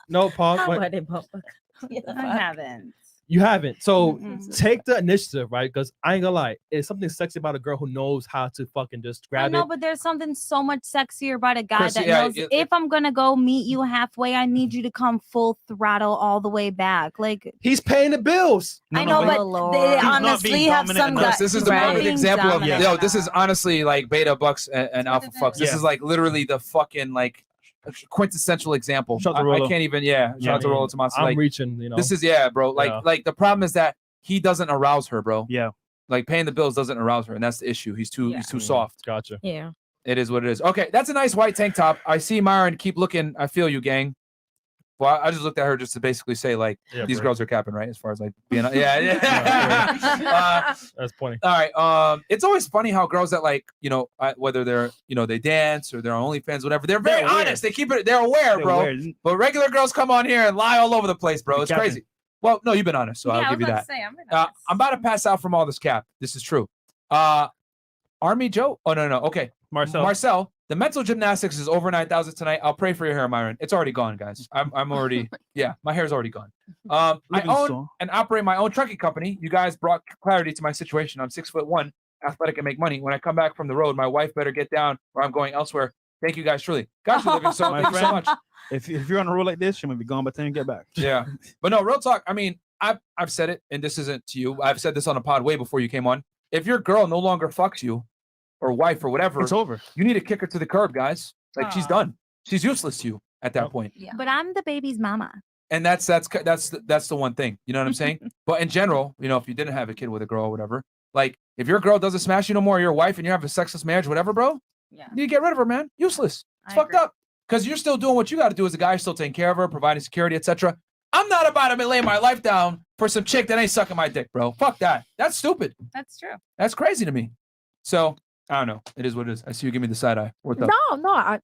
No, pause. How Wait. about it, Papa? I haven't. You haven't. So Mm-mm. take the initiative, right? Because I ain't gonna lie, it's something sexy about a girl who knows how to fucking just I grab know, it. but there's something so much sexier about a guy Chris, that yeah, knows if I'm gonna go meet you halfway, I need you to come full throttle all the way back. Like He's paying the bills. I know, but Lord. they He's not honestly being have dominant some enough. guys. This is the Right. perfect Being example of dominant yo. This enough. is honestly like beta bucks and alpha fucks. This Yeah. is like literally the fucking like quintessential example. Shout out to I Rolo. can't even. Yeah, shout out to Rolo Tomas. I'm Like reaching. You know, this is bro. Yeah. Like the problem is that he doesn't arouse her, bro. Yeah. Like paying the bills doesn't arouse her, and that's the issue. He's too soft. Gotcha. Yeah. It is what it is. Okay, that's a nice white tank top. I see Myron. Keep looking. I feel you, gang. Well, I just looked at her just to basically say like Yeah, these bro. girls are capping, right? As far as like being, yeah. That's funny. All right. It's always funny how girls that like whether they're they dance or they're on OnlyFans, whatever. They're very They're aware. honest. They keep it. They're aware, They're bro. aware. But regular girls come on here and lie all over the place, bro. Be It's capping. crazy. Well, no, you've been honest, so Yeah, I I'll was give you about that. to say, I'm gonna I'm about to pass out from all this cap. This is true. Army Joe. Oh no. Okay. Marcel. Marcel, The mental gymnastics is over 9,000 tonight. I'll pray for your hair, Myron. It's already gone, guys. I'm already, yeah, my hair's already gone. I own and operate my own trucking company. You guys brought clarity to my situation. I'm 6'1", athletic, and make money. When I come back from the road, my wife better get down or I'm going elsewhere. Thank you guys, truly. Guys, thank you so much. If you're on a roll like this, she might be gone by the time you get back. Yeah. But no, real talk. I mean, I've said it, and this isn't to you. I've said this on a pod way before you came on. If your girl no longer fucks you, or wife, or whatever, it's over. You need to kick her to the curb, guys. Like she's done. She's useless to you at that point. Yeah. But I'm the baby's mama. And that's the one thing. You know what I'm saying? But in general, you know, if you didn't have a kid with a girl or whatever, like if your girl doesn't smash you no more, or your wife, and you have a sexless marriage, whatever, bro, you get rid of her, man. Useless. It's fucked up. Because you're still doing what you got to do as a guy, still taking care of her, providing security, etc. I'm not about to lay my life down for some chick that ain't sucking my dick, bro. Fuck that. That's stupid. That's true. That's crazy to me. So I don't know. It is what it is. I see you give me the side eye. What's up? No, I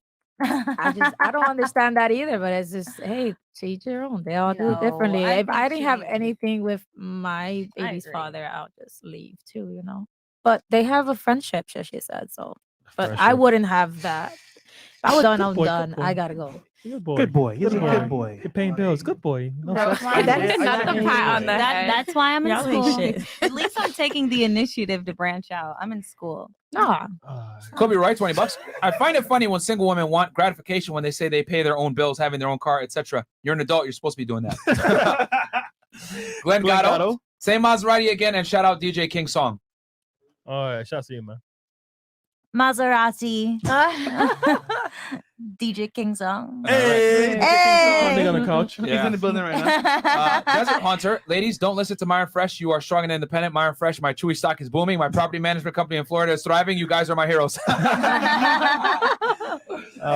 don't understand that either. But it's just, hey, to each your own. They all do it differently. If I didn't have anything with my baby's father, I'll just leave too, you know. But they have a friendship, she said. So, but I wouldn't have that. If I was done, I'm done. I gotta go. Good boy. Good boy. He's a good boy. You're paying bills. Good boy. No That's why that's why I'm in Y'all ain't school. shit. At least I'm taking the initiative to branch out. I'm in school. No. Kobe Wright, $20. I find it funny when single women want gratification when they say they pay their own bills, having their own car, etc. You're an adult. You're supposed to be doing that. Glenn Gatto. Say Maserati again and shout out DJ King Song. All right. Shout out to you, man. Maserati. DJ King Song. Hey. Nigga on the couch. Yeah. He's in the building right now. Desert Hunter. Ladies, don't listen to Myron Fresh. You are strong and independent. Myron Fresh, my Chewy stock is booming. My property management company in Florida is thriving. You guys are my heroes. Oh,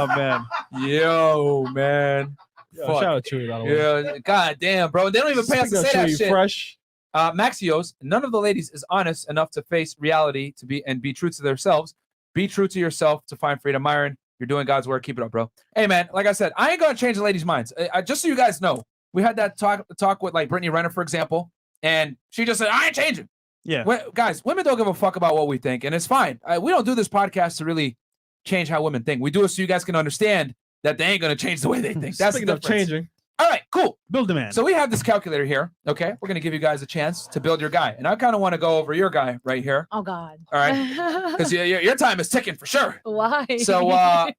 man. Yo, man. Yo, shout out to Chewy, by the way. Yeah, god damn, bro. They don't even pay us to say that shit. Fresh. Maxios, none of the ladies is honest enough to face reality and be true to themselves. Be true to yourself to find freedom. Myron, you're doing God's work. Keep it up, bro. Hey, man, like I said, I ain't going to change the ladies' minds. Just so you guys know, we had that talk with like Brittany Renner, for example, and she just said, I ain't changing. Yeah. Guys, women don't give a fuck about what we think, and it's fine. We don't do this podcast to really change how women think. We do it so you guys can understand that they ain't going to change the way they think. That's Speaking the of difference. changing. All right, cool. Build a man. So we have this calculator here. Okay, we're gonna give you guys a chance to build your guy, and I kind of want to go over your guy right here. Oh God. All right, because your time is ticking for sure. Why? So,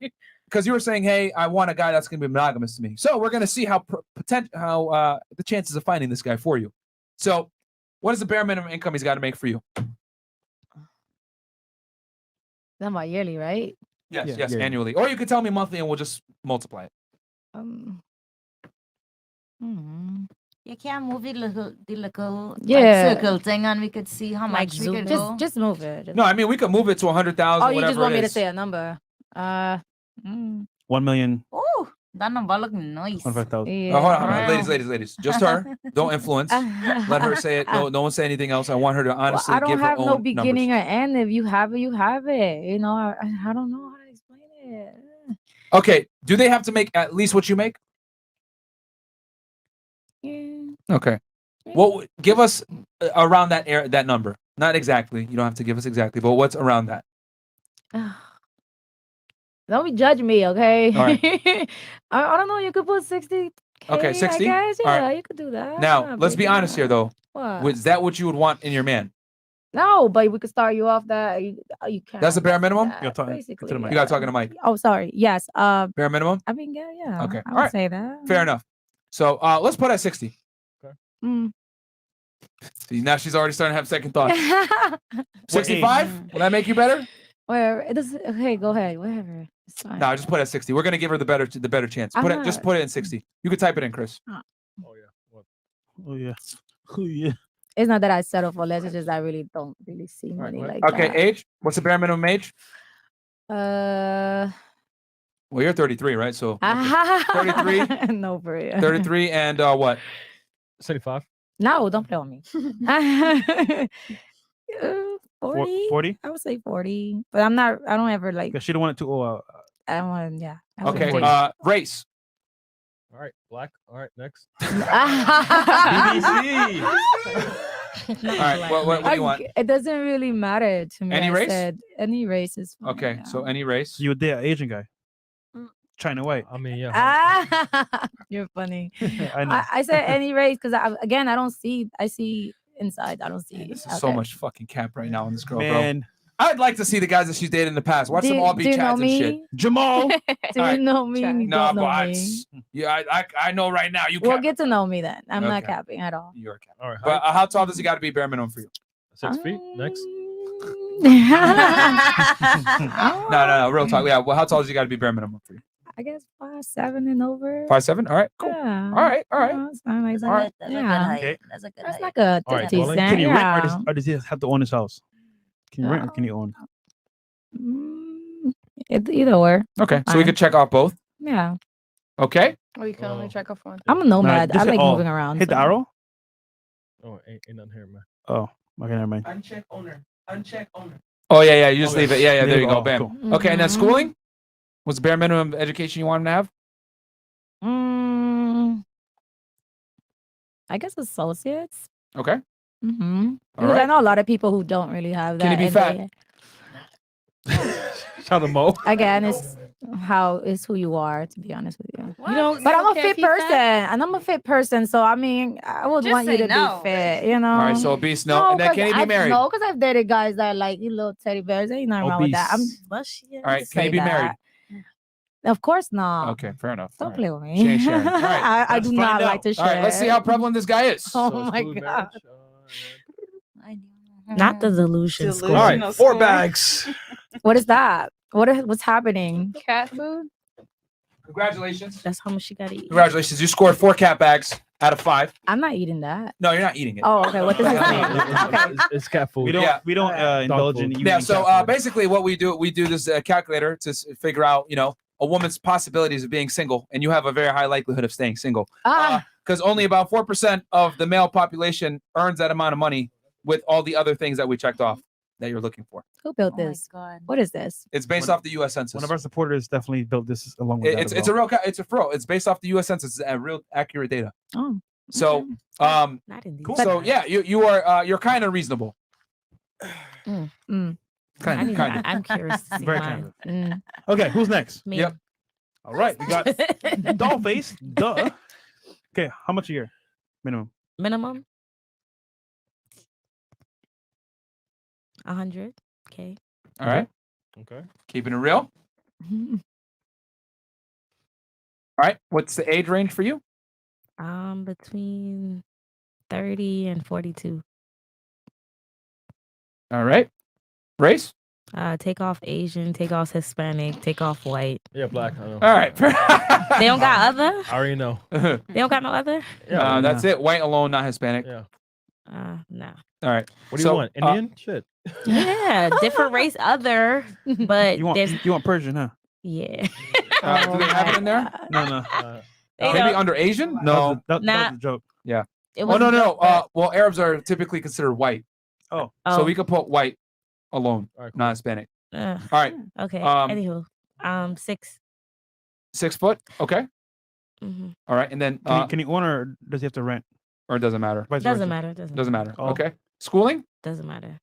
because you were saying, hey, I want a guy that's gonna be monogamous to me. So we're gonna see how the chances of finding this guy for you. So, what is the bare minimum income he's got to make for you? That's about yearly, right? Yes, Yeah. annually, or you could tell me monthly, and we'll just multiply it. You can move the little Yeah. circle thing, and we could see how Like much we zoom. could go. Just move it. No, I mean we could move it to 100,000. Oh, you just want me to say it a number? 1 million. Oh, that number look nice. 1,000. Yeah. hold on, ladies. Just her. Don't influence. Let her say it. No one say anything else. I want her to honestly I don't give her have own no beginning numbers. or end. If you have it, you have it. You know, I don't know how to explain it. Okay. Do they have to make at least what you make? Yeah. Okay. Well, give us around that number. Not exactly. You don't have to give us exactly, but what's around that? Don't be judge me, okay? All right. I don't know. You could put 60. Okay, 60? I guess, All yeah, right. you could do that. Now, let's be baby. honest here, though. What? Is that what you would want in your man? No, but we could start you off that. You can't. That's the bare minimum? that, You're talking basically, to the mic. You got talking to Mike. Oh, sorry. Yes. Bare minimum? I mean, yeah. Okay. I All would right. say that. Fair enough. So let's put at 60. Mm. See, now she's already starting to have second thoughts. 65? Will that make you better? Where it does. Okay, go ahead. Whatever. It's fine. No, just put it at 60. We're gonna give her the better chance. Just put it in 60. You can type it in, Chris. Oh yeah. What? Oh, yeah. Oh, yeah. It's not that I settle for less. It's just I really don't really see money like Okay, that. age? What's the bare minimum age? Uh. Well, you're 33, right? So 33, No, for real. 33, and what? 75. No, don't play on me. 40. 40? I would say 40, but I'm not. I don't ever like. Because she don't want it to go out. I don't want. Yeah. I would Okay. say- Race. All right. Black. All right. Next. BBC. All right. What do you want? It doesn't really matter to me. Any I race? said any race is fine. Okay, so any race. You would date an Asian guy. China white. I mean, yeah. Ah, you're funny. I know. I said any race because I don't see. I see inside. I don't see. This is so outside. much fucking cap right now on this girl, bro. Man, I'd like to see the guys that she's dated in the past. Watch them all be do you know chats and shit. me? Jamal. Do Alright. you know me? You No, don't know but me. I know right now. You Well, cap. get to know me then. I'm not Okay. capping at all. You're a cap. All right. But how tall does he got to be bare minimum for you? 6 feet. Next. No. Real talk. Yeah. Well, how tall does he got to be bare minimum for you? I guess 5'7" and over. 5'7"? All right. Cool. Yeah. All right. That's fine like That's a that. good, that's a good Yeah. height. Okay. That's a good That's height. like a All right, decent. Colin, Can he yeah. rent or does he have to own his house? Can you rent or can he own? Either or. Okay. So we Fine. could check off both. Yeah. Okay. Or you can only check off one. I'm a nomad. Nah, I just like hit- moving around. Hit the so- arrow. Oh, ain't nothing here, man. Oh, okay, never mind. Uncheck owner. Uncheck owner. Oh yeah. You just Okay. leave it. Yeah. There you go. Oh, Bam. cool. Okay. And then Mhm. schooling. What's the bare minimum education you want him to have? I guess associates. Okay. Mm-hmm. All Because I right. know a lot of people who don't really have that. Can he be and fat? Shout out to Mo. Again, it's who you are, to be honest with you. You don't. But I'm a care fit if he's fat? person, and I'm a fit person, so I mean, I would Just want you say to no. be fit, you know. All right. So obese. No. And then 'cause can he be married? No, because I've dated guys that are like you little teddy bears. Ain't nothing wrong with that. I'm Obese. Well, she is. All right. Can he say be married? that. Of course not. Okay. Fair enough. All Don't right. play with She me. ain't sharing. All right. I Let's do not find like out. to share. All right. Let's see how prevalent this guy is. Oh So my exclude god. marriage, Not the delusion school. All right, Delusional 4 score. bags. What is that? What's happening? Cat food. Congratulations. That's how much she got to eat. Congratulations. You scored 4 cat bags out of 5. I'm not eating that. No, you're not eating it. Oh, okay. What does this mean? Okay. It's cat food. We don't. Yeah. We don't indulge in. food. eating Yeah. So cat food. basically, what we do this calculator to figure out, a woman's possibilities of being single, and you have a very high likelihood of staying single. Ah, Because only about 4% of the male population earns that amount of money with all the other things that we checked off that you're looking for. who built Oh my this? God. What is this? It's based off the U.S. Census. One of our supporters definitely built this along with that. It's as it's a well. real it's based off the U.S. Census. It's real accurate data. Oh, So Not in these. Cool. so yeah, you are you're kind of reasonable. mm, Kind of. I'm curious to see Very mine. kind mm. Okay, who's next? Me. Yep. All right, we got Dollface. Duh. Okay, how much a year? Minimum. Minimum 100. Okay. All right. Okay. Keeping it real. All right. What's the age range for you? Between 30 and 42. All right. Race? Take off Asian, take off Hispanic, take off white. Yeah, black. I know. All right. They don't got other? I already know. They don't got no other? Yeah. That's it. White alone, not Hispanic. Yeah. No. All right. What do you want? Indian? Shit. Yeah, different race other, but You want there's you want Persian, huh? yeah. Do they have it in there? No, no. They Maybe don't- under Asian? That No. was a- that Nah. was a joke. Yeah. It Oh was no. built- Well, Arabs are typically considered white, Oh, so oh, we could put white alone, All right, cool. not Hispanic. uh, All right. okay. Um, Anywho, 6. 6 foot. Okay. Mm-hmm. All right. And then can he own or does he have to rent? or it doesn't matter. Vice Doesn't versa. matter. Doesn't matter. Oh. Okay. Schooling? Doesn't matter.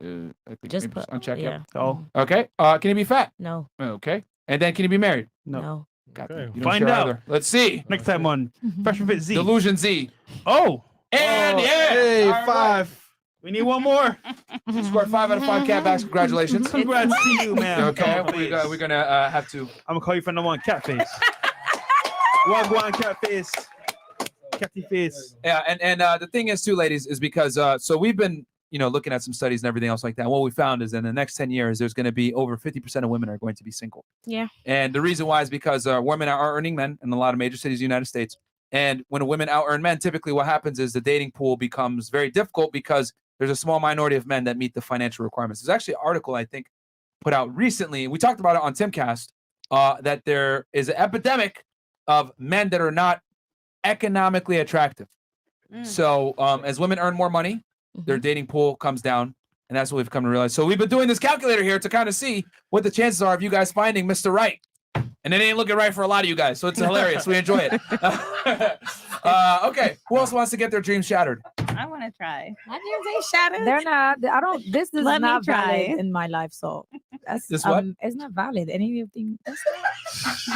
I think Just maybe put uncheck. yeah. Yep. Oh. Okay. Can he be fat? No. Okay. And then can he be married? No. No. God, Okay. you don't Find share out. either. Let's see. Next time on Fresh and Fit Z. Delusion Z. Oh, And yeah. Hey, All right. 5. we need one more. You scored 5 out of 5 cat backs. Congratulations. Congrats to you, man. Okay. Catface. We're gonna have to. I'm gonna call you from the one, Catface. Wagwan Catface. Catty face. Yeah, and the thing is too, ladies, is because so we've been looking at some studies and everything else like that. And what we found is in the next 10 years, there's going to be over 50% of women are going to be single. Yeah. And the reason why is because women are earning men in a lot of major cities in the United States. And when women out earn men, typically what happens is the dating pool becomes very difficult because there's a small minority of men that meet the financial requirements. There's actually an article I think put out recently. We talked about it on Timcast that there is an epidemic of men that are not economically attractive. So as women earn more money, their dating pool comes down, and that's what we've come to realize. So we've been doing this calculator here to kind of see what the chances are of you guys finding Mr. Right. And it ain't looking right for a lot of you guys, so it's hilarious. We enjoy it. Okay, who else wants to get their dreams shattered? I want to try. My DMs ain't shattered. They're not. I don't. This is Let me not try. valid in my life. So that's This what? It's not valid. Any of the.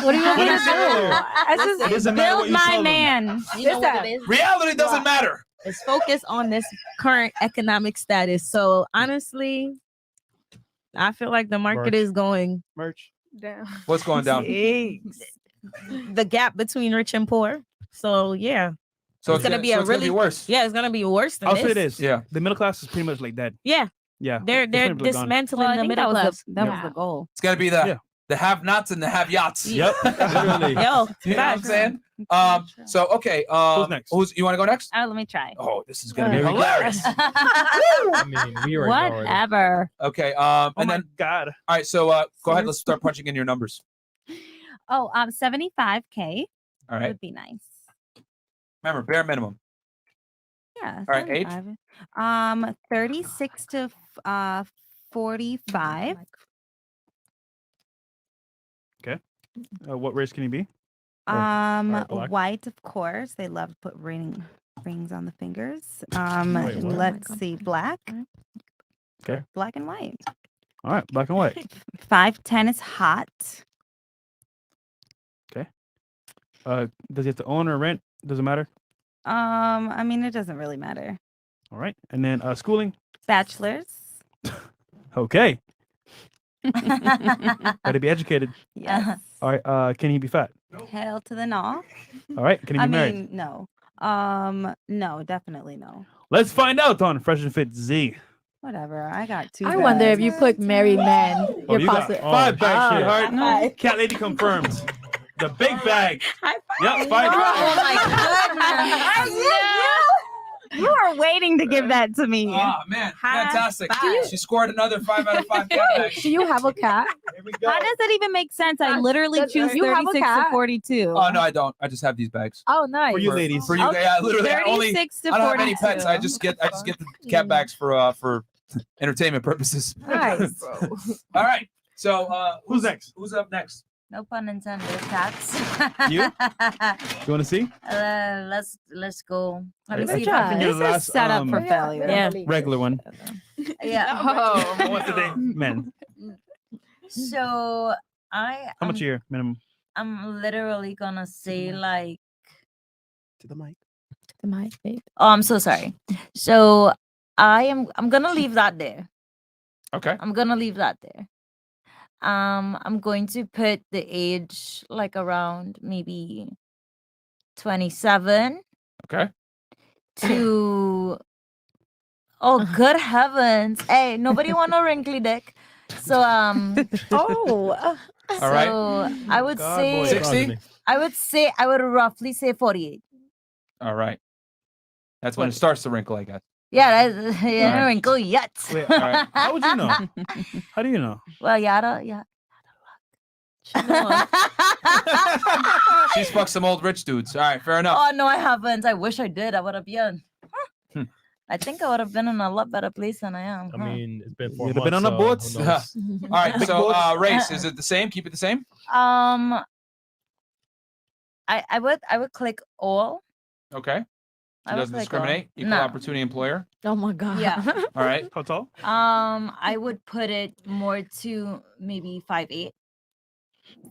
What do you want me to do? It's just Doesn't matter what Build you my tell them. man. You know what it is? Reality doesn't matter. It's focused on this current economic status. So honestly, I feel like the market Merch. is going Merch. Damn. What's going down? the gap between rich and poor. So yeah, So it's gonna be a it's gonna be really- worse. yeah, it's gonna be worse than I'll this. say this. Yeah. The middle class is pretty much like dead. Yeah, Yeah. they're it's pretty much gone. dismantling Well, I the think middle class. that was the goal. It's gonna be the have-nots and the have-yachts. Yep. Literally. Yo, You know what I'm saying? So okay. Who's next? You want to go next? Oh, let me try. Oh, this is gonna be Here we go. hilarious. I mean, we already know already. Whatever. Okay. Oh And my then God. all right. So go ahead. Let's start punching in your numbers. Oh, 75K All right. would be nice. Remember, bare minimum. Yeah. All right, age? 75. 36 to 45. What race can he be? Black? White, of course. They love to put rings on the fingers. Wait, what? Let's see, black. Okay. Black and white. All right. Black and white. 5'10" is hot. Does he have to own or rent? Doesn't matter. I mean, it doesn't really matter. All right. And then schooling. Bachelor's. Okay. Got to be educated. Yes. All right. Can he be fat? Hell to the no. All right. Can he be I married? mean, no. No, definitely no. Let's find out on Fresh and Fit Z. Whatever. I got two. I wonder if you put married men. Oh, You're you got possible. 5 bags, Oh, sweetheart. Cat lady confirms. The big bag. Yep, 5 Oh bags. my goodness. You are waiting to give that to me. Oh man, fantastic! five. She scored another 5 out of 5 cat bags. Do you have a cat? Here we go. How does that even make sense? I literally choose you have a 36 to cat? 42. Oh no, I don't. I just have these bags. Oh, nice. For you ladies. For you, yeah, literally. I 36 to don't have any 42. pets. I just get the cat bags for entertainment purposes. Nice. All right. So Who's next? Who's up next? No pun intended, cats. You? You want to see? Let's go. Let me I see if think I you're can. the last, set up for failure. Yeah. regular one. Yeah. Oh, What's the day? Men. So How much a year minimum? I'm literally gonna say like. To the mic. The mic, babe. Oh, I'm so sorry. So I'm gonna leave that there. Okay. I'm gonna leave that there. I'm going to put the age like around maybe 27 Okay. to oh good heavens. Hey, nobody want a wrinkly dick. So Oh. All right. so I would God, say boy. 60? I would roughly say 48. All right. That's when it starts to wrinkle, I guess. Yeah, that's yeah, All right. wrinkle yet. Wait, all right. How would you know? How do you know? Well, yada. She's fucked some old rich dudes. All right, fair enough. Oh no, I haven't. I wish I did. I would have been. I think I would have been in a lot better place than I am. I huh? mean, it's been 4 You'd months. have been on the so boats. who knows? All right. Big So boats. race, is it the same? Keep it the same? I would click all. Okay. She I would doesn't click all. discriminate. Equal No. opportunity employer. Oh my God. Yeah. All right. How tall? I would put it more to maybe 5'8".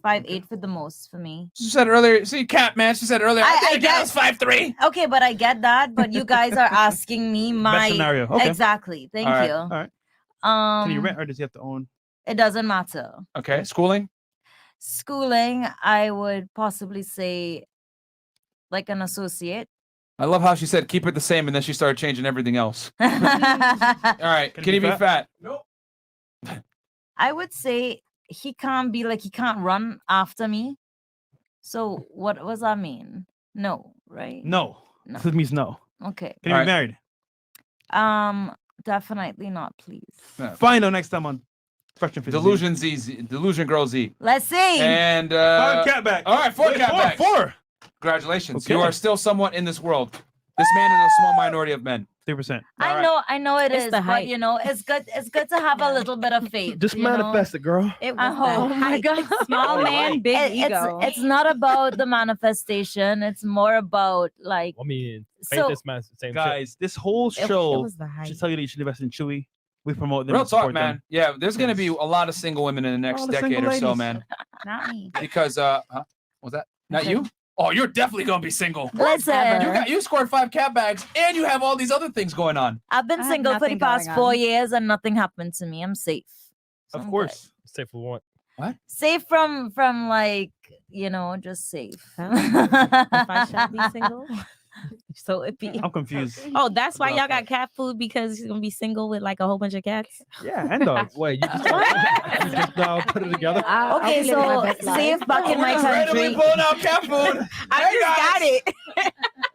5'8" for the most for me. She said earlier. See, Cat man. She said earlier. I guess 5'3". Okay, but I get that. But you guys are asking me my scenario. Okay. Exactly. Thank All right. you. All right. Can you Um, rent or does he have to own? it doesn't matter. Okay. Schooling. Schooling, I would possibly say like an associate. I love how she said keep it the same, and then she started changing everything else. All I right. Can he be fat? Nope. would say he can't be like he can't run after me. So what does that mean? No, right? No. No. That means no. Okay. Can you All be right. married? Definitely not, please. Find out next time on Fresh and Fit. Delusion Z. Delusion Girl Z. Let's see. And 5 cat back. all right, 4 cat back. 4. Congratulations. Okay. You are still somewhat in this world. This man is a small minority of men. 3%. I know it It's is, the but hype. you know, it's good to have a little bit of faith. Just you know? manifest it, girl. It I was hope. the Oh my hype. God. Small man, big ego. It's not about the manifestation. It's more about like. I mean, faith So is man, same shit. Guys, this whole It show was the hype. should tell you that you should invest in Chewy. We promote them. Real and support talk, man. them. Yeah, there's gonna be a lot of single women in the next All the decade single or so, ladies. man. Not me. Because was that not you? Oh, you're definitely gonna be single. Listen, You scored 5 cat bags, and you have all these other things going on. I've been I have single for the nothing past going 4 on. years and nothing happened to me. I'm safe. So Of I'm course. Safe for what? safe from like just safe. If I shall be single. So it be. I'm confused. Oh, that's why About y'all got that. cat food because he's gonna be single with like a whole bunch of cats. Yeah, and dogs. Wait, you just put it together? Okay, so safe back in my country. pulling out cat food. I just got it.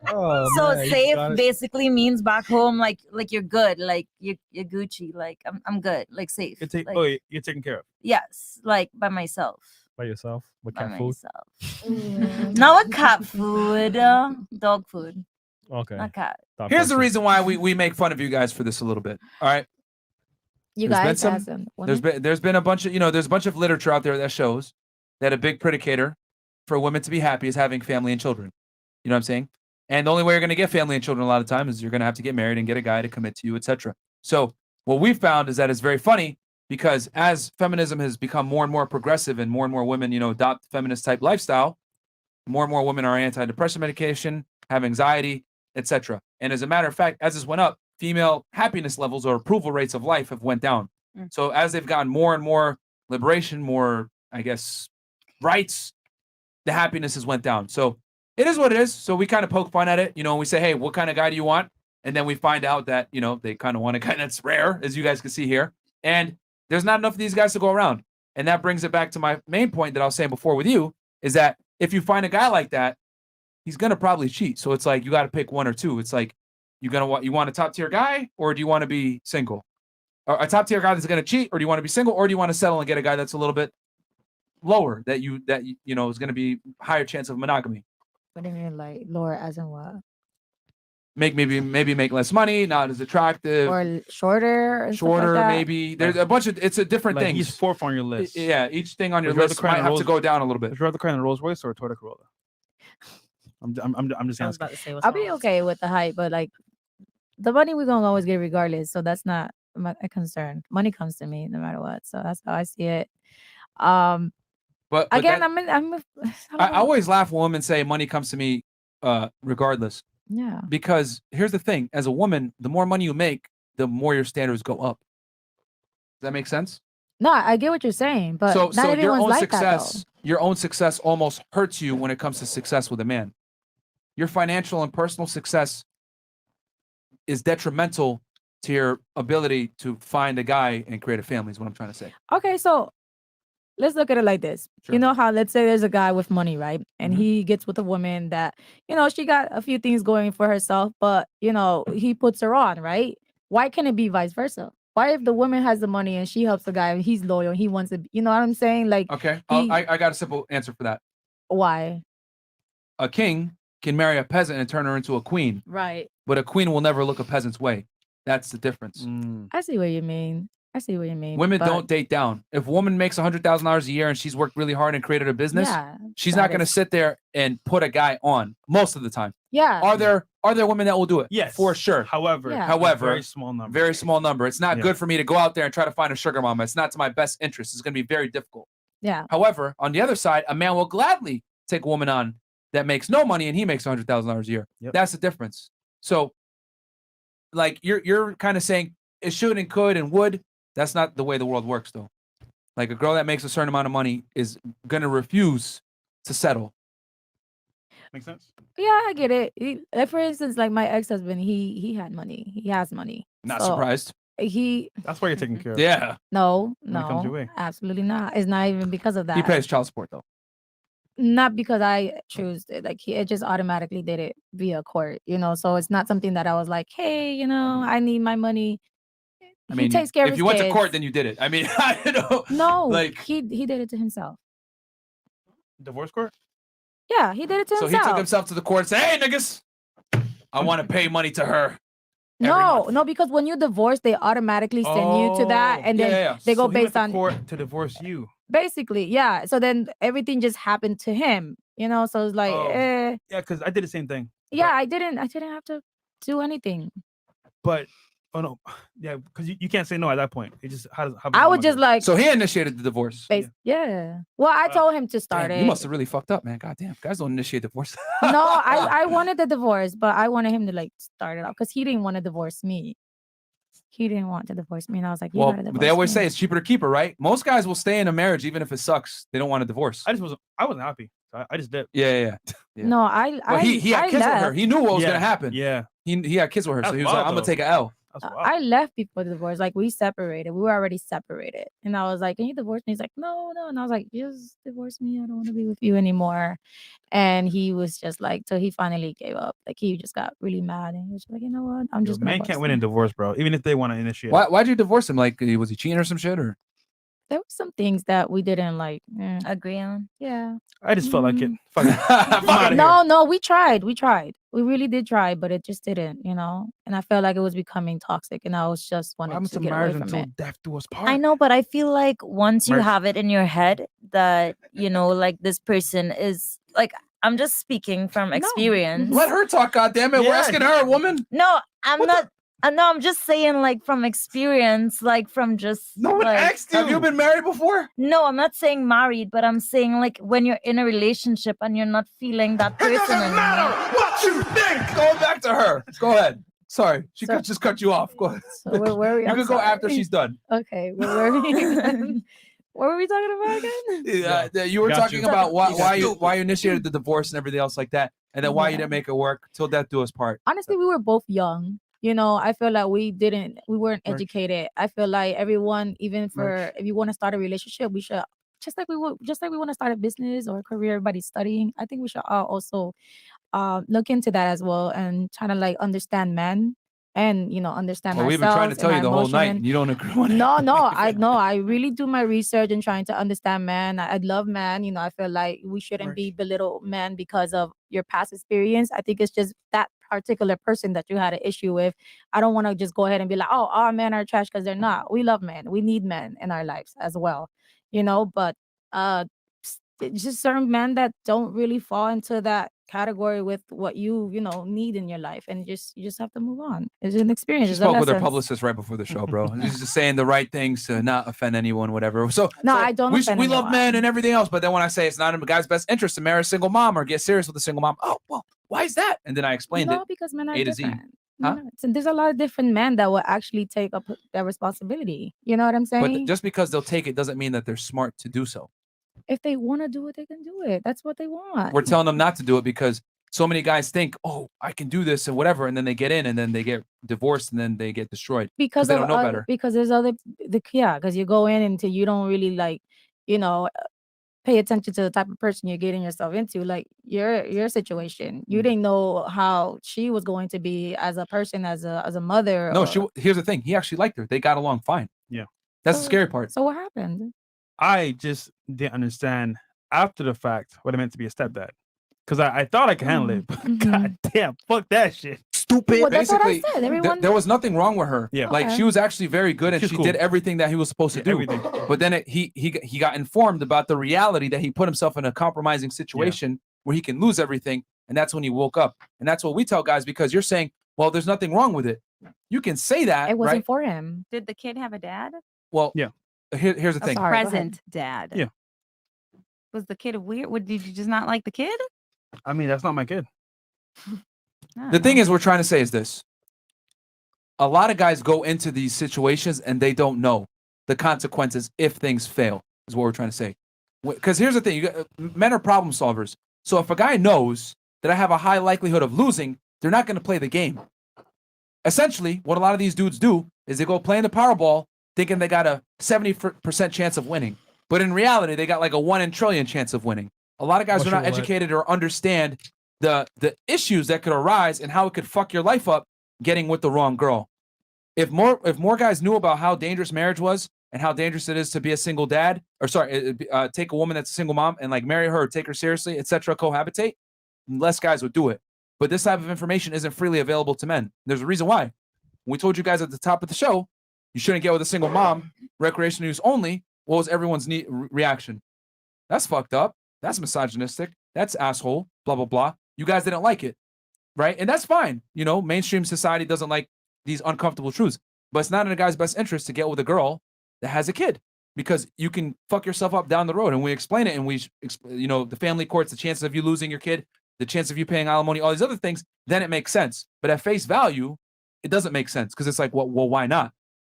Oh, So man, you safe got it. basically means back home, like you're good, like you're Gucci, like I'm good, like safe. Like, You're taken care of. yes, like by myself. By yourself with By cat food. myself. Not with cat food, dog food, Okay. not cat. Stop Here's the pushing. reason why we make fun of you guys for this a little bit. All right. You There's been guys some- as in There's been a bunch of there's a bunch of literature out there that shows that a big predicator for women to be happy is having family and children. You know what I'm saying? And the only way you're going to get family and children a lot of times is you're going to have to get married and get a guy to commit to you, etc. So what we found is that it's very funny because as feminism has become more and more progressive and more women, adopt feminist type lifestyle, more and more women are antidepressant medication, have anxiety, etc. And as a matter of fact, as this went up, female happiness levels or approval rates of life have went down. So as they've gotten more and more liberation, more, I guess, rights, the happiness has went down. So it is what it is. So we kind of poke fun at it, and we say, hey, what kind of guy do you want? And then we find out that, they kind of want a guy that's rare, as you guys can see here. And there's not enough of these guys to go around. And that brings it back to my main point that I was saying before with you, is that if you find a guy like that, he's going to probably cheat. So it's like, you got to pick one or two. It's like, you want a top tier guy, or do you want to be single? Or a top tier guy that's going to cheat, or do you want to be single, or do you want to settle and get a guy that's a little bit lower that is going to be higher chance of monogamy? What do you mean, like lower as in what? Maybe make less money, not as attractive, Or shorter? and stuff like shorter, that? maybe. There's a bunch of it's a different Like thing. he's fourth on your list. Yeah, each thing on your Would you rather list cry might in have Rolls- to go down a little bit. Would you rather cry in a Rolls Royce or a Toyota Corolla? I'm just I was asking. about to say I'll be okay with the hype, but like the money we're gonna always get regardless. So that's not a concern. Money comes to me no matter what. So that's how I see it. But Again, that- I always laugh when women say money comes to me regardless. Yeah. Because here's the thing: as a woman, the more money you make, the more your standards go up. Does that make sense? No, I get what you're saying, but so not your everyone's own like that though. success, your own success almost hurts you when it comes to success with a man. Your financial and personal success is detrimental to your ability to find a guy and create a family. Is what I'm trying to say. Okay, so let's look at it like this. You know how, let's say there's a guy with money, right? And he gets with a woman that, she got a few things going for herself, but, he puts her on, right? Why can't it be vice versa? Why if the woman has the money and she helps the guy and he's loyal, he wants to, you know what I'm saying? Like, Okay, he- I got a simple answer for that. why? A king can marry a peasant and turn her into a queen, Right. but a queen will never look a peasant's way. That's the difference. I see what you mean. Women but- don't date down. If a woman makes $100,000 a year and she's worked really hard and created a business, Yeah, she's that not going to is- sit there and put a guy on most of the time. Yeah. Are there women that will do it? Yes, for sure. However, Yeah. However, very small number. Very small number. It's not Yeah. good for me to go out there and try to find a sugar mama. It's not to my best interest. It's going to be very difficult. Yeah. However, on the other side, a man will gladly take a woman on that makes no money and he makes $100,000 a year. Yep. That's the difference. So, like you're kind of saying it should and could and would. That's not the way the world works, though. Like a girl that makes a certain amount of money is gonna refuse to settle. Make sense? Yeah, I get it. Like, for instance, like my ex-husband, he had money. He has money. Not So, surprised. That's why you're taking care of. Yeah. No, When it comes your no, way. absolutely not. It's not even because of that. He pays child support though. Not because I choose it. Like it just automatically did it via court, So it's not something that I was like, hey, I need my money. I mean, he takes care of if his you went to kids. court, then you did it. I mean, No, like he did it to himself. Divorce court? Yeah, he did it to so he himself. took himself to the court and said, "Hey, niggas, I want to pay money to her. No, because when you divorce, they automatically send you to that, and then they go So he went based to on court to divorce you. basically, yeah. So then everything just happened to him, So it's like, Yeah, because I did the same thing. yeah, I didn't have to do anything. But oh no, yeah, because you can't say no at that point. It just how I would just like. So he initiated the divorce. Yeah. Well, I told him to start Damn, it. you must have really fucked up, man. God damn, guys don't initiate divorce. No, I wanted the divorce, but I wanted him to like start it off because he didn't want to divorce me. He didn't want to divorce me, and I was like, "You Well, gotta divorce they always me." say it's cheaper to keep her, right? Most guys will stay in a marriage even if it sucks. They don't want a divorce. I wasn't happy. I just did. Yeah. No, I he had I kids with her. left. He knew what was gonna happen. Yeah. He had kids with her, so That's he was like, wild, "I'm gonna though. take an L." I left before the divorce. Like we separated. We were already separated. And I was like, "Can you divorce me?" He's like, "No." And I was like, "Just divorce me. I don't want to be with you anymore." And he was just like, so he finally gave up. Like he just got really mad and he was like, "You know what? I'm just gonna man bust can't win him." in divorce, bro. Even if they want to initiate. Why'd you divorce him? Like, was he cheating or some shit? Or There were some things that we didn't like agree on. Yeah. I just felt like it. Fuck it. No, we tried. We really did try, but it just didn't, And I felt like it was becoming toxic, and I was just wanted to get away from it. Death do us part. I know, but I feel like once you Merch. have it in your head that, like this person is like, I'm just speaking from experience. let her talk. Goddammit, we're asking her, a woman. No, I'm not. No, I'm just saying, like from experience, like from just. No one like, asked you. Have you been married before? No, I'm not saying married, but I'm saying like when you're in a relationship and you're not feeling that person anymore. What you think? Going back to her. Go ahead. Sorry, she just cut you off. Go ahead. So where are we? You I'm can go after sorry. she's done. Okay, where were we? What were we talking about again? You were Got talking you. about why you initiated the divorce and everything else like that, and then why you didn't make it work till death do us part. Honestly, we were both young. I feel like we weren't educated. I feel like everyone, even if you want to start a relationship, we should just like we want to start a business or a career. Everybody's studying. I think we should all also look into that as well and try to like understand men and understand Well, we've been trying to ourselves tell and you the our whole night, emotion. and you don't agree with it. No, I really do my research and trying to understand men. I love men. I feel like we shouldn't be belittle men because of your past experience. I think it's just that particular person that you had an issue with. I don't want to just go ahead and be like, oh, all men are trash, because they're not. We love men. We need men in our lives as well. But it's just certain men that don't really fall into that category with what you need in your life, and you just have to move on. It's an experience. She It's a spoke with her lesson. publicist right before the show, bro. She's just saying the right things to not offend anyone, whatever. So I don't We offend love anyone. men and everything else, but then when I say it's not in a guy's best interest to marry a single mom or get serious with a single mom, oh well, why is that? And then I explained it. Because men are A to Z. different. Huh? So there's a lot of different men that will actually take up their responsibility. You know what I'm But saying? just because they'll take it doesn't mean that they're smart to do so. If they want to do it, they can do it. That's what they want. We're telling them not to do it because so many guys think, oh, I can do this and whatever, and then they get in and then they get divorced and then they get destroyed because they of don't know better. Because there's because you go in until you don't really pay attention to the type of person you're getting yourself into, like your situation. You didn't know how she was going to be as a person, as a mother. No, here's the thing. He actually liked her. They got along fine. Yeah. That's the scary part. So what happened? I just didn't understand after the fact what it meant to be a stepdad. Because I thought I could handle it. But God damn, fuck that shit. Stupid. Well, that's what I Basically, said. Everyone. there was nothing wrong with her. Yeah. Like Okay. she was actually very good and She's she cool. did everything that he was supposed to do. Everything. But then he got informed about the reality that he put himself in a compromising situation where he can lose everything. And that's when he woke up. And that's what we tell guys, because you're saying, well, there's nothing wrong with it. You can say that, It wasn't right? for him. Did the kid have a dad? Well, Yeah. Here's the Oh, thing. sorry. go ahead. Present dad. Yeah. Was the kid weird? Did you just not like the kid? I mean, that's not my kid. The thing is, we're trying to say is this. A lot of guys go into these situations and they don't know the consequences if things fail, is what we're trying to say. Because here's the thing. Men are problem solvers. So if a guy knows that I have a high likelihood of losing, they're not going to play the game. Essentially, what a lot of these dudes do is they go play in the Powerball thinking they got a 70% chance of winning. But in reality, they got like a 1 in trillion chance of winning. A lot of guys What's are not your what? educated or understand the issues that could arise and how it could fuck your life up getting with the wrong girl. If more guys knew about how dangerous marriage was and how dangerous it is to be a single dad, or take a woman that's a single mom and like marry her, take her seriously, etc., cohabitate, less guys would do it. But this type of information isn't freely available to men. There's a reason why. We told you guys at the top of the show, you shouldn't get with a single mom, recreational use only. What was everyone's reaction? That's fucked up. That's misogynistic. That's asshole. Blah, blah, blah. You guys didn't like it, right? And that's fine. You know, mainstream society doesn't like these uncomfortable truths. But it's not in a guy's best interest to get with a girl that has a kid, because you can fuck yourself up down the road. And we explain it, and we, you know, the family courts, the chances of you losing your kid, the chance of you paying alimony, all these other things, then it makes sense. But at face value, it doesn't make sense, because it's like, well, why not?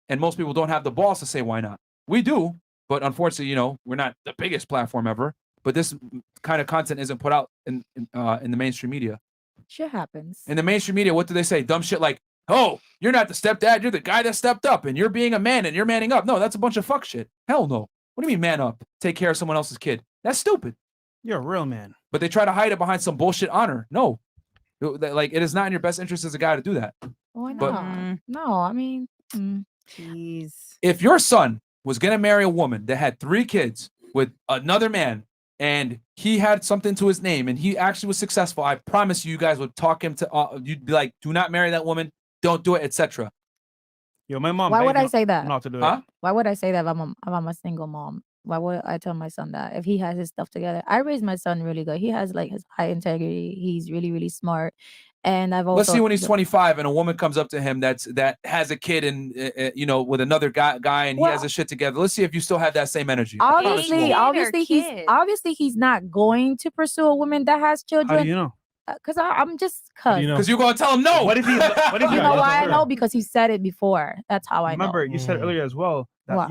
And most people don't have the balls to say why not. We do, but unfortunately, you know, we're not the biggest platform ever. But this kind of content isn't put out in the mainstream media. Shit happens. In the mainstream media, what do they say? Dumb shit like, oh, you're not the stepdad, you're the guy that stepped up, and you're being a man and you're manning up. No, that's a bunch of fuck shit. Hell no. What do you mean man up? Take care of someone else's kid. That's stupid. You're a real man. But they try to hide it behind some bullshit honor. No. Like, it is not in your best interest as a guy to do that. Why not? But No, I mean, jeez. If your son was going to marry a woman that had 3 kids with another man, and he had something to his name, and he actually was successful, I promise you guys would talk him to, you'd be like, do not marry that woman, don't do it, etc. Yo, my mom. why would I say that? Not to do it. Huh? Why would I say that if I'm a single mom? Why would I tell my son that if he has his stuff together? I raised my son really good. He has like his high integrity. He's really, really smart. And I've also Let's see when he's 25 and a woman comes up to him that has a kid and you know, with another guy and he has his shit together. Let's see if you still have that same energy. Obviously he's not going to pursue a woman that has children. How do you know? Because I'm just because you're gonna tell him no. What if he? What if you know why I know? Because he said it before. That's how I remember know. you said earlier as well that What?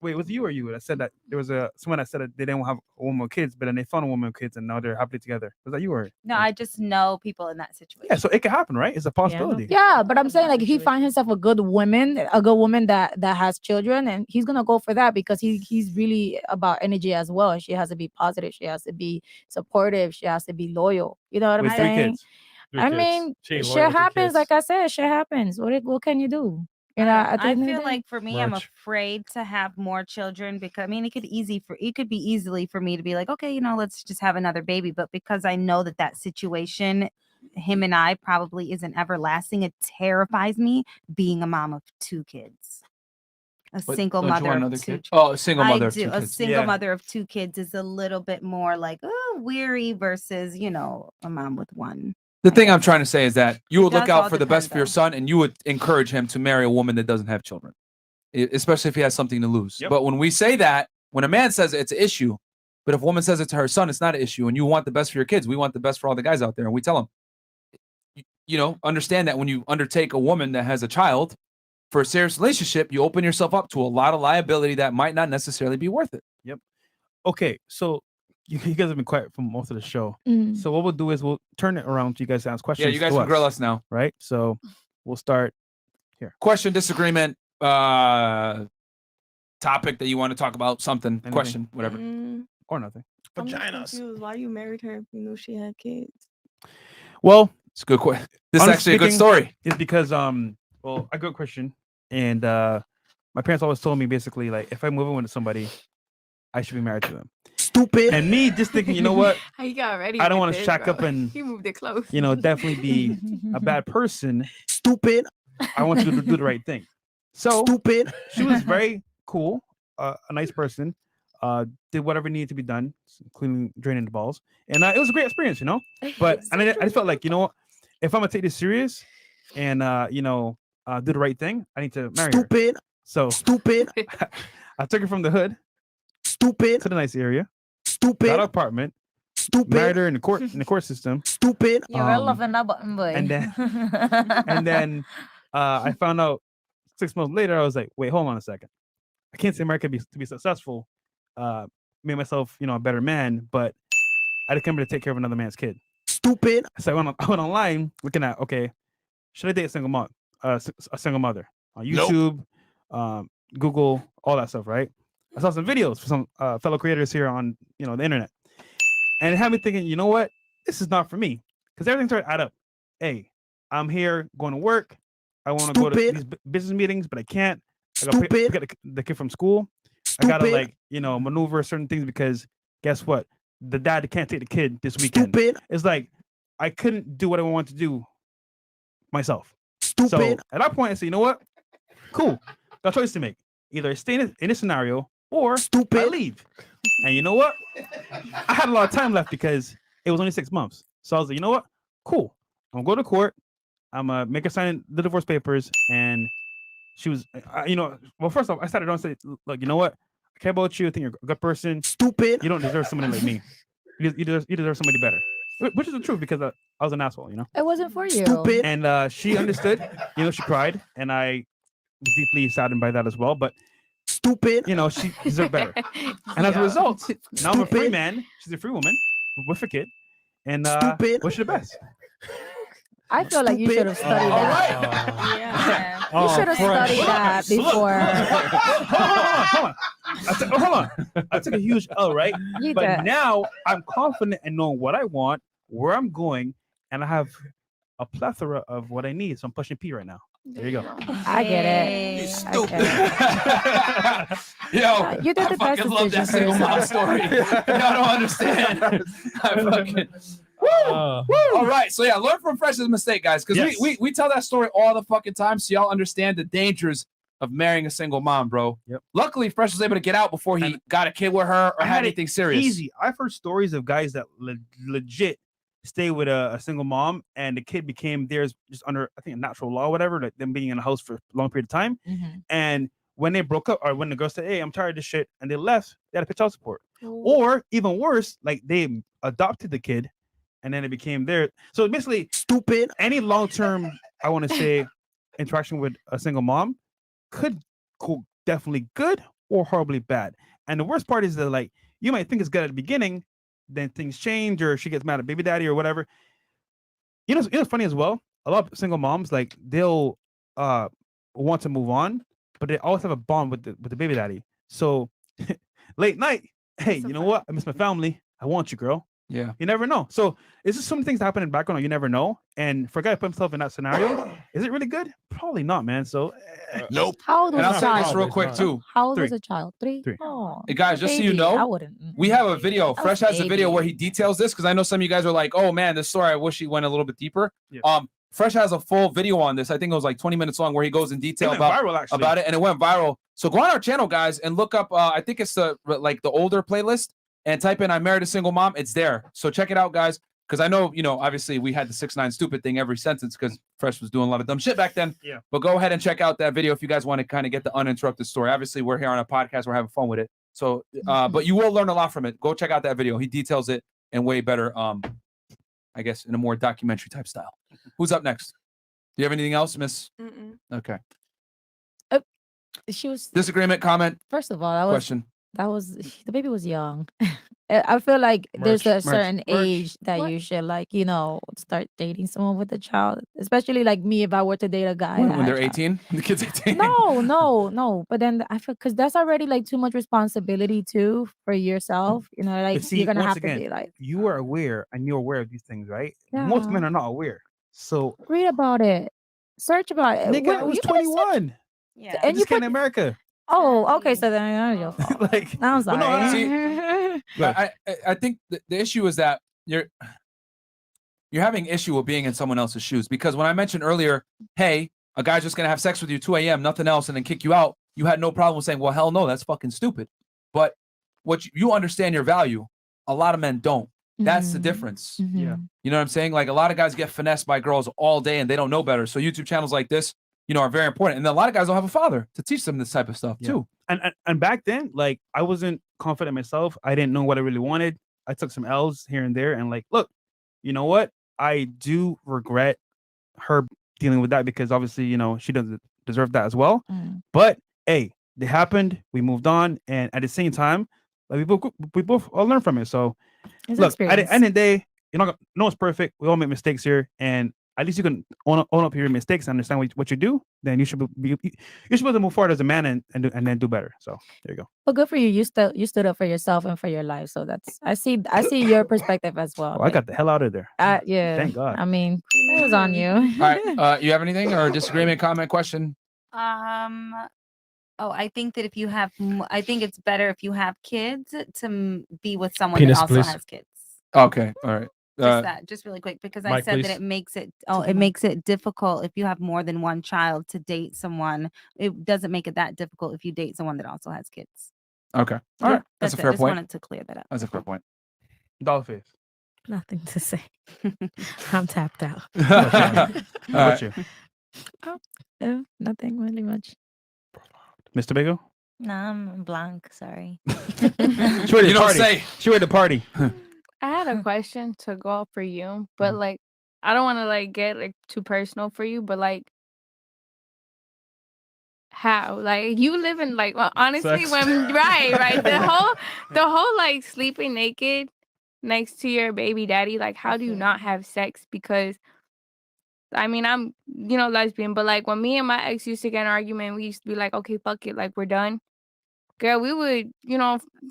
wait, was you or you that said that there was someone that said that they didn't have a woman with kids, but then they found a woman with kids and now they're happily together. Was that you or? No, I just know people in that situation. Yeah, so it could happen, right? It's a possibility. Yeah, but I'm saying like if he finds himself a good woman that has children, and he's gonna go for that because he's really about energy as well. She has to be positive. She has to be supportive. She has to be loyal. You know what I'm With 3 saying? kids. I mean, shit happens. Like I said, shit happens. What can you do? You know, at the I end of the feel day- like for me, I'm afraid to have more children because I mean, it could be easily for me to be like, okay, you know, let's just have another baby. But because I know that situation, him and I probably isn't everlasting, it terrifies me being a mom of 2 kids. A single don't you mother want of another 2 kid? Oh, a single mother I of 2 do. A kids. single Yeah. mother of 2 kids is a little bit more like, oh, weary versus, you know, a mom with 1. The thing I'm trying to say is that you would It look does all out for the best for your son, and you would encourage him to marry a woman that doesn't have children, especially if he has something to lose. Yep. But when we say that, when a man says it, it's an issue, but if a woman says it to her son, it's not an issue, and you want the best for your kids, we want the best for all the guys out there, and we tell them, you know, understand that when you undertake a woman that has a child for a serious relationship, you open yourself up to a lot of liability that might not necessarily be worth it. Yep. Okay, so you guys have been quiet for most of the show. Mhm. So what we'll do is we'll turn it around to you guys to ask questions. Yeah, you guys to can grill us now. Right? So we'll start here. Question, disagreement, topic that you want to talk about, something, Anything. question, whatever. Or nothing. I'm just confused why you married her if you knew she had kids. Well, it's a good question. This is honestly actually a good speaking, story. It's because well, I grew up Christian, and my parents always told me basically like if I move in with somebody, I should be married to them. Stupid. And me just thinking, you know what? He got ready. I don't with want to this, shack bro. up and He moved it close. you know definitely be a bad person. Stupid. I want you to do the right thing. So stupid. She was very cool, a nice person. Did whatever needed to be done, including draining the balls, and it was a great experience, you know. But and I just felt like, you know what, if I'm gonna take this serious and you know do the right thing, I need to marry her. So stupid. I took her from the hood, to the nice area, got an apartment, married her in the court system, You're loving that button, boy. and then I found out 6 months later. I was like, wait, hold on a second. I can't say America to be successful, made myself, you know, a better man, but I didn't come here to take care of another man's kid. Stupid. So I went online looking at, okay, should I date a single mother on YouTube, Google, all that stuff, right? I saw some videos for some fellow creators here on, you know, the internet, and it had me thinking, you know what, this is not for me, because everything started to add up. Hey, I'm here going to work. I want to go to these business meetings, but I can't. I got to pick the kid from school. I gotta like, you know, maneuver certain things because guess what? The dad can't take the kid this weekend. It's like I couldn't do what I wanted to do myself. Stupid. So at that point, I said, you know what? Cool. Got a choice to make. Either I stay in this scenario or I leave. And you know what? I had a lot of time left because it was only 6 months. So I was like, you know what? Cool. I'm gonna go to court. I'm gonna make her sign the divorce papers. And she was, well, first off, I started on say, look, you know what? I care about you. I think you're a good person. Stupid. You don't deserve somebody like me. You deserve somebody better. Which is the truth because I was an asshole, It wasn't for you. Stupid. And she understood. She cried, and I was deeply saddened by that as well. But stupid. She deserved better. And as a result, now I'm a free man. She's a free woman with a kid, and wish her the best. I feel like you should have studied that. You should have studied that before. Hold on. I took a huge L, right? You But did. now I'm confident in knowing what I want, where I'm going, and I have a plethora of what I need. So I'm pushing P right now. There you go. I get it. You stupid. Yo, You did the I best fucking love that decision single for mom yourself. story. Y'all don't understand. I fucking. Woo! All right, so yeah, learn from Fresh's mistake, guys, because Yes. we tell that story all the fucking time, so y'all understand the dangers of marrying a single mom, bro. Yep. Luckily, Fresh was able to get out before he got a kid with her or I had had it anything serious. Easy. I've heard stories of guys that legit stay with a single mom, and the kid became theirs just under, I think, a natural law or whatever, like them being in a house for a long period of time. And when they broke up, or when the girl said, "Hey, I'm tired of this shit," and they left, they had to pay child support. Or even worse, like they adopted the kid, and then it became their. So basically, stupid. Any long-term, I want to say, interaction with a single mom could go definitely good or horribly bad. And the worst part is that, like, you might think it's good at the beginning, then things change, or she gets mad at baby daddy or whatever. It's funny as well. A lot of single moms, like, they'll want to move on, but they always have a bond with the baby daddy. So late night, hey, you know what? I miss my family. I want you, girl. Yeah. You never know. So it's just some things that happen in the background. You never know. And for a guy to put himself in that scenario, is it really good? Probably not, man. So nope. How old was And I'll the say child? this real quick too. How old Three. was the child? Three. Three. Oh, Hey guys, just so you baby. I know, wouldn't. we have a video. Fresh has a video baby. where he details this because I know some of you guys are like, "Oh man, this story. I wish he went a little bit deeper." Yeah. Fresh has a full video on this. I think it was like 20 minutes long, where he goes in detail went about viral, actually. about it, and it went viral. So go on our channel, guys, and look up. I think it's the older playlist, and type in "I married a single mom." It's there. So check it out, guys. Because I know, obviously we had the 6ix9ine stupid thing every sentence because Fresh was doing a lot of dumb shit back then. Yeah. But go ahead and check out that video if you guys want to kind of get the uninterrupted story. Obviously, we're here on a podcast. We're having fun with it. So, but you will learn a lot from it. Go check out that video. He details it in way better, I guess, in a more documentary type style. Who's up next? Do you have anything else, Miss? Okay. She was Disagreement, comment, first of all, question. the baby was young. I feel like there's a Merch, certain merch. age that you should start dating someone with a child, especially like me. If I were to date a guy that When had they're a child. 18? The kid's 18? No. But then I feel because that's already like too much responsibility too for yourself. Like But see, you're gonna once have again, to be like you are aware and you're aware of these things, right? Most men Yeah. are not aware. So read about it, search about it. nigga, I was You can search- 21. Yeah. And I you just came put to America. oh okay, so then your fault. Like, I'm well, no, sorry. See, I think the issue is that you're having issue with being in someone else's shoes, because when I mentioned earlier, hey, a guy's just gonna have sex with you 2 a.m., nothing else, and then kick you out, you had no problem saying, well, hell no, that's fucking stupid. But what you understand your value, a lot of men don't. That's the difference. Yeah. You know what I'm saying? Like, a lot of guys get finessed by girls all day and they don't know better. So YouTube channels like this, are very important. And a lot of guys don't have a father to teach them this type of stuff too. And back then, like, I wasn't confident myself. I didn't know what I really wanted. I took some L's here and there, and like, look, you know what? I do regret her dealing with that, because obviously, she doesn't deserve that as well. But hey, it happened. We moved on, and at the same time, like, we both all learn from it. So It's look, at the experience. end of the day, no one's perfect. We all make mistakes here, and at least you can own up your mistakes and understand what you do. Then you should be able to move forward as a man and then do better. So there you go. But good for you. You stood up for yourself and for your life. So that's I see your perspective as well. Oh, I got the hell out of there. Yeah. Thank God. I mean, it was on you. All right. You have anything or disagreement, comment, question? Oh, I think that if you have, I think it's better if you have kids to be with someone Penis, that also please. has kids. Okay. All right. Just really quick, because I Mike, said that please. it makes it difficult if you have more than one child to date someone. It doesn't make it that difficult if you date someone that also has kids. Okay. All right. That's a fair Just point. wanted to clear that up. That's a fair point. Dollface. Nothing to say. I'm tapped out. How about you? No, nothing really much. Mr. Bago? Nah, I'm blank. Sorry. She ready to party. She ready to party. I had a question to go out for you, but like I don't want to like get like too personal for you, but like how like you live in like honestly Sex. when right the whole like sleeping naked next to your baby daddy, like how do you not have sex? Because I mean I'm lesbian, but like when me and my ex used to get in an argument, we used to be like, okay, fuck it, like we're done. Girl, we would,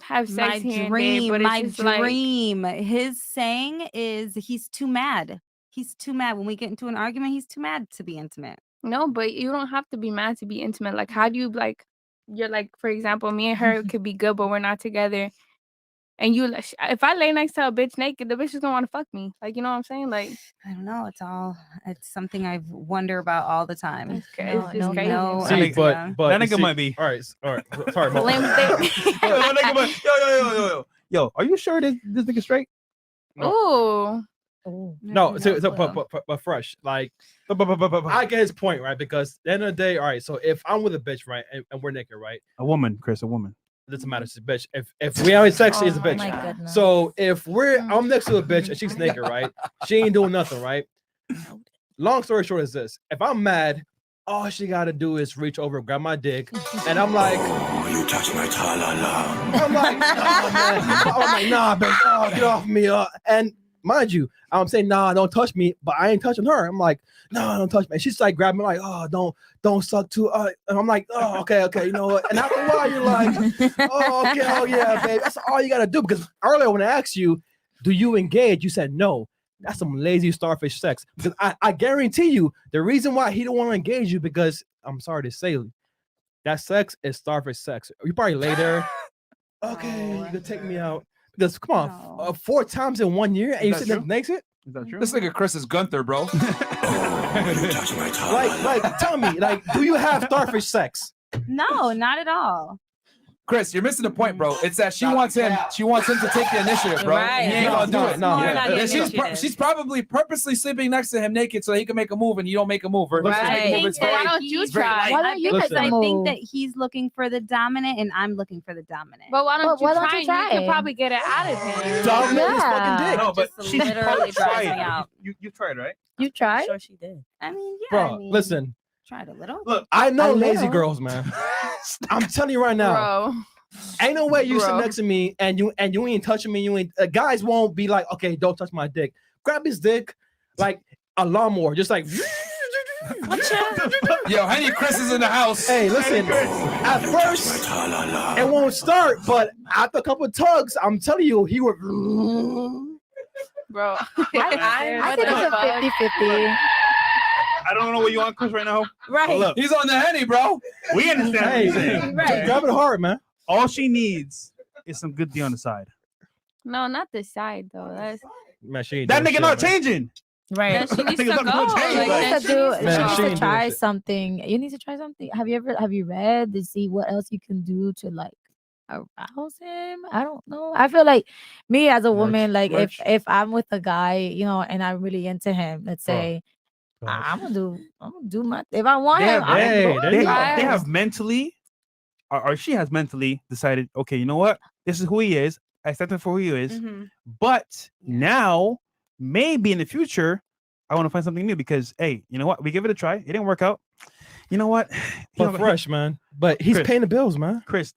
have sex here and there, but it's just dream. His saying is he's too mad. He's too mad. When we get into an argument, he's too mad to be intimate. No, but you don't have to be mad to be intimate. Like, how do you you're like, for example, me and her could be good, but we're not together. And if I lay next to a bitch naked, the bitch is gonna want to fuck me. Like, you know what I'm saying? Like, I don't know. It's something I wonder about all the time. It's crazy. See, but that nigga see- might be. All right. Sorry, Mo. Yo, are you sure this nigga straight? Ooh. No, but fresh. Like, I get his point, right? Because at the end of the day, all right. So if I'm with a bitch, right, and we're naked, right? A woman, Chris, a woman. It doesn't matter. She's a bitch. If we having sex, she's a bitch. my goodness. So if I'm next to a bitch and she's naked, right? She ain't doing nothing, right? Long story short is this: if I'm mad, all she gotta do is reach over, grab my dick, and I'm like, Oh, you touch my ta-la-la. I'm like, nah, man. I'm like, nah, bitch, oh, get off me. And mind you, I'm saying, nah, don't touch me, but I ain't touching her. I'm like, no, don't touch me. And she's like grabbing me, like, oh, don't suck too. And I'm like, oh, okay, you know what? And after a while, you're like, oh, okay, oh yeah, babe. That's all you gotta do. Because earlier when I asked you, do you engage? You said no. That's some lazy starfish sex. Because I guarantee you, the reason why he don't want to engage you, because I'm sorry to say, that sex is starfish sex. You probably lay there. Okay, you can take me out. Because come on, 4 times in 1 year, and you sit there naked. Is that true? This nigga Chris is Gunther, bro. Like, tell me, like, do you have starfish sex? No, not at all. Chris, you're missing the point, bro. It's that she wants him to take the initiative, bro. Right. He ain't gonna do it. No. And she's probably purposely sleeping next to him naked so he can make a move and you don't make a move. Or Right. Why don't you try? Why don't you Listen. I move? think that he's looking for the dominant and I'm looking for the dominant. But why don't Why you don't try? you try You could it? probably get it out of him. Dominant is Yeah. fucking dick. No, but Just she's literally probably drives tried. me out. You tried, right? You tried? Sure she did. I mean, yeah. Bro, I mean, listen, tried a little. look, I know A lazy little. girls, man. I'm telling you right now. Bro. Ain't no way you sit Bro. next to me and you ain't touching me. You ain't guys won't be like, okay, don't touch my dick. Grab his dick like a lawnmower, just like. Yo, Henny Chris is in the house. Hey, listen. At first, it won't start, but after a couple of tugs, I'm telling you, he would. Bro. I think it's a 50-50. I don't know what you want, Chris, right now. Right. But look, He's on the Henny, bro. we understand what Hey, you're saying. Right. grab it hard, man. All she needs is some good D on the side. No, not the side though. That's Man, she ain't That doing nigga shit, not man. changing. Right. that she needs to Niggas go. not gonna change, Like, like- that You she needs to Man, go. she need ain't to try doing shit. something. You need to try something. Have you read to see what else you can do to like arouse him? I don't know. I feel like me as a woman, like merch. if I'm with a guy, and I'm really into him, let's say, Gosh. I'm gonna do my if I want They him. have, I'm Hey, going there to you they, go. have, they have mentally, or she has mentally decided, okay, you know what? This is who he is. I accept him for who he is. Mhm. But now, maybe in the future, I want to find something new because, hey, you know what? We give it a try. It didn't work out. You know what? You But know, fresh, man. But he's Chris. paying the bills, man. Chris,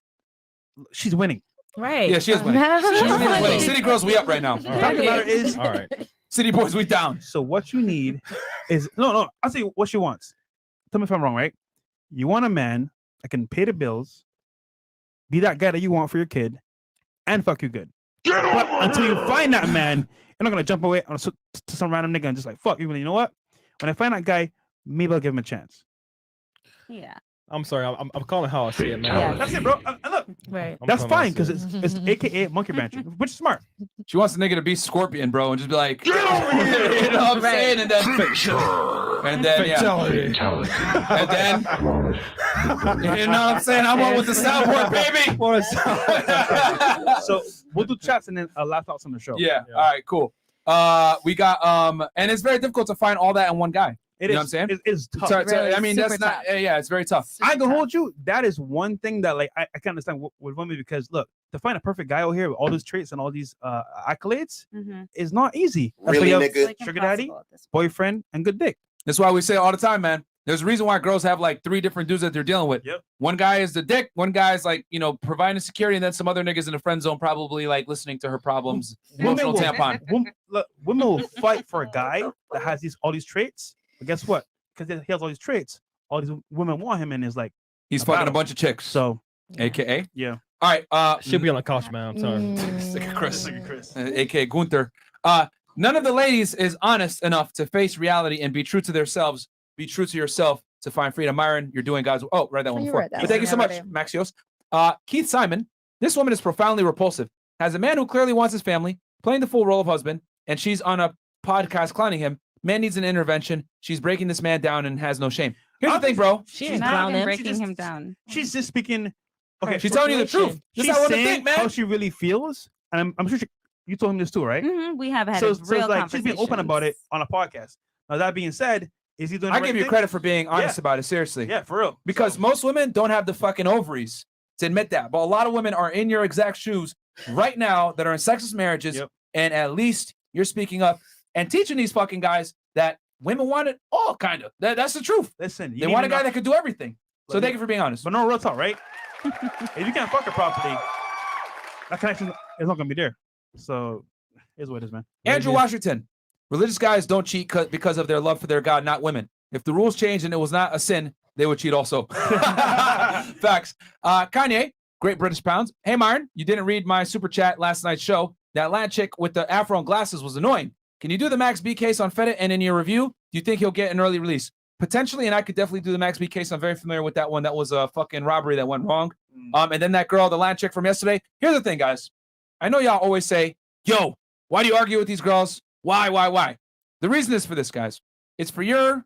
she's winning. Right. Yeah, she is winning. She's winning. City girls, we up right now. The fact of the matter is, All right. City boys, we down. so what you need is no. I'll say what she wants. Tell me if I'm wrong, right? You want a man that can pay the bills, be that guy that you want for your kid, and fuck you good. But until you find that man, you're not gonna jump away to some random nigga and just like fuck you. You know what? When I find that guy, maybe I'll give him a chance. Yeah. I'm sorry. I'm calling how I see it, man. Yeah. That's it, bro. And look, Right. I'm that's calling how I fine because see it. it's AKA monkey branching, which is smart. She wants the nigga to be Scorpion, bro, and just be like, get over here, you know what I'm saying? And then, Fatality. and then, you know what I'm saying? I'm on with the soundboard, baby. So we'll do chats and then last thoughts on the show. Yeah. All right. Cool. We got and it's very difficult to find all that in one guy. It You know is. what I'm saying? It is tough. I mean, that's not. Yeah, it's very tough. I can hold you. That is one thing that like I can understand with women because look, to find a perfect guy out here with all these traits and all these accolades is not easy. That's Really, why you have nigga? Like sugar daddy, impossible at this point. boyfriend, and good dick. That's why we say all the time, man. There's a reason why girls have like 3 different dudes that they're dealing with. Yep. One guy is the dick. One guy's like, you know, providing security, and then some other niggas in the friend zone probably like listening to her problems. Emotional tampon. Women will fight for a guy that has all these traits, but guess what? Because he has all these traits, all these women want him, and is like He's fucking a battle. bunch of chicks. So, AKA. yeah. All right. Should be on the couch, man. I'm sorry. Stick of Chris. AKA Gunther. None of the ladies is honest enough to face reality and be true to themselves. Be true to yourself to find freedom. Myron, you're doing God's. Oh, write that one You before. read that But thank you so one. much, Maxios. Keith Simon. This woman is profoundly repulsive. Has a man who clearly wants his family, playing the full role of husband, and she's on a podcast clowning him. Man needs an intervention. She's breaking this man down and has no shame. Here's the thing, bro. She's Not even him. breaking him down. She's just speaking. Okay, She's telling you the truth. This She's is how women saying think, man. how she really feels, and I'm sure you told him this too, right? We have had So a it's real like she's being open about it on a podcast. Now that being said, is he doing? I the right give you thing? credit for being honest about it. Seriously. Yeah, for real. Because most women don't have the fucking ovaries to admit that. But a lot of women are in your exact shoes right now that are in sexist marriages. Yep. And at least you're speaking up and teaching these fucking guys that women want it all, kind of. That's the truth. Listen, you They need want a to guy not- that could do everything. So thank you for being honest. But no, real talk, right? If you can't fuck her properly, that connection is not gonna be there. So, here's what it is, man. Andrew Washington. Religious guys don't cheat because of their love for their God, not women. If the rules changed and it was not a sin, they would cheat also. Facts. Kanye, great British pounds. Hey, Myron, you didn't read my super chat last night's show. That Latin chick with the afro and glasses was annoying. Can you do the Max B case on Feta? And in your review, do you think he'll get an early release? Potentially, and I could definitely do the Max B case. I'm very familiar with that one. That was a fucking robbery that went wrong. And then that girl, the Latin chick from yesterday. Here's the thing, guys. I know y'all always say, yo, why do you argue with these girls? Why? The reason is for this, guys. It's for your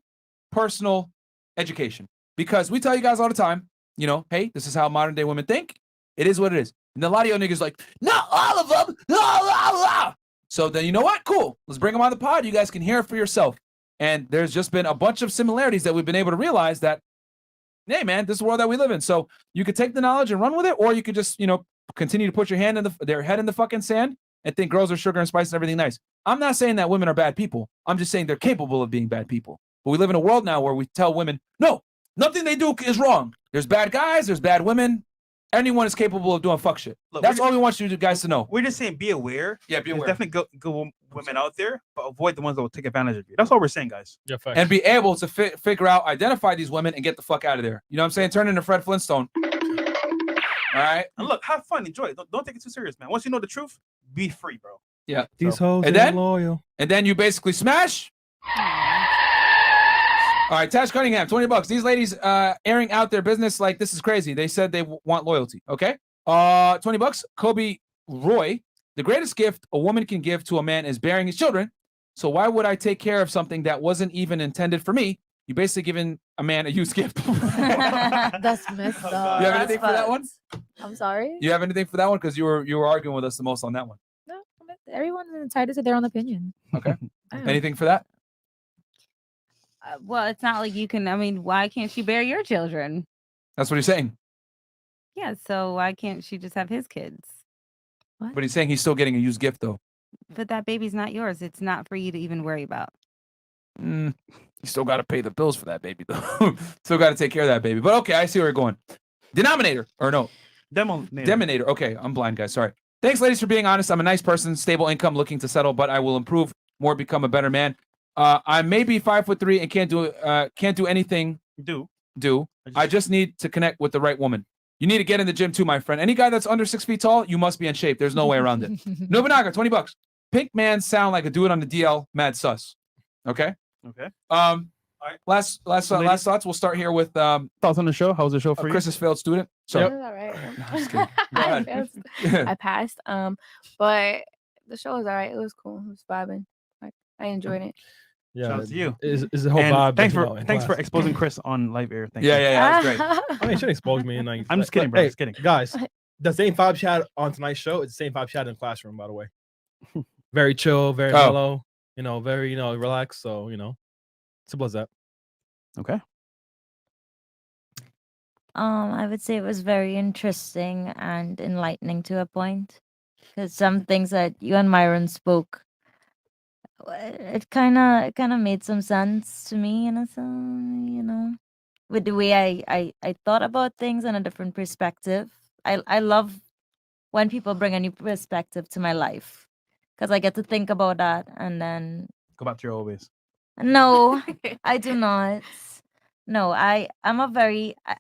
personal education. Because we tell you guys all the time, you know, hey, this is how modern day women think. It is what it is. And a lot of y'all niggas like, not all of them. So then, you know what? Cool. Let's bring them on the pod. You guys can hear it for yourself. And there's just been a bunch of similarities that we've been able to realize that, hey, man, this is the world that we live in. So you could take the knowledge and run with it, or you could just, you know, continue to put their head in the fucking sand and think girls are sugar and spice and everything nice. I'm not saying that women are bad people. I'm just saying they're capable of being bad people. But we live in a world now where we tell women, no, nothing they do is wrong. There's bad guys, there's bad women. Anyone is capable of doing fuck shit. Look, That's all we want you guys to know. We're just saying, be aware. Yeah, be There's aware. definitely good women out there, but avoid the ones that will take advantage of you. That's all we're saying, guys. Yeah, facts. And be able to figure out, identify these women and get the fuck out of there. You know what I'm saying? Turn into Fred Flintstone. All right? And look, have fun, enjoy it. Don't take it too serious, man. Once you know the truth, be free, bro. Yeah. These hoes and ain't then, loyal. And then you basically smash. All right, Tash Cunningham, $20. These ladies airing out their business like this is crazy. They said they want loyalty. Okay. $20. Kobe Roy. The greatest gift a woman can give to a man is bearing his children. So why would I take care of something that wasn't even intended for me? You basically giving a man a used gift. That's messed up. You have anything for that one? I'm sorry. You have anything for that one? Because you were arguing with us the most on that one. No, everyone's entitled to their own opinion. Okay. Yeah. Anything for that? Well, it's not like you can. I mean, why can't she bear your children? That's what he's saying. Yeah. So why can't she just have his kids? But he's saying he's still getting a used gift, though. But that baby's not yours. It's not for you to even worry about. You still got to pay the bills for that baby, though. Still got to take care of that baby. But okay, I see where you're going. Denominator, or no? Deminator. Okay, I'm blind, guys. Sorry. Thanks, ladies, for being honest. I'm a nice person, stable income, looking to settle, but I will improve more, become a better man. I may be 5'3" and can't do anything. I just need to connect with the right woman. You need to get in the gym too, my friend. Any guy that's under 6 feet tall, you must be in shape. There's no way around it. Nobunaga, $20. Pink man sound like a dude on the DL. Mad sus. Okay. Okay. Last thoughts. We'll start here with thoughts on the show. How was the show for you? Chris's failed student. So It was all right. just kidding. Go I ahead. failed. I passed. But the show was all right. It was cool. It was vibing. Like I enjoyed it. Yeah, Shout out to you. Is the whole And vibe. thanks that, for you know, in thanks for class. exposing Chris on live air. Thank Yeah, you. that was great. I mean, you shouldn't expose me. And like, I'm just kidding, bro. Hey, Just kidding. guys, the same vibe she had on tonight's show is the same vibe she had in the classroom, by the way. Very chill, very mellow, very, relaxed. So, simple as that. Okay. I would say it was very interesting and enlightening to a point. Because some things that you and Myron spoke, it kind of made some sense to me, with the way I thought about things in a different perspective. I love when people bring a new perspective to my life, because I get to think about that and then. Go back to your old ways. No, I do not. No, I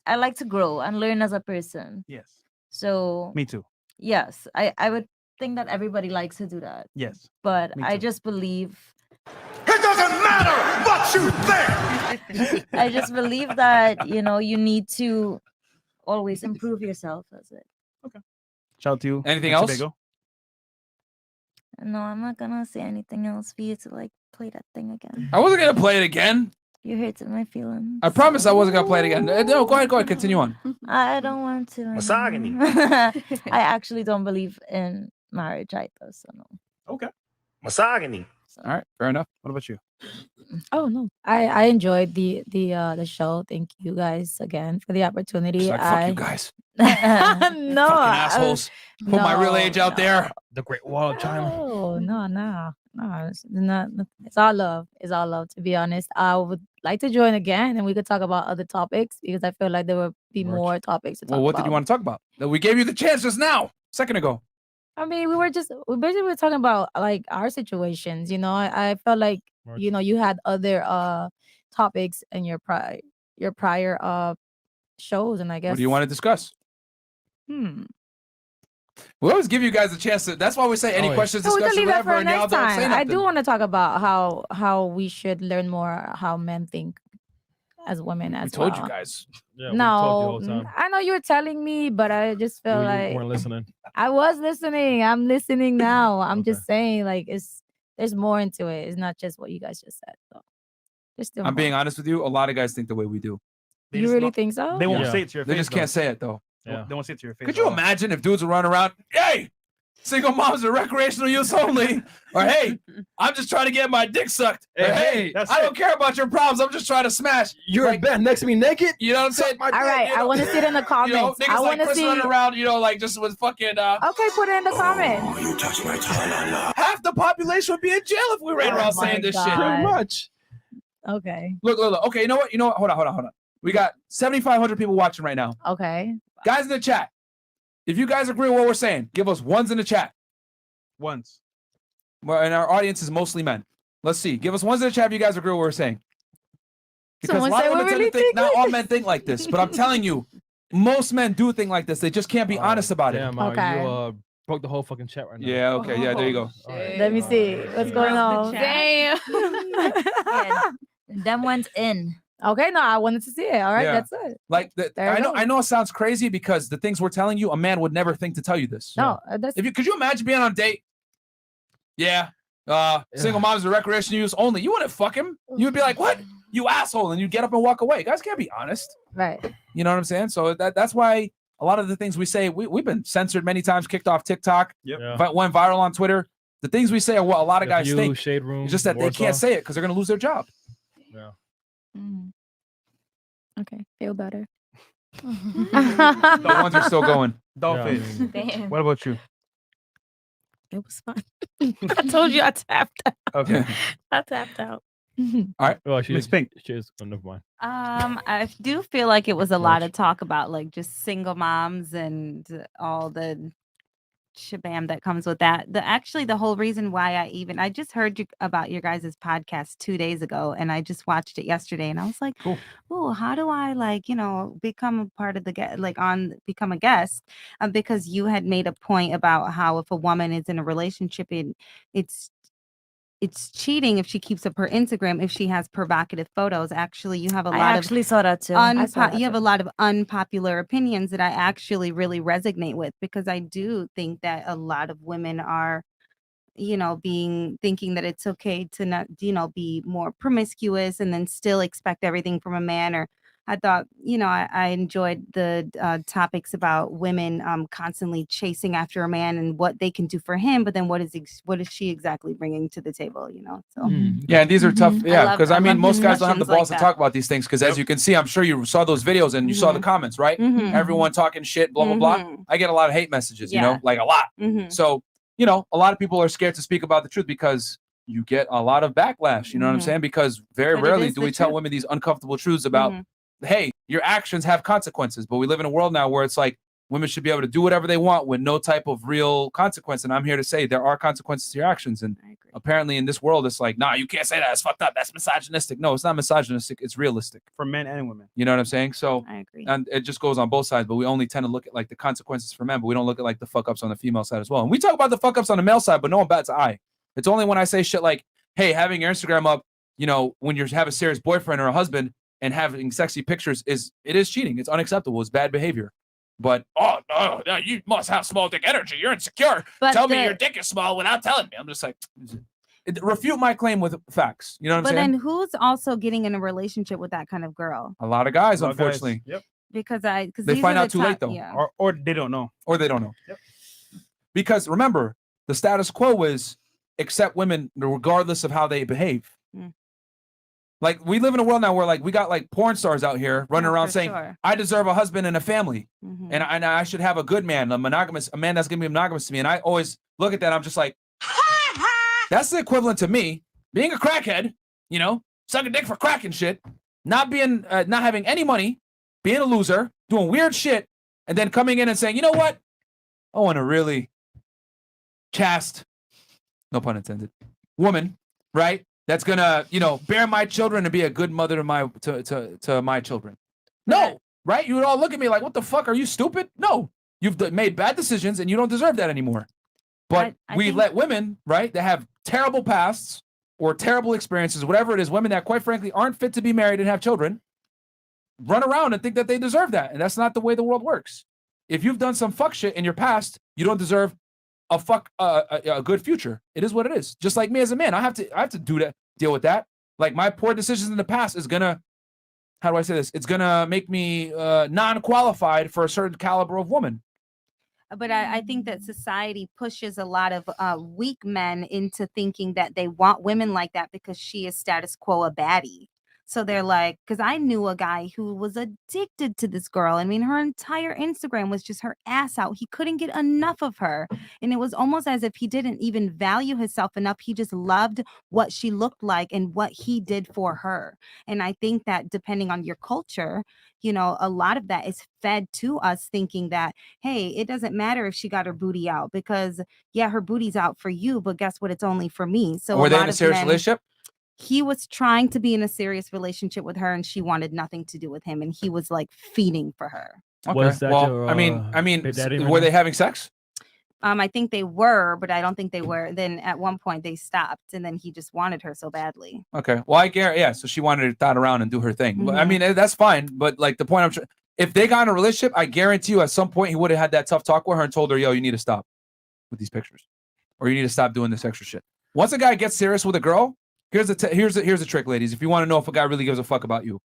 like to grow and learn as a person. Yes. So Me too. yes, I would think that everybody likes to do that. Yes. But Me I too. just believe It doesn't matter what you think. I just believe that, you need to always improve yourself as it. Shout out to you. Anything Mr. else? Bagel. No, I'm not gonna say anything else for you to like play that thing again. I wasn't gonna play it again. You hurting my feelings. I promise I wasn't gonna play it again. No, go ahead. Continue on. I don't want to. Misogyny. I actually don't believe in marriage either, so no. Okay. Misogyny. All right, fair enough. What about you? Oh no, I enjoyed the show. Thank you guys again for the opportunity. Just like, fuck you guys. No, Fucking assholes. Put my real age out there. The Great Wall of China. Oh no. It's not. It's all love. It's all love. To be honest, I would like to join again, and we could talk about other topics because I feel like there will be more topics to talk Well, what about. did you want to talk about? We gave you the chance just now, a second ago. I mean, we basically were talking about like our situations. I felt like you had other topics in your prior shows, and I guess What do you want to discuss? We always give you guys a chance to. That's why we say any questions, So we can discussion, leave that whatever, for and y'all next don't say time. nothing. I do want to talk about how we should learn more how men think as women as We told well. you guys. Yeah, we told you the whole time. I know you were telling me, but I just feel You like weren't listening. I was listening. I'm listening now. I'm just saying, like, there's more into it. It's not just what you guys just said. So just I'm being honest with you. A lot of guys think the way we do. You really think so? They won't say it to your face. They just can't say it though. Yeah. They won't say it to your face. Could you imagine if dudes would run around, hey, single moms are recreational use only, or hey, I'm just trying to get my dick sucked, or hey, I don't care about your problems, I'm just trying to smash. You're in bed next to me naked. You know what I'm saying? All right, I want to see it in the comments. Niggas I like want to Chris see. running around, like just with fucking. Okay, put it in the comments. You touch my tongue. Half the population would be in jail if we ran around saying this shit. God. Much. Okay. Look. Okay, you know what? Hold on. We got 7,500 people watching right now. Okay. Guys in the chat, if you guys agree with what we're saying, give us ones in the chat. Ones. And our audience is mostly men. Let's see. Give us ones in the chat if you guys agree with what we're saying. Because Someone a lot say of we women tend really to think, think not like all this. men think like this, but I'm telling you, most men do think like this. They just can't be honest about it. Damn, Okay. you broke the whole fucking chat right now. Yeah, okay. Yeah, there you go. Let me see what's going on. Damn. Yeah, them one's in. Okay, no, I wanted to see it. All right, Yeah. that's it. Like, There I it know, goes. I know it sounds crazy because the things we're telling you, a man would never think to tell you this. No, that's Could you imagine being on a date? Yeah. Single moms are recreational use only. You wouldn't fuck him. You would be like, what? You asshole. And you get up and walk away. Guys can't be honest. right. You know what I'm saying? So that's why a lot of the things we say, we've been censored many times, kicked off TikTok, went viral on Twitter. The things we say are what a lot of guys think. Shade Room, It's just that they can't say it because they're going to lose their job. Yeah. Okay, feel better. The ones are still going. Dollface. Damn. What about you? It was fun. I told you I tapped out. Okay. I tapped out. All right. Well, she Miss Pink. She is. Oh, never mind. I do feel like it was a lot of talk about like just single moms and all the shabam that comes with that. The whole reason why I just heard you about your guys' podcast 2 days ago, and I just watched it yesterday, and I was like, oh, how do I become a part of become a guest? Because you had made a point about how if a woman is in a relationship, it's it's cheating if she keeps up her Instagram if she has provocative photos. Actually, you have a lot I actually saw that too. I saw that you have too. a lot of unpopular opinions that I actually really resonate with, because I do think that a lot of women are, thinking that it's okay to not, be more promiscuous and then still expect everything from a man. Or I thought, I enjoyed the topics about women constantly chasing after a man and what they can do for him, but then what is she exactly bringing to the table? So Yeah, and these are tough. Yeah, because I mean, most guys don't have the discussions like balls to that. talk about these things. Because as you can see, I'm sure you saw those videos and you saw the comments, right? Everyone talking shit, blah blah blah. I get a lot of hate messages, like a lot. So a lot of people are scared to speak about the truth because you get a lot of backlash. You know what I'm saying? Because very But it rarely is do the we tell truth. women these uncomfortable truths about, hey, your actions have consequences. But we live in a world now where it's like women should be able to do whatever they want with no type of real consequence. And I'm here to say there are consequences to your actions. And apparently in this world, it's like, nah, you can't say that. It's fucked up. That's misogynistic. No, it's not misogynistic. It's realistic. For men and women. You know what I'm saying? So I agree. And it just goes on both sides, but we only tend to look at like the consequences for men, but we don't look at like the fuck ups on the female side as well. And we talk about the fuck ups on the male side, but no one bats an eye. It's only when I say shit like, hey, having your Instagram up, when you have a serious boyfriend or a husband and having sexy pictures it is cheating. It's unacceptable. It's bad behavior. But no, you must have small dick energy. You're insecure. But Tell me your dick is small without telling me. I'm just like, refute my claim with facts. You know what But I'm saying? then who's also getting in a relationship with that kind of girl? A lot of guys, A lot of guys. unfortunately. Yep. Because They find out too late though. Yeah. Or they don't know. Or they don't know. Yep. Because remember, the status quo is accept women regardless of how they behave. Like we live in a world now where like we got like porn stars out here running around for saying, sure. I deserve a husband and a family. And I should have a good man, a man that's gonna be monogamous to me. And I always look at that, I'm just like, that's the equivalent to me being a crackhead, sucking dick for crack and shit, not having any money, being a loser, doing weird shit, and then coming in and saying, you know what? I want a really chaste, no pun intended, woman, right? That's gonna, bear my children and be a good mother to my children. No, right? You would all look at me like, what the fuck? Are you stupid? No, you've made bad decisions and you don't deserve that anymore. But I we think- let women, right, that have terrible pasts or terrible experiences, whatever it is, women that quite frankly aren't fit to be married and have children, run around and think that they deserve that. And that's not the way the world works. If you've done some fuck shit in your past, you don't deserve a good future. It is what it is. Just like me as a man, I have to deal with that. Like my poor decisions in the past is gonna, how do I say this? It's gonna make me non-qualified for a certain caliber of woman. But I think that society pushes a lot of weak men into thinking that they want women like that because she is status quo a baddie. So they're like, because I knew a guy who was addicted to this girl. I mean, her entire Instagram was just her ass out. He couldn't get enough of her. And it was almost as if he didn't even value himself enough. He just loved what she looked like and what he did for her. And I think that depending on your culture, a lot of that is fed to us thinking that, hey, it doesn't matter if she got her booty out because, yeah, her booty's out for you, but guess what? It's only for me. So Were they lot in a of serious men- relationship? He was trying to be in a serious relationship with her and she wanted nothing to do with him. And he was like feeding for her. Okay. Was that well, your, I mean, baby daddy right were now? they having sex? I think they were, but I don't think they were. Then at one point they stopped and then he just wanted her so badly. Okay. Well, I guarantee, yeah. So she wanted to dot around and do her thing. But I mean, that's fine. But like the point if they got in a relationship, I guarantee you at some point he would have had that tough talk with her and told her, yo, you need to stop with these pictures. Or you need to stop doing this extra shit. Once a guy gets serious with a girl, here's the trick, ladies. If you want to know if a guy really gives a fuck about you,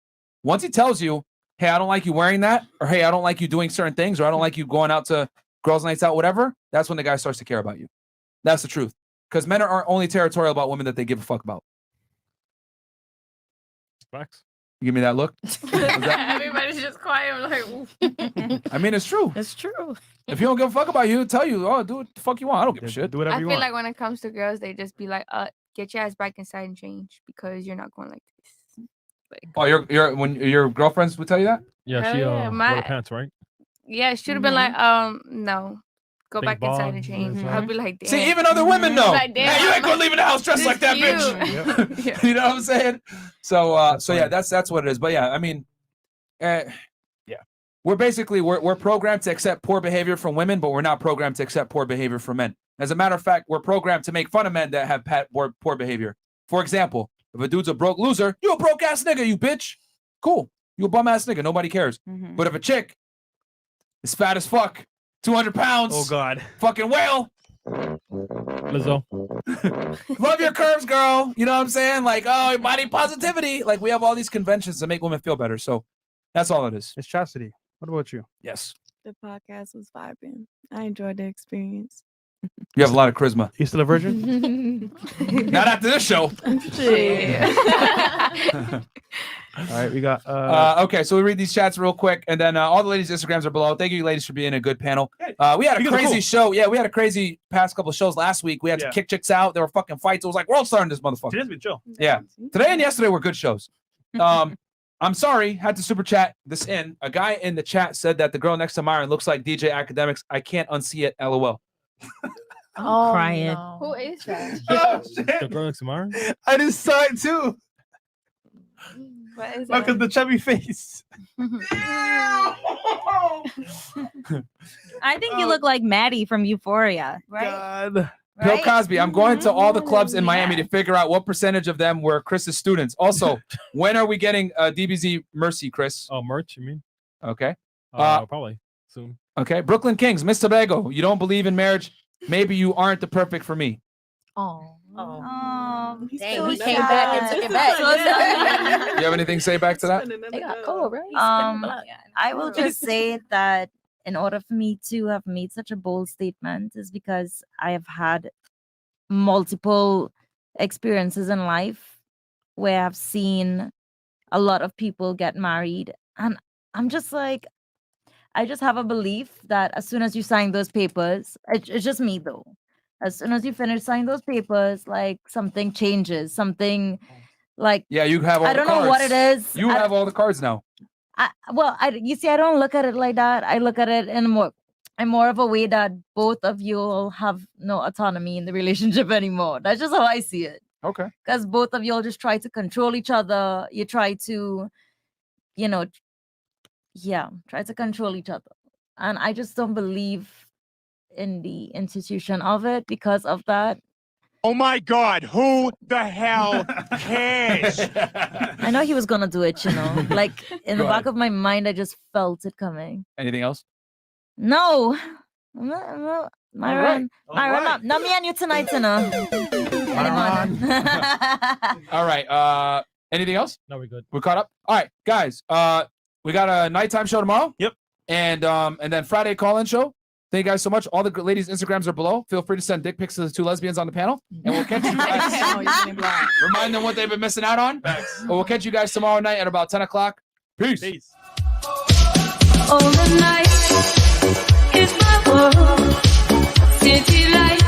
once he tells you, hey, I don't like you wearing that, or hey, I don't like you doing certain things, or I don't like you going out to girls' nights out, whatever, that's when the guy starts to care about you. That's the truth. Because men are only territorial about women that they give a fuck about. Facts. You give me that look? Everybody's just quiet. I'm like, ooh. I mean, it's true. It's true. If you don't give a fuck about you, he'll tell you, oh, do what the fuck you want. I don't give a shit. Do whatever I you feel want. like when it comes to girls, they just be like, get your ass back inside and change because you're not going like this. Like, Oh, when your girlfriends would tell you that? Yeah, Hell she yeah, wore my- the pants, right? yeah, it should have been like, no. Go Big back inside bald, and change. that's I'll right. be like, damn. See, even other women know. Like, damn, Hey, you ain't gonna leave in the house dressed like that, you. bitch. Yeah. You know what I'm saying? So, yeah, that's what it is. But yeah, I mean, yeah, we're programmed to accept poor behavior from women, but we're not programmed to accept poor behavior from men. As a matter of fact, we're programmed to make fun of men that have poor behavior. For example, if a dude's a broke loser, you a broke ass nigga, you bitch. Cool. You a bum ass nigga. Nobody cares. But if a chick is fat as fuck, 200 pounds. Oh God. Fucking whale. Lizzo. Love your curves, girl. You know what I'm saying? Like, oh, body positivity. Like, we have all these conventions to make women feel better. So that's all it is. It's chastity. What about you? Yes. The podcast was vibing. I enjoyed the experience. You have a lot of charisma. You still a virgin? Not after this show. All right, we got. Okay, so we read these chats real quick, and then all the ladies' Instagrams are below. Thank you, ladies, for being a good panel. We had a crazy show. Yeah, we had a crazy past couple of shows last week. We had to kick chicks out. There were fucking fights. It was like world starting this motherfucker. Today's been chill. Yeah, today and yesterday were good shows. I'm sorry, had to super chat this in. A guy in the chat said that the girl next to Myron looks like DJ Academics. I can't unsee it. LOL. I'm crying. No. Who is that? Oh, shit. The girl next to Myron? I just saw it too. What is Look that? at the chubby face. I think you look like Maddie from Euphoria. Right? God. Bill Cosby, I'm going to all the clubs in Miami to figure out what percentage of them were Chris's students. Also, when are we getting DBZ Mercy, Chris? Oh, merch, you mean? Okay. Probably soon. Okay. Brooklyn Kings, Miss Tobago, you don't believe in marriage. Maybe you aren't the perfect for me. Oh. Dang, he he came back and took it back. You have anything to say back to that? They got cold, right? I will just say that in order for me to have made such a bold statement is because I have had multiple experiences in life where I've seen a lot of people get married. And I'm just like, I just have a belief that as soon as you sign those papers, it's just me though. As soon as you finish signing those papers, like something changes, something like Yeah, you have all I the don't cards. know what it is. You have all the cards now. You see, I don't look at it like that. I look at it in more of a way that both of you all have no autonomy in the relationship anymore. That's just how I see it. Okay. Because both of you all just try to control each other. You try to, try to control each other. And I just don't believe in the institution of it because of that. Oh my God, who the hell cares? I know he was gonna do it, like in the back of my mind, I just felt it coming. Anything else? No, Myron, not me and you tonight, All right. Anything else? No, we're good. We're caught up. All right, guys. We got a nighttime show tomorrow. Yep. And then Friday call-in show. Thank you guys so much. All the ladies' Instagrams are below. Feel free to send dick pics to the two lesbians on the panel, and we'll catch you guys. Remind them what they've been missing out on. But we'll catch you guys tomorrow night at about 10 o'clock. Peace. All the night is my world. City lights.